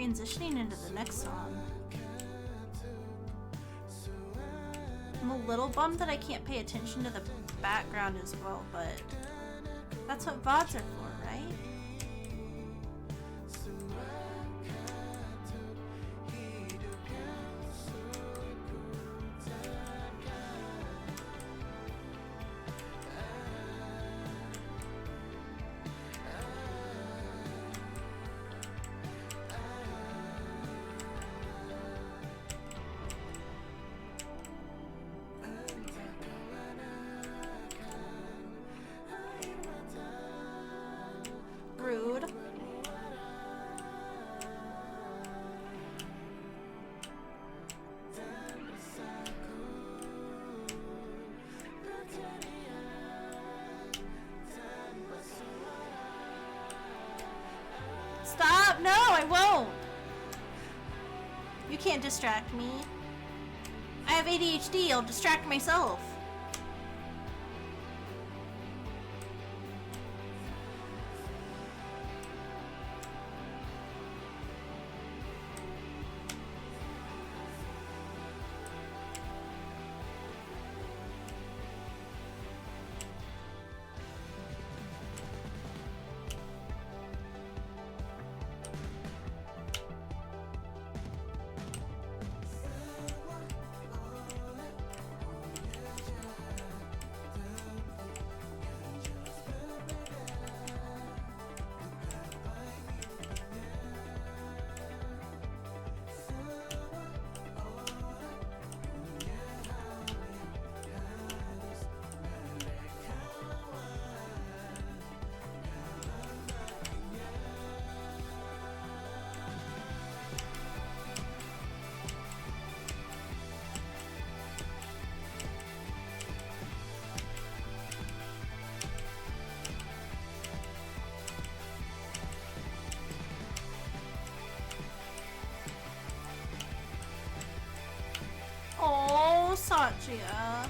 transitioning into the next song. I'm a little bummed that I can't pay attention to the background as well, but that's what VODs are for, right? Rude. Stop! No, I won't! You can't distract me. I have ADHD, I'll distract myself. Oh, Satya.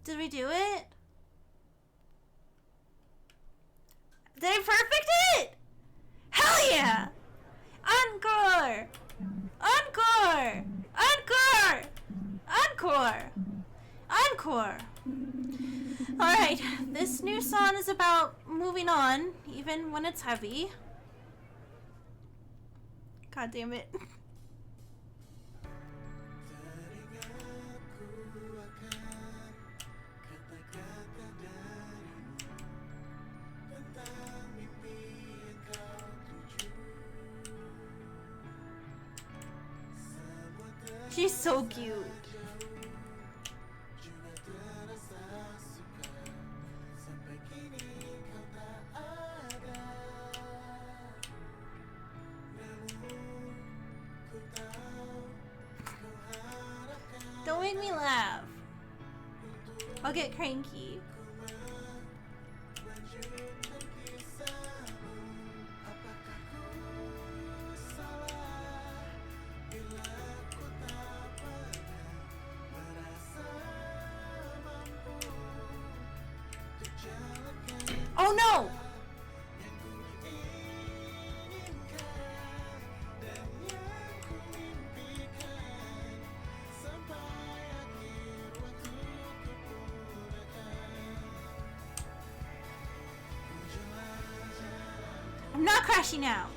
Did we do it? Did I perfect it? Hell yeah! Encore! Encore! Encore! Encore! Encore! Alright, this new song is about moving on, even when it's heavy. God damn it. She's so cute. Don't make me laugh. I'll get cranky. Oh no! I'm not crashing out.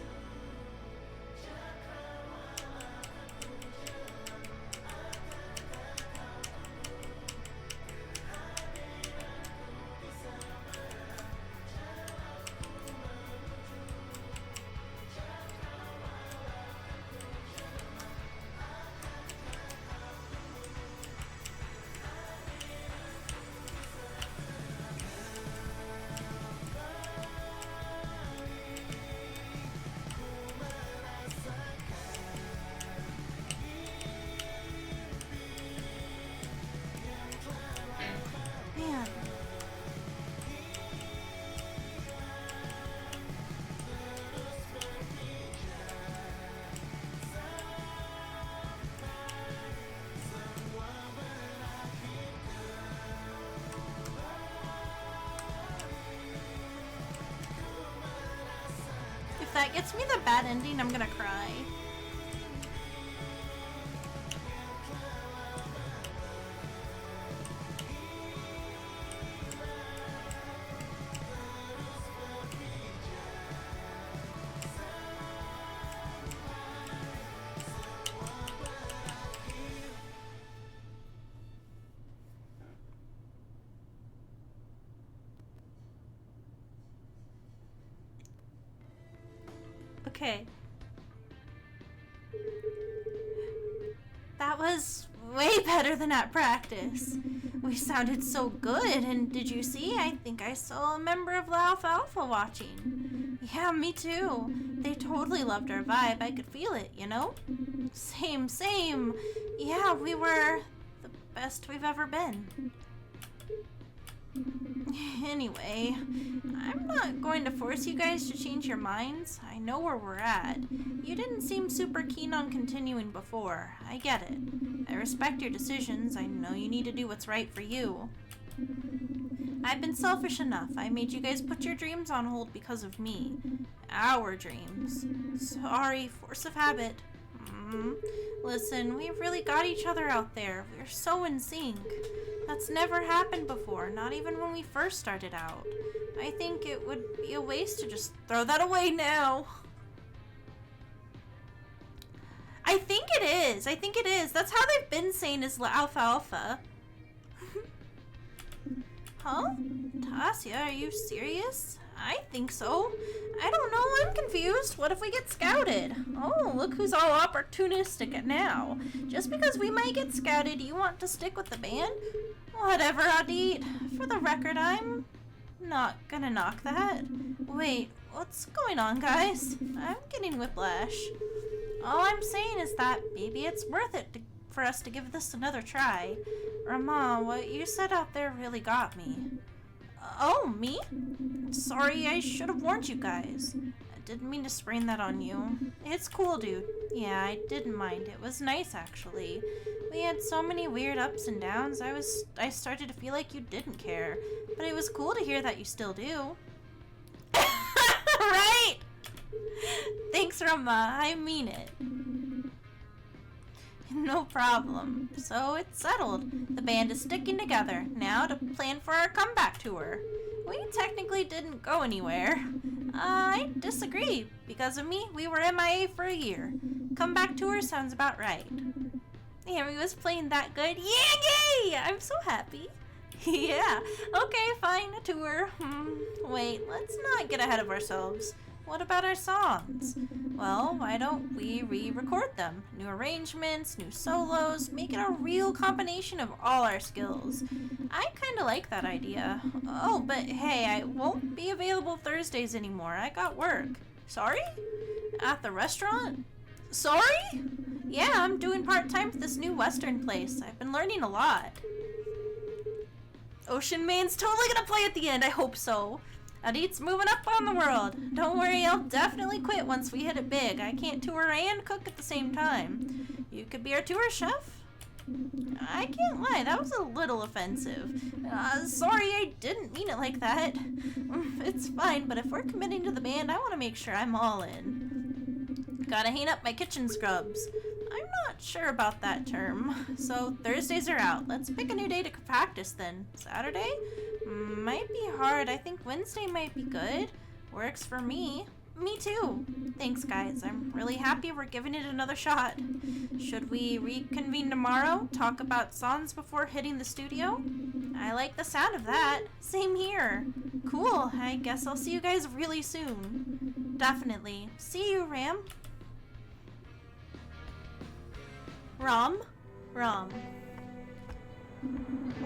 that gets me the bad ending, I'm gonna cry. Okay. That was way better than at practice. We sounded so good, and did you see? I think I saw a member of the Alpha watching. Yeah, me too. They totally loved our vibe. I could feel it, you know? Same, same. Yeah, we were the best we've ever been. Anyway, I'm not going to force you guys to change your minds. I know where we're at. You didn't seem super keen on continuing before. I get it. I respect your decisions. I know you need to do what's right for you. I've been selfish enough. I made you guys put your dreams on hold because of me. Our dreams. Sorry, force of habit. Listen, we've really got each other out there. We're so in sync. That's never happened before, not even when we first started out. I think it would be a waste to just throw that away now. I think it is. I think it is. That's how they've been saying is Alpha. Huh? Tasya, are you serious? I think so. I don't know, I'm confused. What if we get scouted? Oh, look who's all opportunistic now. Just because we might get scouted, you want to stick with the band? Whatever, Adit. For the record, I'm not gonna knock that. Wait, what's going on, guys? I'm getting whiplash. All I'm saying is that maybe it's worth it for us to give this another try. Rama, what you said out there really got me. Oh, me? Sorry, I should have warned you guys. I didn't mean to sprain that on you. It's cool, dude. Yeah, I didn't mind. It was nice, actually. We had so many weird ups and downs, I started to feel like you didn't care. But it was cool to hear that you still do. Right? Thanks, Rama. I mean it. No problem. So it's settled. The band is sticking together now to plan for our comeback tour. We technically didn't go anywhere. I disagree. Because of me, we were MIA for a year. Comeback tour sounds about right. Hammie was playing that good. Yay! I'm so happy. Yeah. Okay, fine. A tour. Wait, let's not get ahead of ourselves. What about our songs? Well, why don't we re-record them? New arrangements, new solos, make it a real combination of all our skills. I kinda like that idea. Oh, but hey, I won't be available Thursdays anymore. I got work. Sorry? At the restaurant? Sorry? Yeah, I'm doing part-time at this new Western place. I've been learning a lot. Ocean Man's totally gonna play at the end. I hope so. Adit's moving up on the world. Don't worry, I'll definitely quit once we hit it big. I can't tour and cook at the same time. You could be our tour chef? I can't lie, that was a little offensive. Sorry, I didn't mean it like that. It's fine, but if we're committing to the band, I want to make sure I'm all in. Gotta hang up my kitchen scrubs. I'm not sure about that term. So Thursdays are out. Let's pick a new day to practice then. Saturday? Might be hard. I think Wednesday might be good. Works for me. Me too. Thanks, guys. I'm really happy we're giving it another shot. Should we reconvene tomorrow? Talk about songs before hitting the studio? I like the sound of that. Same here. Cool. I guess I'll see you guys really soon. Definitely. See you, Ram. Rom?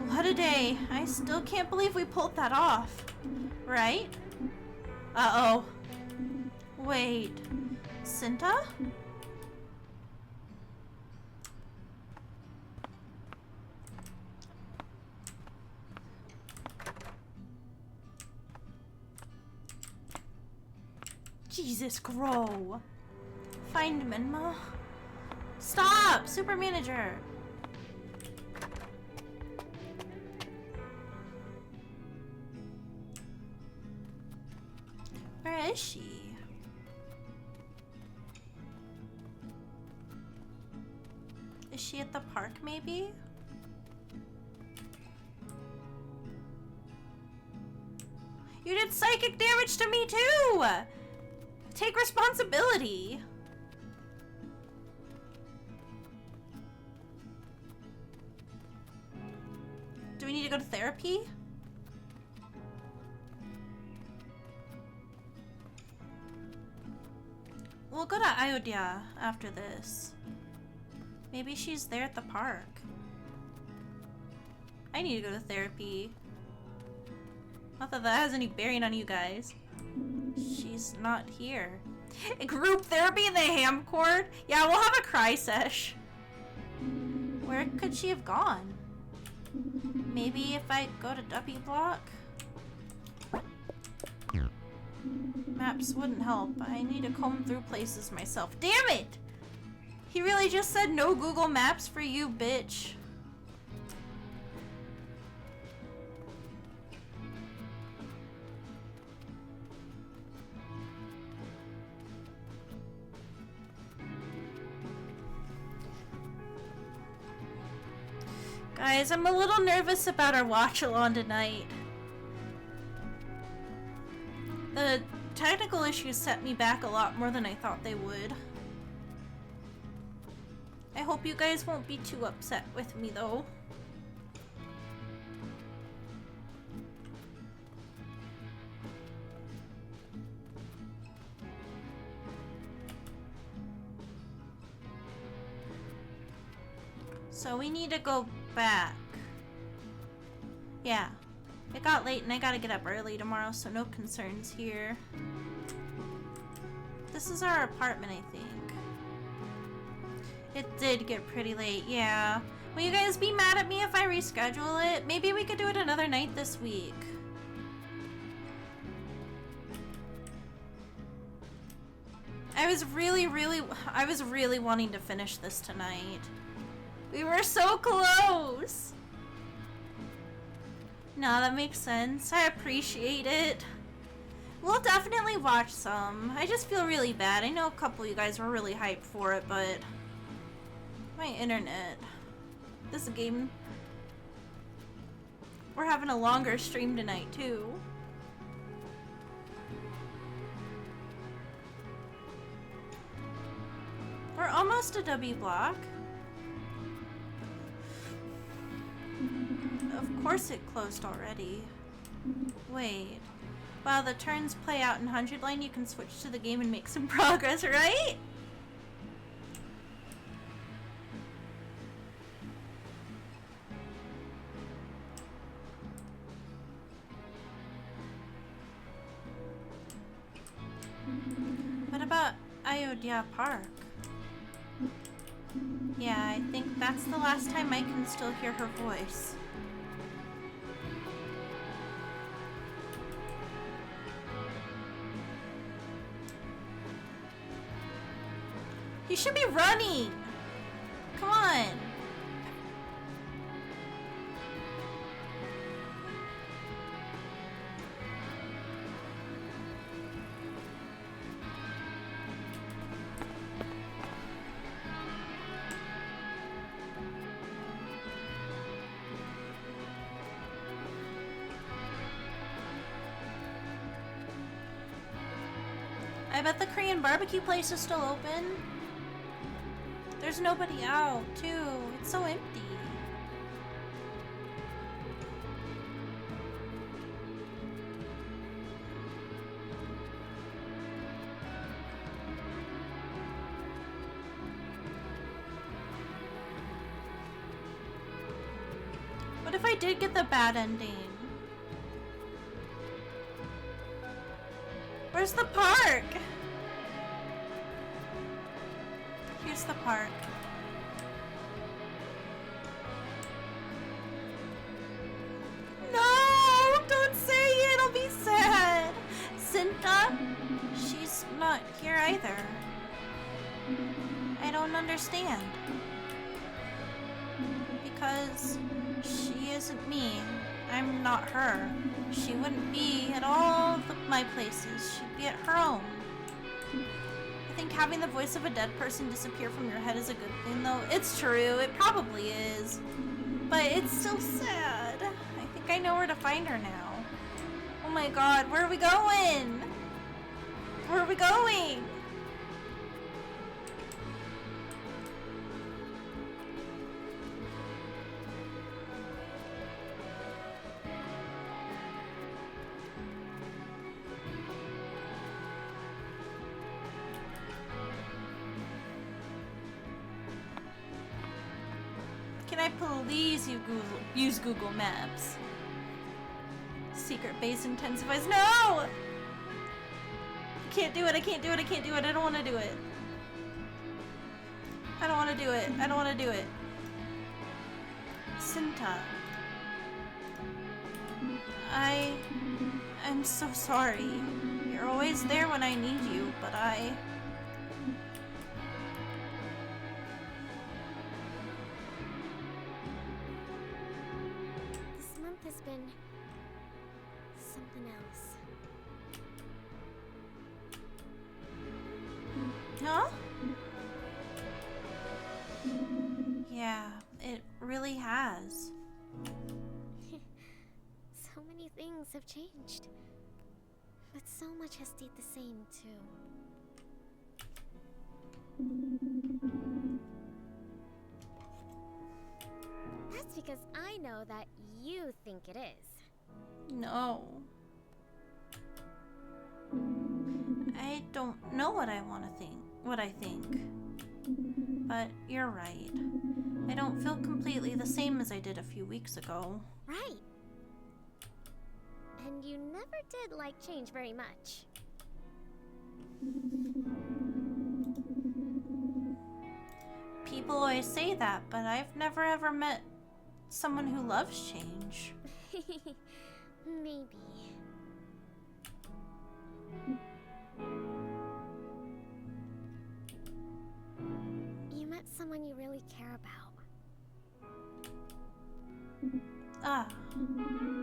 What a day. I still can't believe we pulled that off. Right? Uh-oh. Wait. Cinta? Jesus, grow. Find Menma. Stop! Super manager! Where is she? she at the park, maybe? You did psychic damage to me too! Take responsibility! Do we need to go to therapy? We'll go to Ayodhya after this. Maybe she's there at the park. I need to go to therapy. Not that that has any bearing on you guys. She's not here. Group therapy in the ham court? Yeah, we'll have a cry sesh. Where could she have gone? Maybe if I go to W block? Maps wouldn't help. I need to comb through places myself. Damn it! He really just said no Google Maps for you, bitch. Guys, I'm a little nervous about our watch-along tonight. The technical issues set me back a lot more than I thought they would. I hope you guys won't be too upset with me, though. So we need to go back. Yeah. It got late and I gotta get up early tomorrow, so no concerns here. This is our apartment, I think. It did get pretty late, yeah. Will you guys be mad at me if I reschedule it? Maybe we could do it another night this week. I was really wanting to finish this tonight. We were so close! No, that makes sense. I appreciate it. We'll definitely watch some. I just feel really bad. I know a couple of you guys were really hyped for it, but... my internet. This game... we're having a longer stream tonight, too. We're almost to W block. Of course it closed already. Wait. While the turns play out in 100 line, you can switch to the game and make some progress, right? What about Ayodhya Park? Yeah, I think that's the last time I can still hear her voice. You should be running! Come on! I bet the Korean barbecue place is still open. There's nobody out, too. It's so empty. What if I did get the bad ending? Where's the park? Here's the park. No! Don't say it! It'll be sad! Cinta? She's not here either. I don't understand. Because she isn't me. I'm not her. She wouldn't be at all my places. She'd be at her own. I think having the voice of a dead person disappear from your head is a good thing, though. It's true, it probably is. But it's still sad. I think I know where to find her now. Oh my god, where are we going? Where are we going? Can I please use Google Maps? Secret base intensifies. No! I can't do it, I can't do it, I can't do it, I don't want to do it. I don't want to do it, I don't want to do it. Cinta. I'm so sorry. You're always there when I need you, but
This month has been something else.
Huh? Yeah, it really has.
So many things have changed. But so much has stayed the same, too. That's because I know that you think it is.
No. I don't know what I want to think, what I think. But you're right. I don't feel completely the same as I did a few weeks ago.
Right. And you never did like change very much.
People always say that, but I've never ever met someone who loves change.
Maybe. You met someone you really care about.
Ah.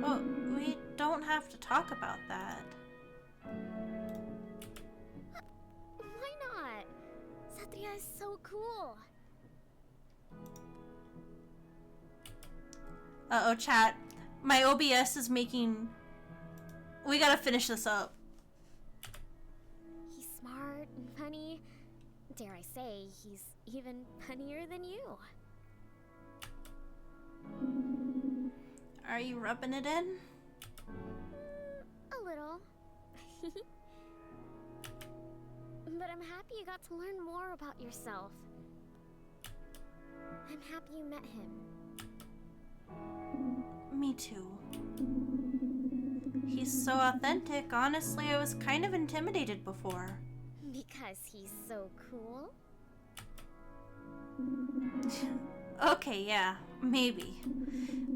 Well, we don't have to talk about that.
Why not? Satria is so cool.
Uh-oh, chat. My OBS is making... We gotta finish this up.
He's smart and funny. Dare I say, he's even funnier than you.
Are you rubbing it in?
A little. But I'm happy you got to learn more about yourself. I'm happy you met him.
Me too. He's so authentic. Honestly, I was kind of intimidated before.
Because he's so cool?
Okay, yeah, maybe.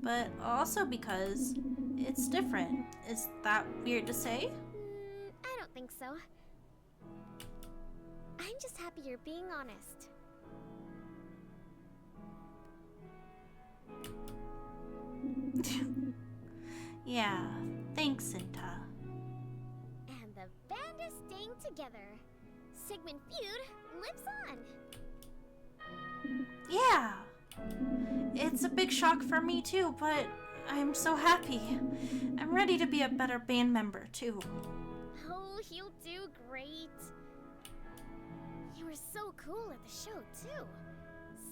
But also because it's different. Is that weird to say?
I don't think so. I'm just happy you're being honest.
Yeah, thanks, Cinta.
And the band is staying together. Sigmund feud lives on.
Yeah. It's a big shock for me too, but I'm so happy. I'm ready to be a better band member too.
Oh, he'll do great. You were so cool at the show too.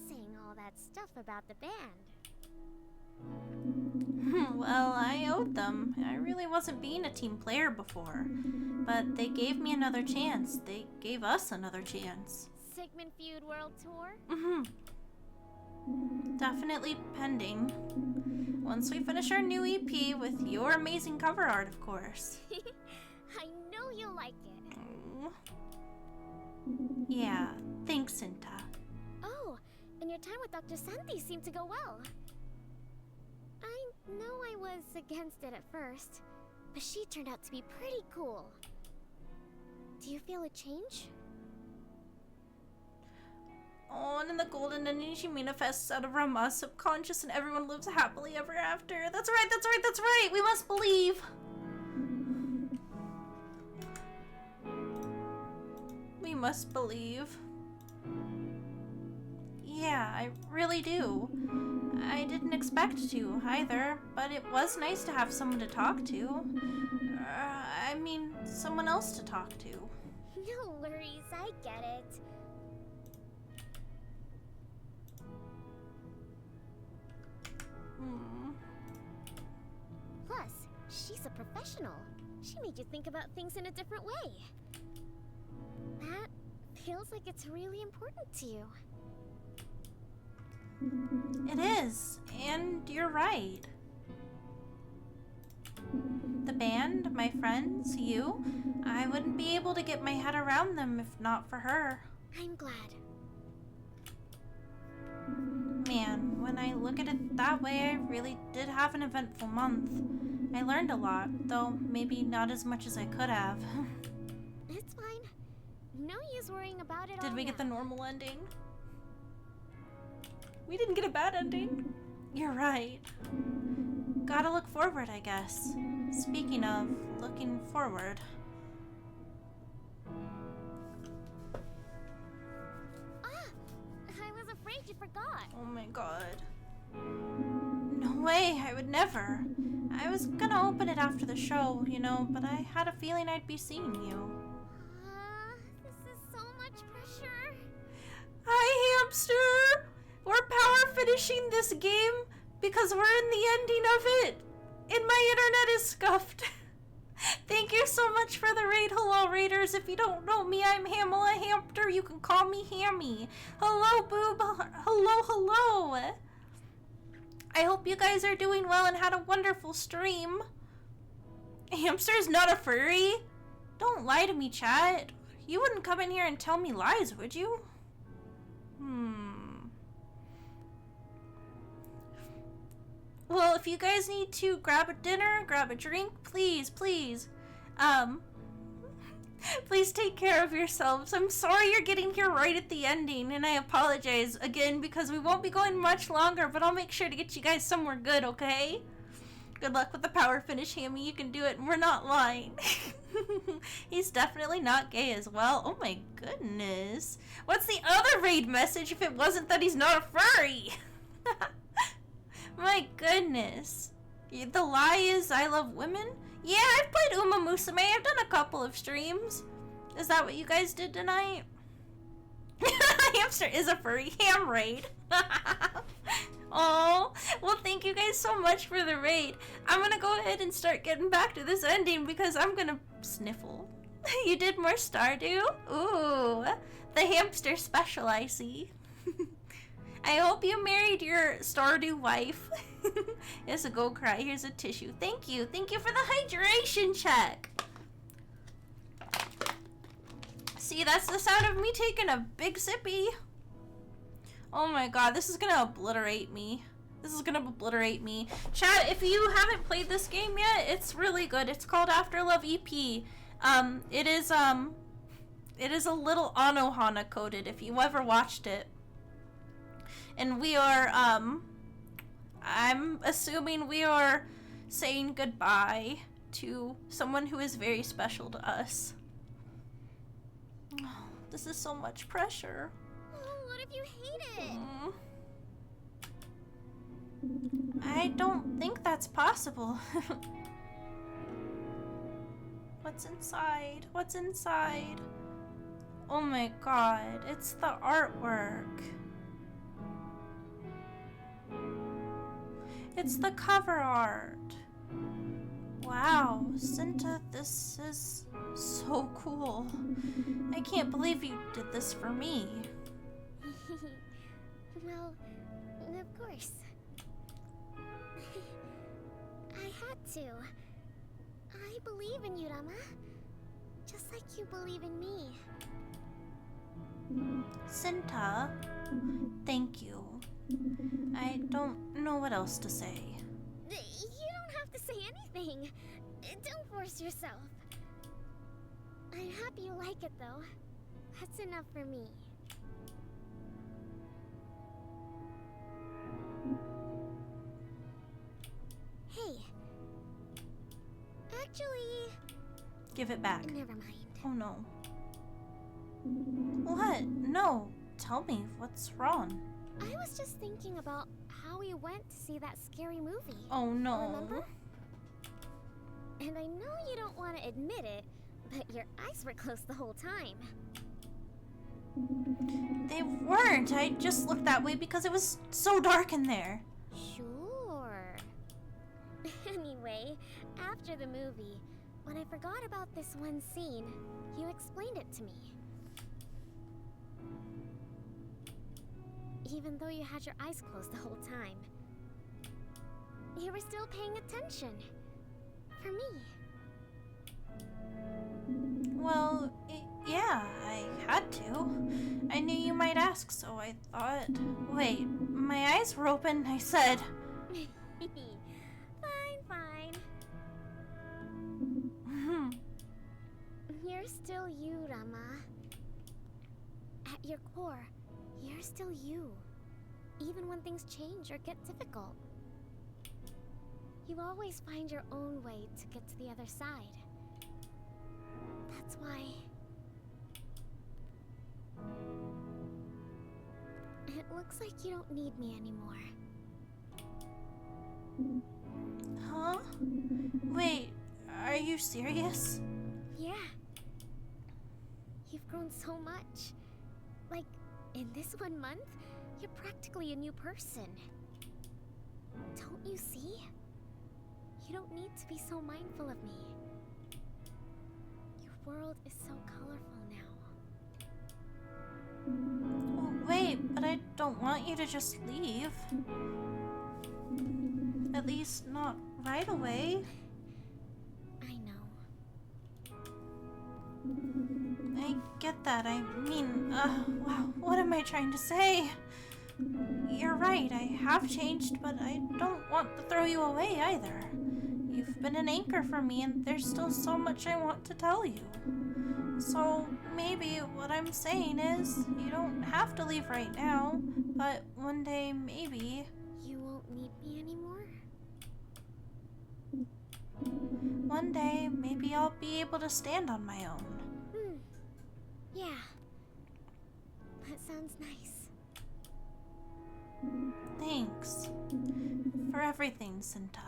Saying all that stuff about the band.
Well, I owed them. I really wasn't being a team player before. But they gave me another chance. They gave us another chance.
Sigmund Feud World Tour?
Definitely pending. Once we finish our new EP with your amazing cover art, of course.
I know you'll like it.
Yeah, thanks, Cinta.
Oh, and your time with Dr. Santi seemed to go well. I know I was against it at first, but she turned out to be pretty cool. Do you feel a change?
Oh, and then the golden energy manifests out of Rama's subconscious and everyone lives happily ever after. That's right, that's right, that's right! We must believe! We must believe. Yeah, I really do. I didn't expect to, either, but it was nice to have someone to talk to. I mean, someone else to talk to.
No worries, I get it. Plus, she's a professional. She made you think about things in a different way. That feels like it's really important to you.
It is, and you're right. The band, my friends, you, I wouldn't be able to get my head around them if not for her.
I'm glad.
Man, when I look at it that way, I really did have an eventful month. I learned a lot, though maybe not as much as I could have.
It's fine. No use worrying about it.
Did we get the normal ending? We didn't get a bad ending. You're right. Gotta look forward, I guess. Speaking of looking forward.
I was afraid you forgot.
Oh my god. No way, I would never. I was gonna open it after the show, you know, but I had a feeling I'd be seeing you.
This is so much pressure.
Hi, Hamster! We're power finishing this game because we're in the ending of it. And my internet is scuffed. Thank you so much for the raid. Hello, raiders. If you don't know me, I'm Hamela Hampter. You can call me Hammie. Hello, boob. Hello, hello. I hope you guys are doing well and had a wonderful stream. Hamster's not a furry. Don't lie to me, chat. You wouldn't come in here and tell me lies, would you? Well, if you guys need to grab a dinner, grab a drink, please, please take care of yourselves. I'm sorry you're getting here right at the ending, and I apologize again because we won't be going much longer, but I'll make sure to get you guys somewhere good, okay? Good luck with the power finish, Hammie. You can do it, and we're not lying. He's definitely not gay as well. Oh my goodness. What's the other raid message if it wasn't that he's not a furry? My goodness. The lie is I love women? Yeah, I've played Uma Musume. I've done a couple of streams. Is that what you guys did tonight? Hamster is a furry. Ham raid. Oh, well, thank you guys so much for the raid. I'm gonna go ahead and start getting back to this ending because I'm gonna sniffle. You did more Stardew? Ooh, the hamster special, I see. I hope you married your Stardew wife. Yes, a go cry. Here's a tissue. Thank you. Thank you for the hydration check. See, that's the sound of me taking a big sippy. Oh my god, this is gonna obliterate me. This is gonna obliterate me. Chat, if you haven't played this game yet, it's really good. It's called AfterLove EP. It is a little Anohana coded if you ever watched it. And we are, I'm assuming we are saying goodbye to someone who is very special to us. Oh, this is so much pressure.
Oh, what if you hate it?
I don't think that's possible. What's inside? What's inside? Oh my god, it's the artwork. It's the cover art. Wow, Cinta, this is so cool. I can't believe you did this for me.
Well, of course. I had to. I believe in you, Rama. Just like you believe in me.
Cinta, thank you. I don't know what else to say.
You don't have to say anything. Don't force yourself. I'm happy you like it, though. That's enough for me. Hey. Actually...
Give it back.
Never mind.
Oh no. What? No. Tell me, what's wrong?
I was just thinking about how we went to see that scary movie.
Oh no.
Remember? And I know you don't want to admit it, but your eyes were closed the whole time.
They weren't. I just looked that way because it was so dark in there.
Sure. Anyway, after the movie, when I forgot about this one scene, you explained it to me. Even though you had your eyes closed the whole time, you were still paying attention. For me.
Well, yeah, I had to. I knew you might ask, so I thought... Wait, my eyes were open, I said.
Fine. You're still you, Rama. At your core, you're still you. Even when things change or get difficult. You always find your own way to get to the other side. That's why... It looks like you don't need me anymore.
Huh? Wait, are you serious?
Yeah. You've grown so much. Like, in this 1 month, you're practically a new person. Don't you see? You don't need to be so mindful of me. Your world is so colorful now.
Oh, wait, but I don't want you to just leave. At least not right away.
I know.
I get that. I mean, wow, what am I trying to say? You're right, I have changed, but I don't want to throw you away either. You've been an anchor for me, and there's still so much I want to tell you. So maybe what I'm saying is, you don't have to leave right now, but one day maybe.
You won't need me anymore?
One day maybe I'll be able to stand on my own.
Yeah. That sounds nice.
Thanks for everything, Cinta.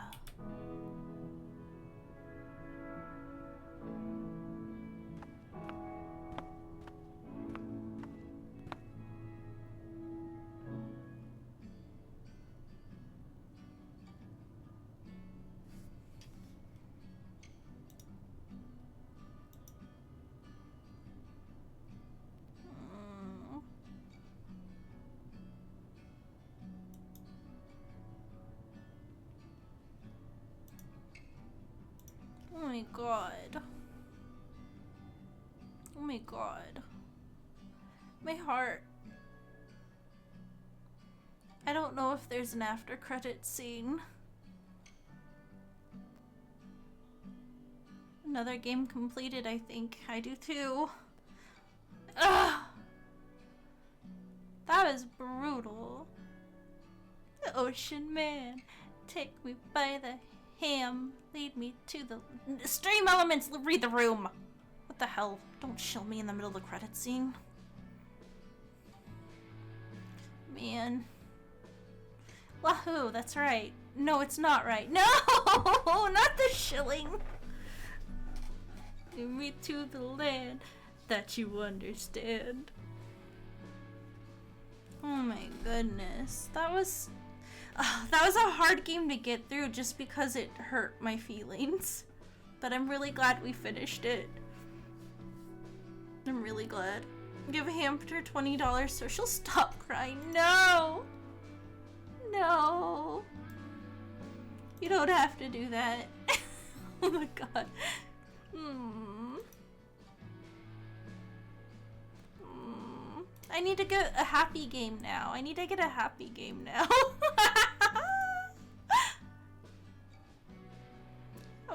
Oh my god. Oh my god. My heart. I don't know if there's an after credit scene. Another game completed, I think. I do too. Ugh! That was brutal. The ocean man, take me by the hand, lead me to the stream elements, read the room. What the hell? Don't shill me in the middle of the credit scene. Man. Wahoo, that's right. No, it's not right. No! Not the shilling! Lead me to the land that you understand. Oh my goodness. That was a hard game to get through just because it hurt my feelings. But I'm really glad we finished it. I'm really glad. Give Hampter $20 so she'll stop crying. No! No! You don't have to do that. Oh my god. I need to get a happy game now. And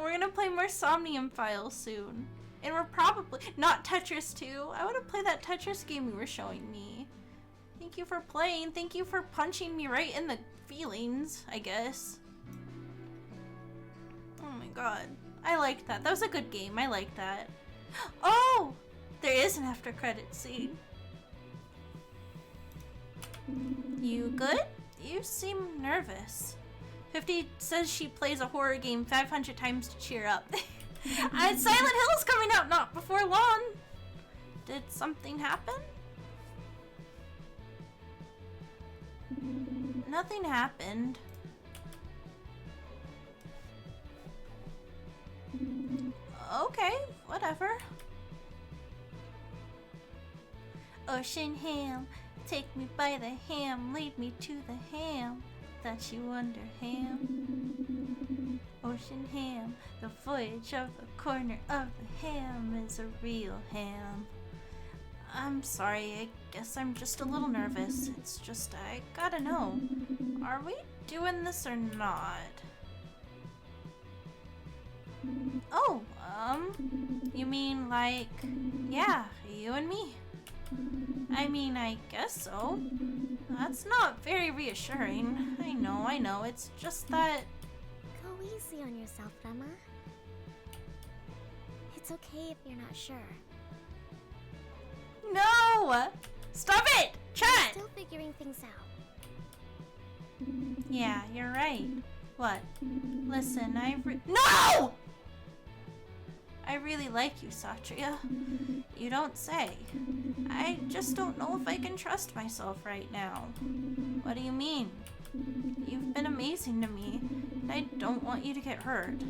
we're gonna play more Somnium Files soon. And we're probably not Tetris 2. I wanna play that Tetris game you were showing me. Thank you for playing. Thank you for punching me right in the feelings, I guess. Oh my god. I liked that. That was a good game. I liked that. Oh! There is an after credit scene. You good? You seem nervous. 50 says she plays a horror game 500 times to cheer up. And Silent Hill's coming out not before long. Did something happen? Nothing happened. Okay, whatever. Ocean ham, take me by the ham, lead me to the ham. That you wonder, ham. Ocean ham, the voyage of the corner of the ham is a real ham. I'm sorry, I guess I'm just a little nervous. It's just, I gotta know. Are we doing this or not? Oh, you mean like, yeah, you and me. I mean, I guess so. That's not very reassuring. I know, it's just that...
Go easy on yourself, Rama. It's okay if you're not sure.
No! Stop it! Chat!
Still figuring things out.
Yeah, you're right. What? Listen, No! I really like you, Satria. You don't say. I just don't know if I can trust myself right now. What do you mean? You've been amazing to me, and I don't want you to get hurt.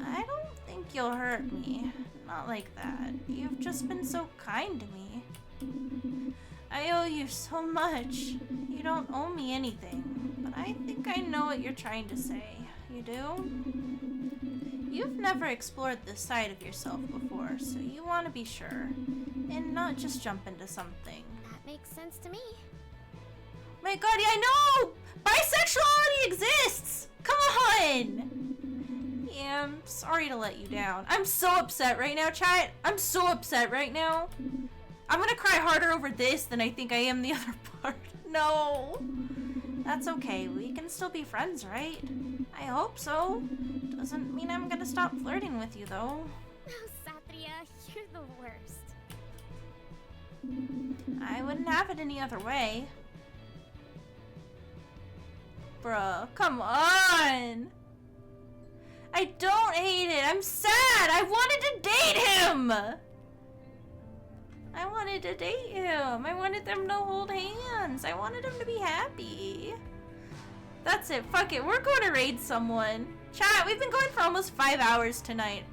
I don't think you'll hurt me. Not like that. You've just been so kind to me. I owe you so much. You don't owe me anything, but I think I know what you're trying to say. You do? You've never explored this side of yourself before, so you want to be sure, and not just jump into something.
That makes sense to me.
My god, yeah, I know! Bisexuality exists! Come on! Yeah, I'm sorry to let you down. I'm so upset right now, chat. I'm so upset right now. I'm gonna cry harder over this than I think I am the other part. No! That's okay, we can still be friends, right? I hope so. Doesn't mean I'm gonna stop flirting with you, though.
Oh, Satria, you're the worst.
I wouldn't have it any other way. Bruh, come on! I don't hate it, I'm sad! I wanted to date him! I wanted to date him. I wanted them to hold hands. I wanted him to be happy. That's it, fuck it, we're going to raid someone. Chat, we've been going for almost 5 hours tonight.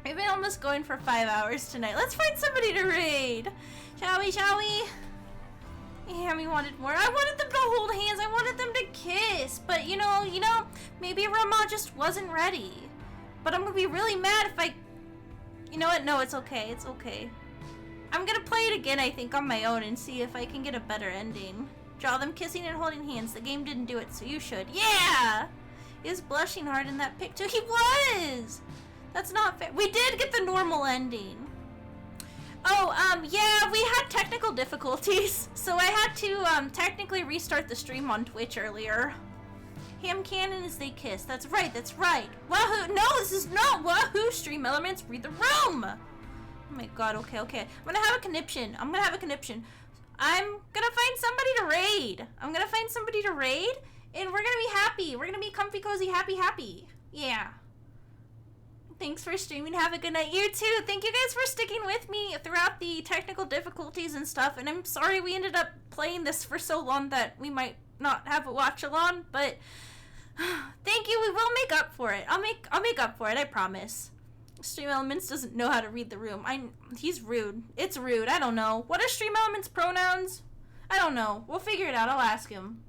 We've been almost going for 5 hours tonight. Let's find somebody to raid. Shall we, shall we? Yeah, we wanted more. I wanted them to hold hands. I wanted them to kiss. But, you know, maybe Rama just wasn't ready. But I'm going to be really mad if I... You know what? No, it's okay. It's okay. I'm going to play it again, I think, on my own and see if I can get a better ending. Draw them kissing and holding hands. The game didn't do it, so you should. Yeah! He was blushing hard in that pic, too. He was! That's not fair. We did get the normal ending. Oh, yeah, we had technical difficulties. So I had to, technically restart the stream on Twitch earlier. Ham cannon as they kiss. That's right, that's right. Wahoo! No, this is not Wahoo! Stream elements, read the room! Oh my god, okay, okay. I'm gonna have a conniption. I'm gonna find somebody to raid. And we're gonna be happy. We're gonna be comfy, cozy, happy, happy. Yeah. Thanks for streaming. Have a good night. You too. Thank you guys for sticking with me throughout the technical difficulties and stuff. And I'm sorry we ended up playing this for so long that we might not have a watch along. But thank you. We will make up for it. I'll make up for it. I promise. Stream Elements doesn't know how to read the room. He's rude. It's rude. I don't know. What are Stream Elements' pronouns? I don't know. We'll figure it out. I'll ask him.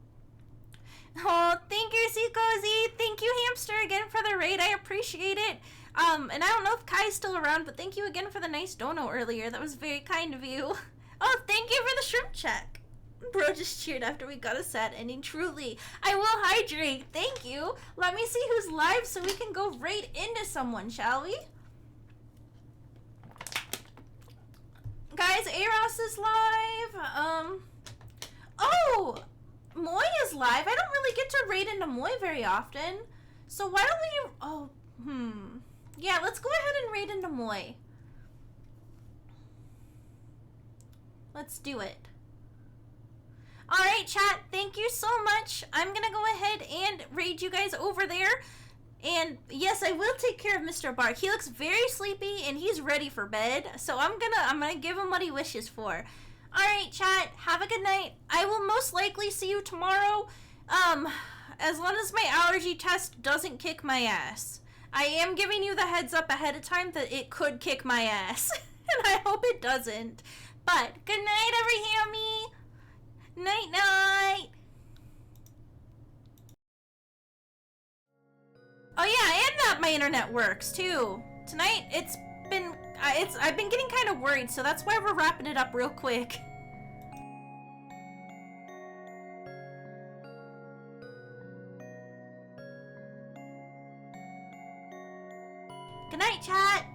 Oh, thank you, Cozy. Thank you, Hamster, again for the raid. I appreciate it. And I don't know if Kai's still around, but thank you again for the nice dono earlier. That was very kind of you. Oh, thank you for the shrimp check. Bro just cheered after we got a sad ending. Truly. I will hydrate. Thank you. Let me see who's live so we can go right into someone, shall we? Guys, Eros is live. Oh! Moy is live. I don't really get to raid into Moy very often. So why don't we... Yeah, let's go ahead and raid into Moy. Let's do it. Alright, chat, thank you so much. I'm gonna go ahead and raid you guys over there. And yes, I will take care of Mr. Bark. He looks very sleepy and he's ready for bed. So I'm gonna give him what he wishes for. Alright, chat, have a good night. I will most likely see you tomorrow. As long as my allergy test doesn't kick my ass. I am giving you the heads up ahead of time that it could kick my ass. And I hope it doesn't. But good night, every Hammie. Night night. Oh yeah, and that my internet works too. Tonight I've been getting kind of worried, so that's why we're wrapping it up real quick. Good night, chat.